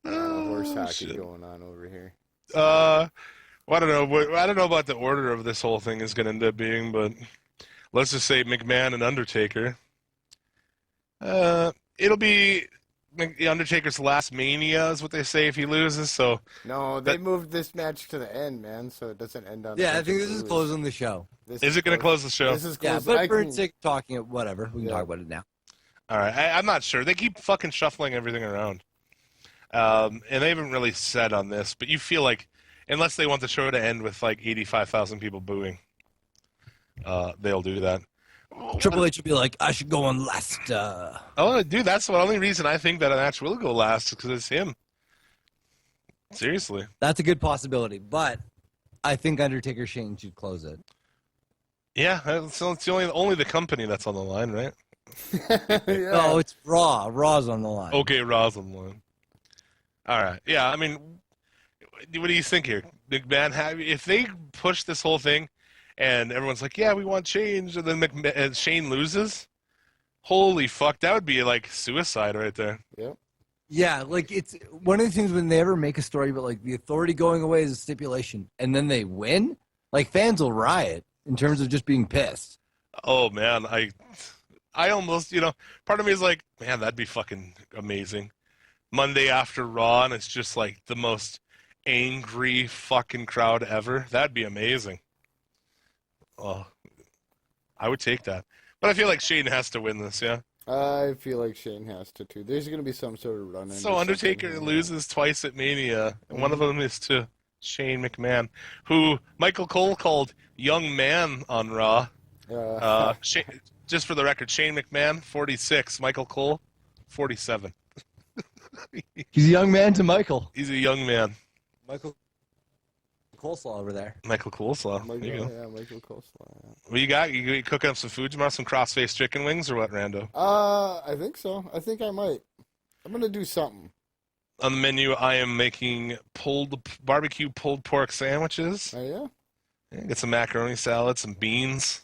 Horse hockey shit. going on over here. Well, I don't know. I don't know about the order of this whole thing is going to end up being, but let's just say McMahon and Undertaker. It'll be the Undertaker's last Mania is what they say if he loses. So No, they moved this match to the end, man, so it doesn't end on. Yeah, I such a think this is booze. closing the show. This is it going to close the show? This is Yeah, close. but I for can- sake of talking, whatever. We can Yeah. talk about it now. All right, I'm not sure. They keep fucking shuffling everything around, and they haven't really said on this. But you feel like, unless they want the show to end with like 85,000 people booing, they'll do that. Triple H would be like, I should go on last. Oh, dude, that's the only reason I think that a match will go last because it's him. Seriously. That's a good possibility, but I think Undertaker Shane should close it. Yeah, it's the only the company that's on the line, right? Yeah. No, it's Raw. Raw's on the line. Okay, Raw's on the line. All right. Yeah, I mean, what do you think here? McMahon, if they push this whole thing and everyone's like, yeah, we want change, and then Shane loses, holy fuck, that would be like suicide right there. Yep. Yeah, like it's one of the things when they ever make a story about like the Authority going away as a stipulation and then they win, like fans will riot in terms of just being pissed. Oh, man, I almost, part of me is like, man, that'd be fucking amazing. Monday after Raw, and it's just like the most angry fucking crowd ever. That'd be amazing. Oh, I would take that. But I feel like Shane has to win this, yeah? I feel like Shane has to too. There's gonna be some sort of run. So Undertaker loses twice at Mania, and one of them is to Shane McMahon, who Michael Cole called young man on Raw. Just for the record, Shane McMahon, 46. Michael Cole, 47. He's a young man to Michael. He's a young man. Michael Coleslaw over there. Michael Coleslaw. There you go. Yeah, Michael Coleslaw. Yeah. What you got? You cooking up some food tomorrow? Some cross-faced chicken wings or what, Rando? I think so. I think I might. I'm gonna do something. On the menu, I am making barbecue pulled pork sandwiches. Oh yeah. Yeah, get some macaroni salad, some beans,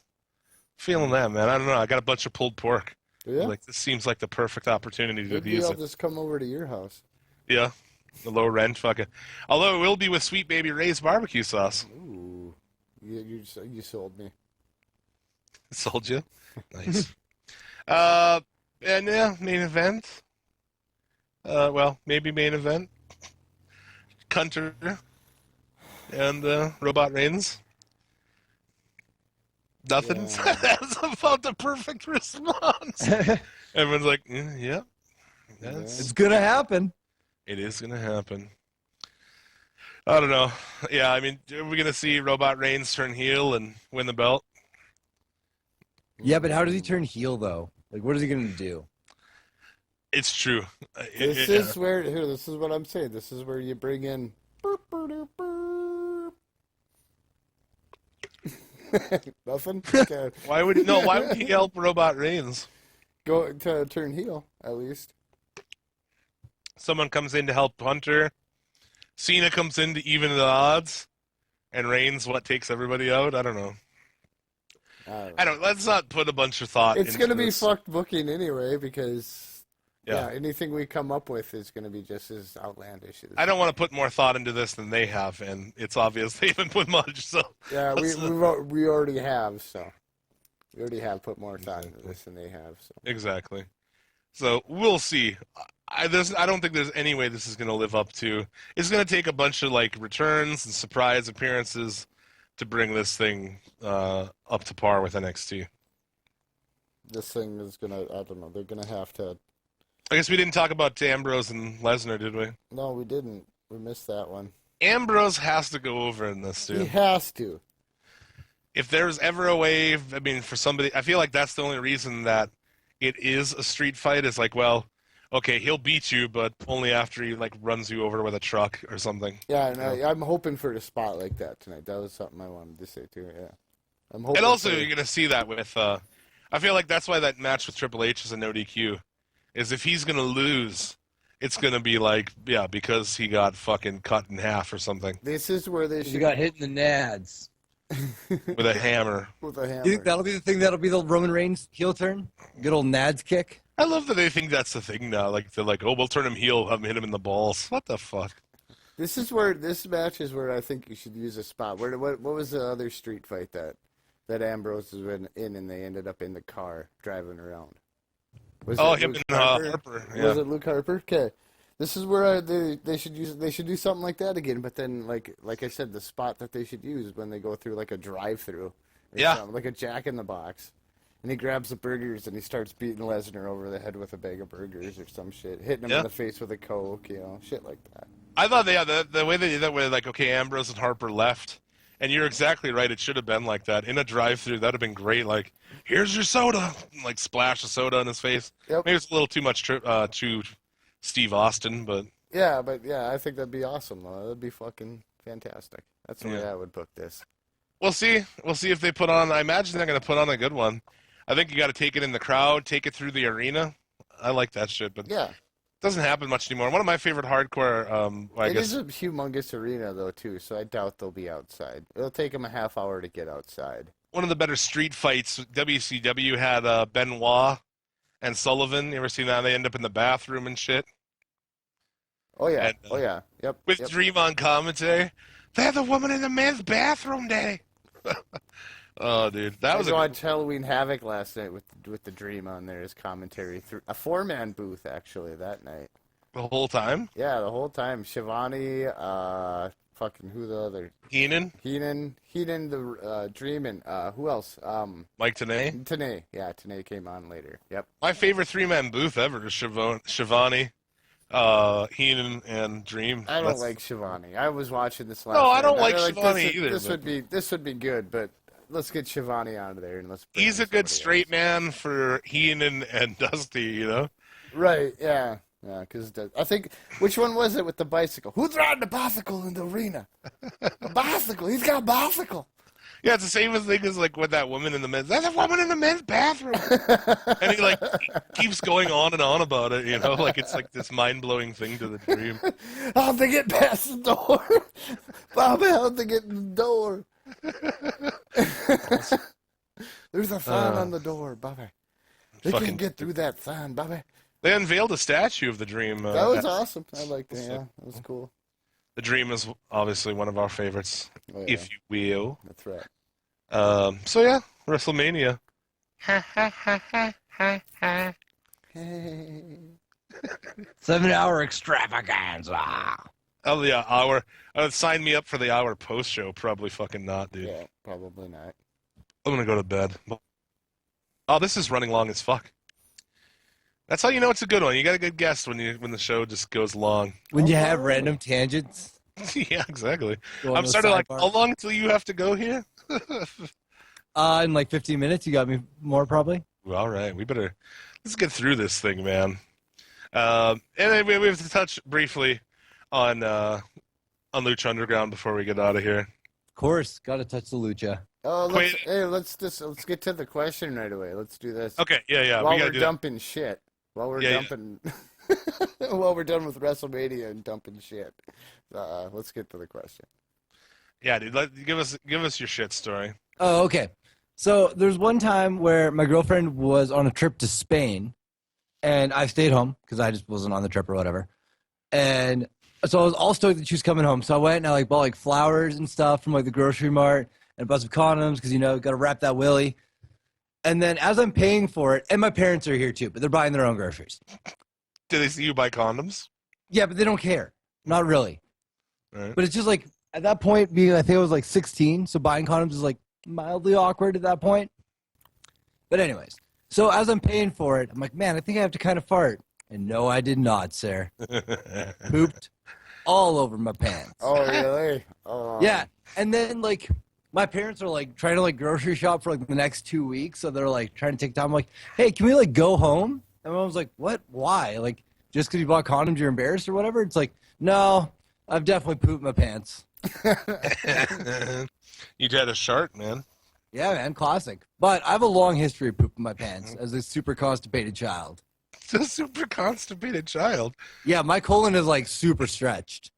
Feeling that, man. I don't know. I got a bunch of pulled pork. Yeah. Like, this seems like the perfect opportunity to Maybe use I'll it. just come over to your house. Yeah. The low rent, fucking. Although it will be with Sweet Baby Ray's barbecue sauce. Ooh. You sold me. Sold you. Nice. And yeah, main event. Well, maybe main event. Hunter and Robot Reigns. Nothing. Yeah. That's about the perfect response. Everyone's like, yeah, It's gonna happen. it is gonna happen. I don't know. Yeah, I mean, are we gonna see Robot Reigns turn heel and win the belt? Yeah, but how does he turn heel though? Like, what is he gonna do? It's true. This is where this is what I'm saying. This is where you bring in nothing. Okay. Why would he help Robot Reigns? Go to turn heel at least. Someone comes in to help Hunter. Cena comes in to even the odds, and Reigns takes everybody out. I don't know. I don't. Let's not put a bunch of thought. It's into gonna be this. fucked booking anyway because Yeah. anything we come up with is gonna be just as outlandish. As, I don't want to put more thought into this than they have, and it's obvious they haven't put much. So yeah, let's- we already have so. We already have put more thought into this than they have. So exactly. So we'll see. I don't think there's any way this is going to live up to. It's going to take a bunch of like returns and surprise appearances to bring this thing up to par with NXT. this thing is gonna. I don't know. They're gonna have to. I guess we didn't talk about Ambrose and Lesnar, did we? No, we didn't. We missed that one. Ambrose has to go over in this, He dude. has to. If there's ever a way, I mean, for somebody, I feel like that's the only reason that it is a street fight is like, well, okay, he'll beat you, but only after he like runs you over with a truck or something. Yeah, and I'm hoping for a spot like that tonight. That was something I wanted to say too. Yeah, I'm hoping. And also, for- you're gonna see that with. I feel like that's why that match with Triple H is a no DQ. Is if he's gonna lose, it's gonna be like, yeah, because he got fucking cut in half or something this is where they He should got hit in the nads. with a hammer. with a hammer. You think that'll be the thing that'll be the Roman Reigns heel turn? Good old nads kick. I love that they think that's the thing now. Like they're like, oh, we'll turn him heel, hit him in the balls. What the fuck? This is where this match is where I think you should use a spot. What was the other street fight that Ambrose was in and they ended up in the car driving around? Was Oh, it him Luke and Harper. Yeah. Was it Luke Harper? Okay. This is where they should do something like that again. But then like I said, the spot that they should use when they go through like a drive-through, Yeah. like a Jack in the Box, and he grabs the burgers and he starts beating Lesnar over the head with a bag of burgers or some shit, hitting him Yeah. in the face with a Coke, shit like that. I thought the way they did that, where like, okay, Ambrose and Harper left, and you're exactly right. It should have been like that in a drive-through. That'd have been great. Like, here's your soda, like splash of soda in his face. Yep. Maybe it's a little too much to Steve Austin, but Yeah, I think that'd be awesome though. That'd be fucking fantastic. That's the way Yeah. I would book this. we'll see. We'll see if they put on. I imagine they're going to put on a good one. I think you got to take it in the crowd, take it through the arena. I like that shit, but Yeah. it doesn't happen much anymore. One of my favorite hardcore, I It guess. is a humongous arena though too, so I doubt they'll be outside. It'll take them a half hour to get outside. One of the better street fights. WCW had Benoit and Sullivan. You ever seen that? They end up in the bathroom and shit. Oh yeah. And, Oh yeah. Yep. With yep. Dream on commentary. They're the woman in the men's bathroom day. Oh, dude. That was I a watched Halloween Havoc last night with the Dream on there as commentary through a 4-man booth actually that night. the whole time. Yeah, the whole time. Shivani, fucking who the other? Heenan, Heenan, the Dream, and who else? Mike Tenay. Tanay. Yeah, Tanay came on later. Yep. My favorite three-man booth ever is Shivani, Heenan, and Dream. I don't That's- like Shivani. I was watching this last No, I night, don't and like was Shivani either, This would be good, but let's get Shivani out of there and let's. Bring He's in a good somebody straight else. man for Heenan and Dusty, you know? Right? Yeah. Yeah, because I think which one was it with the bicycle? Who's riding a bicycle in the arena? A bicycle. He's got a bicycle. Yeah, it's the same as thing as like with that woman in the men's. There's a woman in the men's bathroom, and he like keeps going on and on about it. You know, like it's like this mind-blowing thing to the Dream. How'd they get past the door? Bobby, how'd they get in the door? There's a fan on the door, Bobby. They can't get through that fan, Bobby. They unveiled a statue of the Dream. That was awesome. I liked it. Yeah, that was cool. The Dream is obviously one of our favorites, if you will. That's right. So yeah, WrestleMania. Hey. 7-hour extravaganza. Oh yeah, hour. Sign me up for the hour post show. Probably fucking not, dude. Yeah, probably not. I'm gonna go to bed. Oh, this is running long as fuck. That's how you know it's a good one. You got a good guest when the show just goes long. When you have random tangents. Yeah, exactly. Go on I'm those starting like, sidebars. how long till you have to go here? In like 15 minutes, you got me more probably. All right, let's get through this thing, man. And then we have to touch briefly on Lucha Underground before we get out of here. Of course, got to touch the lucha. Oh, let's get to the question right away. Let's do this. Okay, yeah. While we we're gotta do dumping shit. While we're dumping. While we're done with WrestleMania and dumping shit. Let's get to the question. Yeah, dude. Give us your shit story. Oh, okay. So there's one time where my girlfriend was on a trip to Spain, and I stayed home because I just wasn't on the trip or whatever. And so I was all stoked that she was coming home. So I went and I bought like flowers and stuff from like the grocery mart and a bunch of condoms because got to wrap that willy. And then as I'm paying for it, and my parents are here too, but they're buying their own groceries. Did they see you buy condoms? Yeah, but they don't care. Not really. Right. But it's just like at that point, I think I was like 16, so buying condoms is like mildly awkward at that point. But anyways, so as I'm paying for it, I'm like, man, I think I have to kind of fart. And no, I did not, sir. Pooped all over my pants. Oh, really? Oh. Yeah. And then like my parents are like trying to like grocery shop for like the next 2 weeks. So they're like trying to take time. I'm like, hey, can we like go home? And my mom's like, what? Why? Like just because you bought condoms, you're embarrassed or whatever? It's like, no, I've definitely pooped my pants. You had a shark, man. Yeah, man, classic. But I have a long history of pooping my pants as a super constipated child. A super constipated child. Yeah, my colon is like super stretched.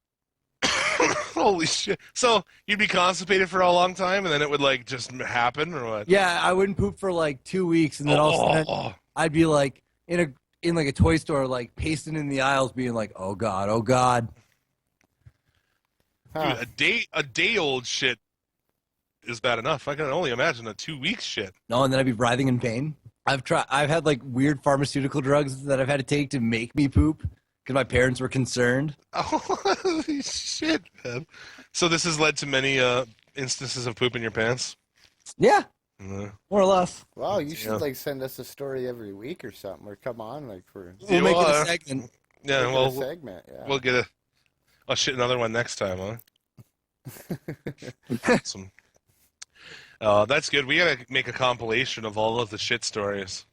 Holy shit. So you'd be constipated for a long time and then it would like just happen or what? Yeah, I wouldn't poop for like 2 weeks and then all of a sudden I'd be like in like a toy store like pasting in the aisles being like, oh God, oh God. Dude, a day old shit is bad enough. I can only imagine a 2 week shit. No, and then I'd be writhing in pain. I've had like weird pharmaceutical drugs that I've had to take to make me poop because my parents were concerned. Holy shit, man. So this has led to many instances of poop in your pants? Yeah. Uh, More or less. Wow, you should like send us a story every week or something, or come on like for. We'll make it a segment. Yeah, a well, segment. Yeah. we'll get I'll shit another one next time, huh? Awesome. That's good. We gotta make a compilation of all of the shit stories.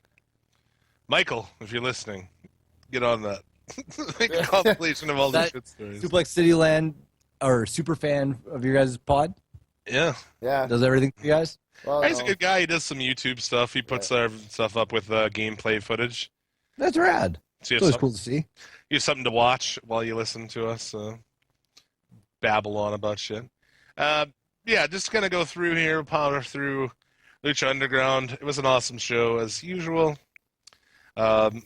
Michael, if you're listening, get on that. Make a compilation of all the shit stories. Suplex City Land or super fan of your guys' pod. Yeah. Yeah. Does everything for you guys. Well, He's a good guy. He does some YouTube stuff. He puts our stuff up with gameplay footage. That's rad. So It's always cool to see. You have something to watch while you listen to us babble on about shit. Yeah, just gonna go through here, power through Lucha Underground. It was an awesome show as usual. You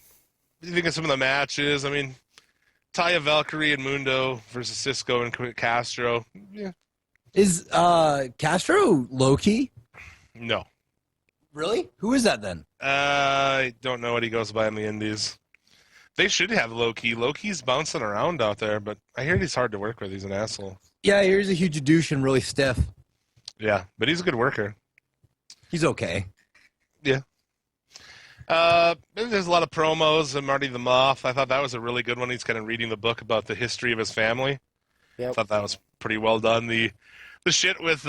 think of some of the matches? I mean, Taya Valkyrie and Mundo versus Cisco and Castro. Yeah. Is Castro low-key? No. Really? Who is that then? I don't know what he goes by in the Indies. They should have Low-Key. Low-Key's bouncing around out there, but I hear he's hard to work with. He's an asshole. Yeah, he's a huge douche and really stiff. Yeah, but he's a good worker. He's okay. Yeah. There's a lot of promos of Marty the Moth. I thought that was a really good one. He's kind of reading the book about the history of his family. Yep. I thought that was pretty well done. The shit with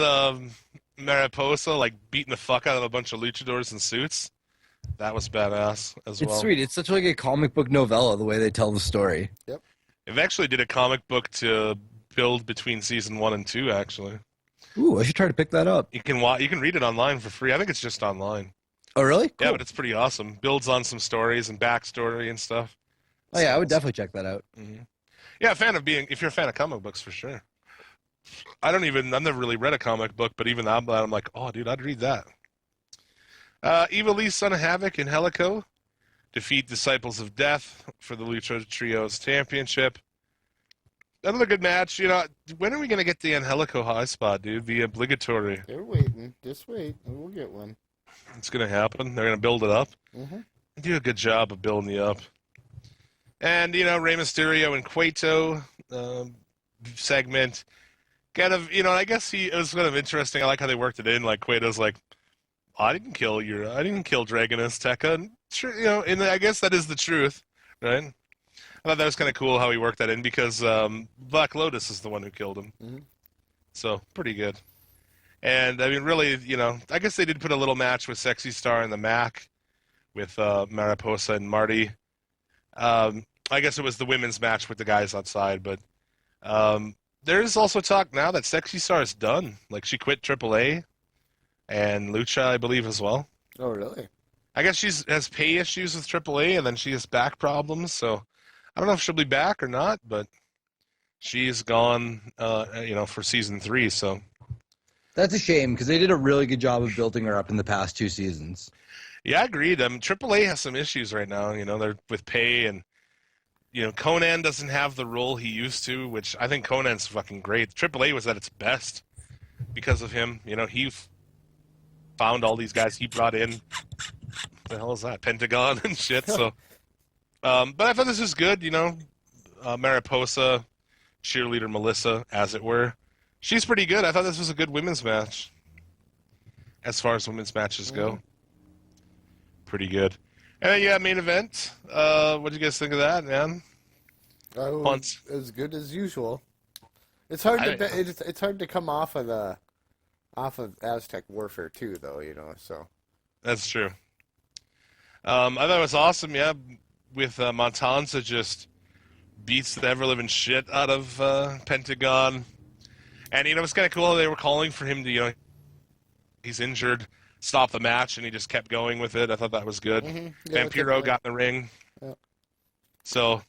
Mariposa, like beating the fuck out of a bunch of luchadors in suits, that was badass as well. It's sweet. It's such like a comic book novella, the way they tell the story. Yep. They've actually did a comic book to build between season 1 and 2, actually. Ooh, I should try to pick that up. You can read it online for free. I think it's just online. Oh, really? Cool. Yeah, but it's pretty awesome. Builds on some stories and backstory and stuff. Oh, yeah, I would definitely check that out. Mm-hmm. Yeah, if you're a fan of comic books, for sure. I've never really read a comic book, but even that, I'm like, oh, dude, I'd read that. Evil Lee, Son of Havoc, and Helico defeat Disciples of Death for the Lucha Trios Championship. Another good match. When are we going to get the Angelico high spot, dude? The obligatory. They're waiting. Just wait. We'll get one. It's going to happen. They're going to build it up. Mm-hmm. They do a good job of building you up. And, Rey Mysterio and Cueto segment. Kind of, I guess it was kind of interesting. I like how they worked it in. Like, Cueto's like, I didn't kill Dragonus, Tekka. And sure, and I guess that is the truth, right? I thought that was kind of cool how he worked that in because Black Lotus is the one who killed him. Mm-hmm. So, pretty good. And, I mean, really, I guess they did put a little match with Sexy Star and the Mac with Mariposa and Marty. I guess it was the women's match with the guys outside, but there's also talk now that Sexy Star is done. Like, she quit AAA and Lucha, I believe, as well. Oh, really? I guess she has pay issues with AAA, and then she has back problems, so I don't know if she'll be back or not, but she's gone, for season 3, so. That's a shame because they did a really good job of building her up in the past 2 seasons. Yeah, I agreed. AAA has some issues right now, they're with pay, and, Conan doesn't have the role he used to, which I think Conan's fucking great. AAA was at its best because of him. He found all these guys he brought in. What the hell is that? Pentagon and shit, so. But I thought this was good, Mariposa, cheerleader Melissa, as it were. She's pretty good. I thought this was a good women's match. As far as women's matches go. Pretty good. And then, main event. What'd you guys think of that, man? As good as usual. It's hard it's hard to come off of Aztec Warfare 2, though, so. That's true. I thought it was awesome, yeah, with Montanza just beats the ever-living shit out of Pentagon. And, it was kind of cool. They were calling for him to, he's injured, stop the match, and he just kept going with it. I thought that was good. Mm-hmm. Yeah, Vampiro got in the ring. Yeah. So,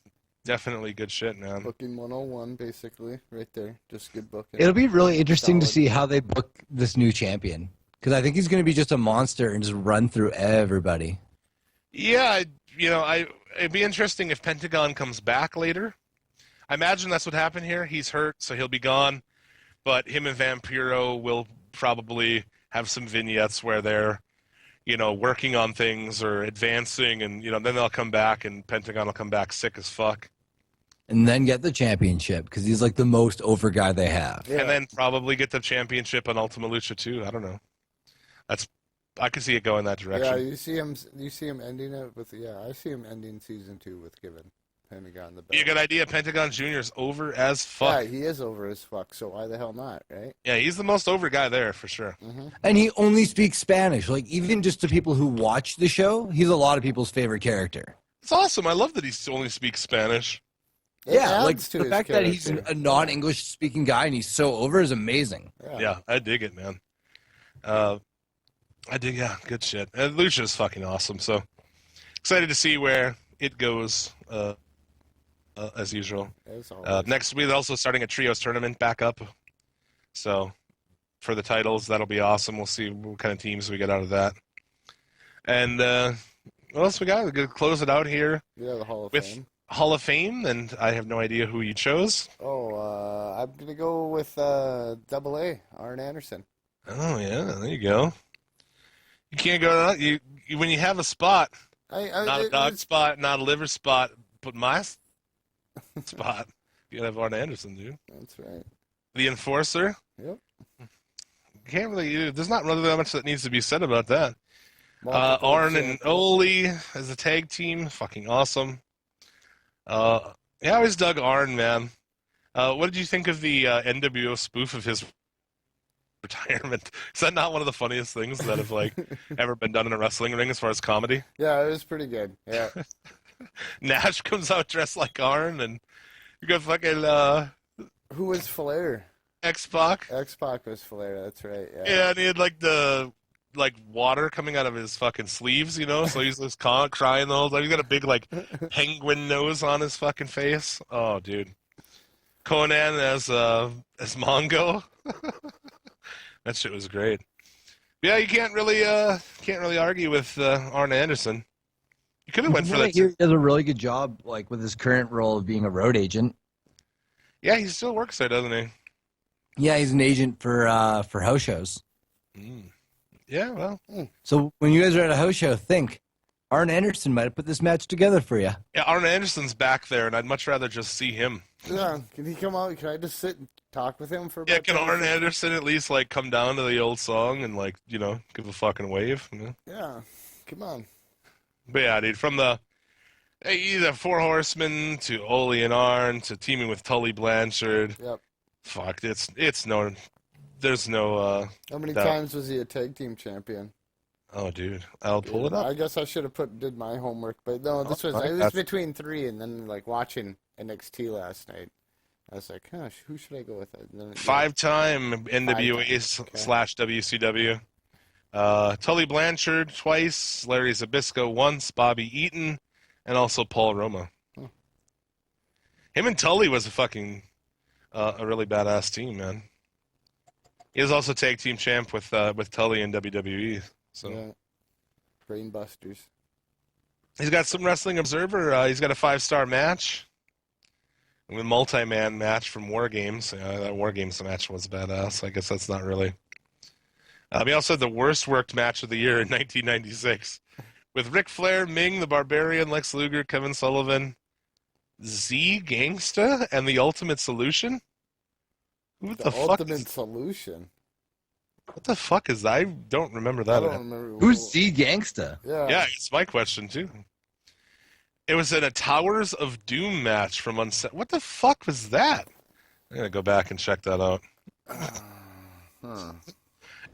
definitely good shit, man. Booking 101, basically, right there. Just good booking. It'll be really interesting to see how they book this new champion because I think he's going to be just a monster and just run through everybody. Yeah, it'd be interesting if Pentagon comes back later. I imagine that's what happened here. He's hurt, so he'll be gone. But him and Vampiro will probably have some vignettes where they're, working on things or advancing, and, then they'll come back, and Pentagon will come back sick as fuck. And then get the championship because he's like the most over guy they have. Yeah. And then probably get the championship on Ultima Lucha too. I don't know. I could see it going that direction. Yeah, you see him ending it with, I see him ending season 2 with giving Pentagon the belt. Be a good idea. Pentagon Jr. is over as fuck. Yeah, he is over as fuck, so why the hell not, right? Yeah, he's the most over guy there for sure. Mm-hmm. And he only speaks Spanish. Like, even just to people who watch the show, he's a lot of people's favorite character. It's awesome. I love that he only speaks Spanish. Yeah, like the fact that he's a non-English speaking guy and he's so over is amazing. Yeah, I dig it, man. Good shit. And Lucha's fucking awesome, so excited to see where it goes, as usual. Next week, also starting a trios tournament back up. So, for the titles, that'll be awesome. We'll see what kind of teams we get out of that. And what else we got? We're going to close it out here. Yeah, the Hall of with Fame. Hall of Fame, and I have no idea who you chose. I'm going to go with Double A, Arn Anderson. Oh, yeah, there you go. You can't go out. When you have a spot, not a dog spot, not a liver spot, but my spot, you gotta have Arn Anderson, dude. That's right. The Enforcer. Yep. Can't really. There's not really that much that needs to be said about that. Arn and Ole as a tag team, fucking awesome. I always dug Arn, man. What did you think of the NWO spoof of his retirement? Is that not one of the funniest things that have ever been done in a wrestling ring as far as comedy? Yeah, it was pretty good. Yeah. Nash comes out dressed like Arn, and you got fucking Who was Flair? X-Pac. X-Pac was Flair. That's right. Yeah. Yeah, and he had the water coming out of his fucking sleeves, so he's just crying the whole time. He's got a big penguin nose on his fucking face. Oh, dude. Conan as Mongo. That shit was great. Yeah, you can't really argue with Arn Anderson. You could have went for that. He does a really good job, like with his current role of being a road agent. Yeah, he still works there, doesn't he? Yeah, he's an agent for house shows. Mm. Yeah, well. So when you guys are at a house show, think Arn Anderson might have put this match together for you. Yeah, Arn Anderson's back there, and I'd much rather just see him. Yeah, can he come out? Can I just sit and talk with him for? Yeah, about can 10 Arn minutes? Anderson at least like come down to the old song and like give a fucking wave? You know? Yeah, come on. But yeah, dude, from the Four Horsemen to Ole and Arn to teaming with Tully Blanchard. Yep. Fuck, there's no. How many No. times was he a tag team champion? Oh, dude, I'll pull it up. I guess I should have did my homework, but no, it was between 3, and then like watching NXT last night, I was like, huh, who should I go with? And then, 5-time NWA Okay. /WCW. Tully Blanchard twice, Larry Zbyszko once, Bobby Eaton, and also Paul Roma. Huh. Him and Tully was a really badass team, man. He was also tag team champ with Tully in WWE. So Yeah. Brainbusters. he's got some Wrestling Observer. He's got a 5-star match. A multi-man match from War Games. That War Games match was badass. I guess that's not really. He also had the worst worked match of the year in 1996 with Ric Flair, Ming, the Barbarian, Lex Luger, Kevin Sullivan, Z Gangsta, and the Ultimate Solution. Who the fuck? Ultimate Solution. What the fuck is that? I don't remember I that. don't remember. Who's Z Gangsta? Yeah. Yeah, it's my question too. It was in a Towers of Doom match from Uncensored. What the fuck was that? I'm gonna go back and check that out. Huh.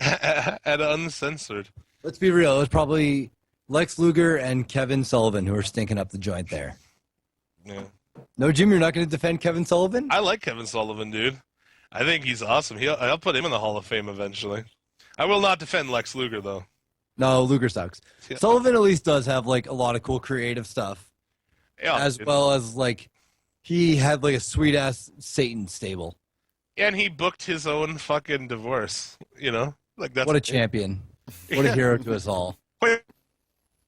At Uncensored. Let's be real. It was probably Lex Luger and Kevin Sullivan who were stinking up the joint there. Yeah. No, Jim, you're not going to defend Kevin Sullivan? I like Kevin Sullivan, dude. I think he's awesome. I'll put him in the Hall of Fame eventually. I will not defend Lex Luger though. No, Luger sucks. Yeah. Sullivan at least does have like a lot of cool creative stuff, Yeah, as dude. well as like he had like a sweet ass Satan stable. And he booked his own fucking divorce. Like that's What a champion! What a hero to us all. When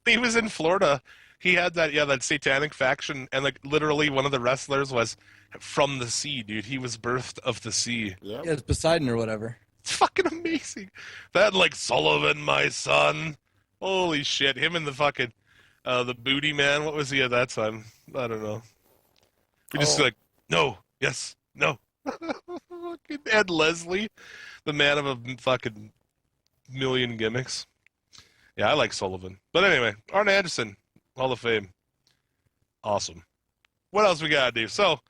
he was in Florida, he had that satanic faction, and like literally one of the wrestlers was from the sea, dude. He was birthed of the sea. Yep. Yeah, it's Poseidon or whatever. It's fucking amazing. That like Sullivan, my son. Holy shit. Him and the fucking the booty man. What was he at that time? I don't know. We just like, no, yes, no. Fucking Ed Leslie, the man of a fucking million gimmicks. Yeah, I like Sullivan. But anyway, Arn Anderson, Hall of Fame. Awesome. What else we got, Dave? So,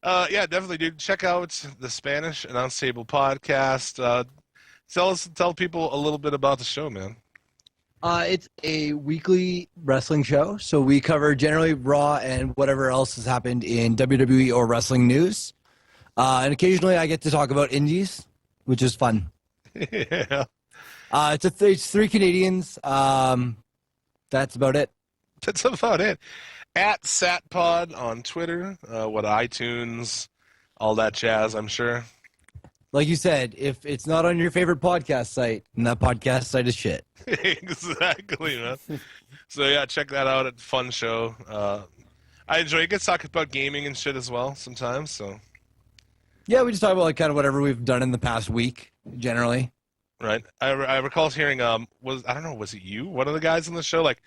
yeah, definitely, dude. Check out the Spanish Announce Table podcast. Tell people a little bit about the show, man. It's a weekly wrestling show, so we cover generally Raw and whatever else has happened in WWE or wrestling news. And occasionally I get to talk about indies, which is fun. Yeah, It's 3 Canadians. That's about it. that's about it. At SatPod on Twitter, iTunes, all that jazz, I'm sure. Like you said, if it's not on your favorite podcast site, then that podcast site is shit. Exactly, man. So yeah, check that out. It's a fun show. I enjoy it. Gets talking about gaming and shit as well sometimes. So Yeah, we just talk about like kind of whatever we've done in the past week, generally. right, I recall hearing was it you, one of the guys on the show, like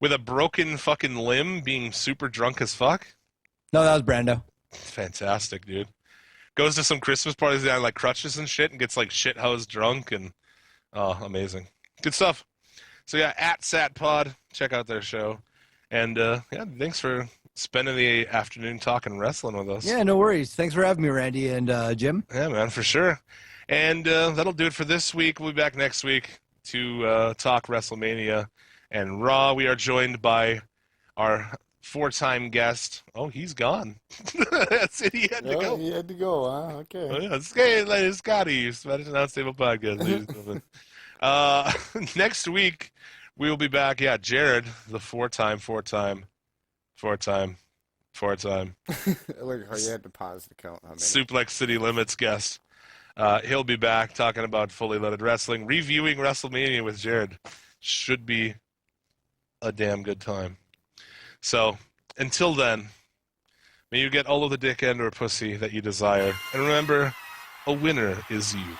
with a broken fucking limb, being super drunk as fuck. No, that was Brando. Fantastic, dude. Goes to some Christmas parties down like crutches and shit, and gets like shithoused drunk, and amazing, good stuff. So yeah, at SatPod, check out their show, and yeah, thanks for spending the afternoon talking wrestling with us. Yeah, no worries. Thanks for having me, Randy and Jim. Yeah, man, for sure. And that'll do it for this week. We'll be back next week to talk WrestleMania and Raw. We are joined by our 4-time guest. Oh, he's gone. That's it. He had to go. He had to go, huh? Okay. Oh, yeah, it's Scotty, Spanish Announce Table Podcast, ladies and gentlemen. Next week, we will be back. Yeah, Jared, the 4-time. Look how you had to pause the count. How many? Suplex City Limits guest. He'll be back talking about Fully Loaded Wrestling, reviewing WrestleMania with Jared. Should be a damn good time. So, until then, may you get all of the dick and or pussy that you desire. And remember, a winner is you.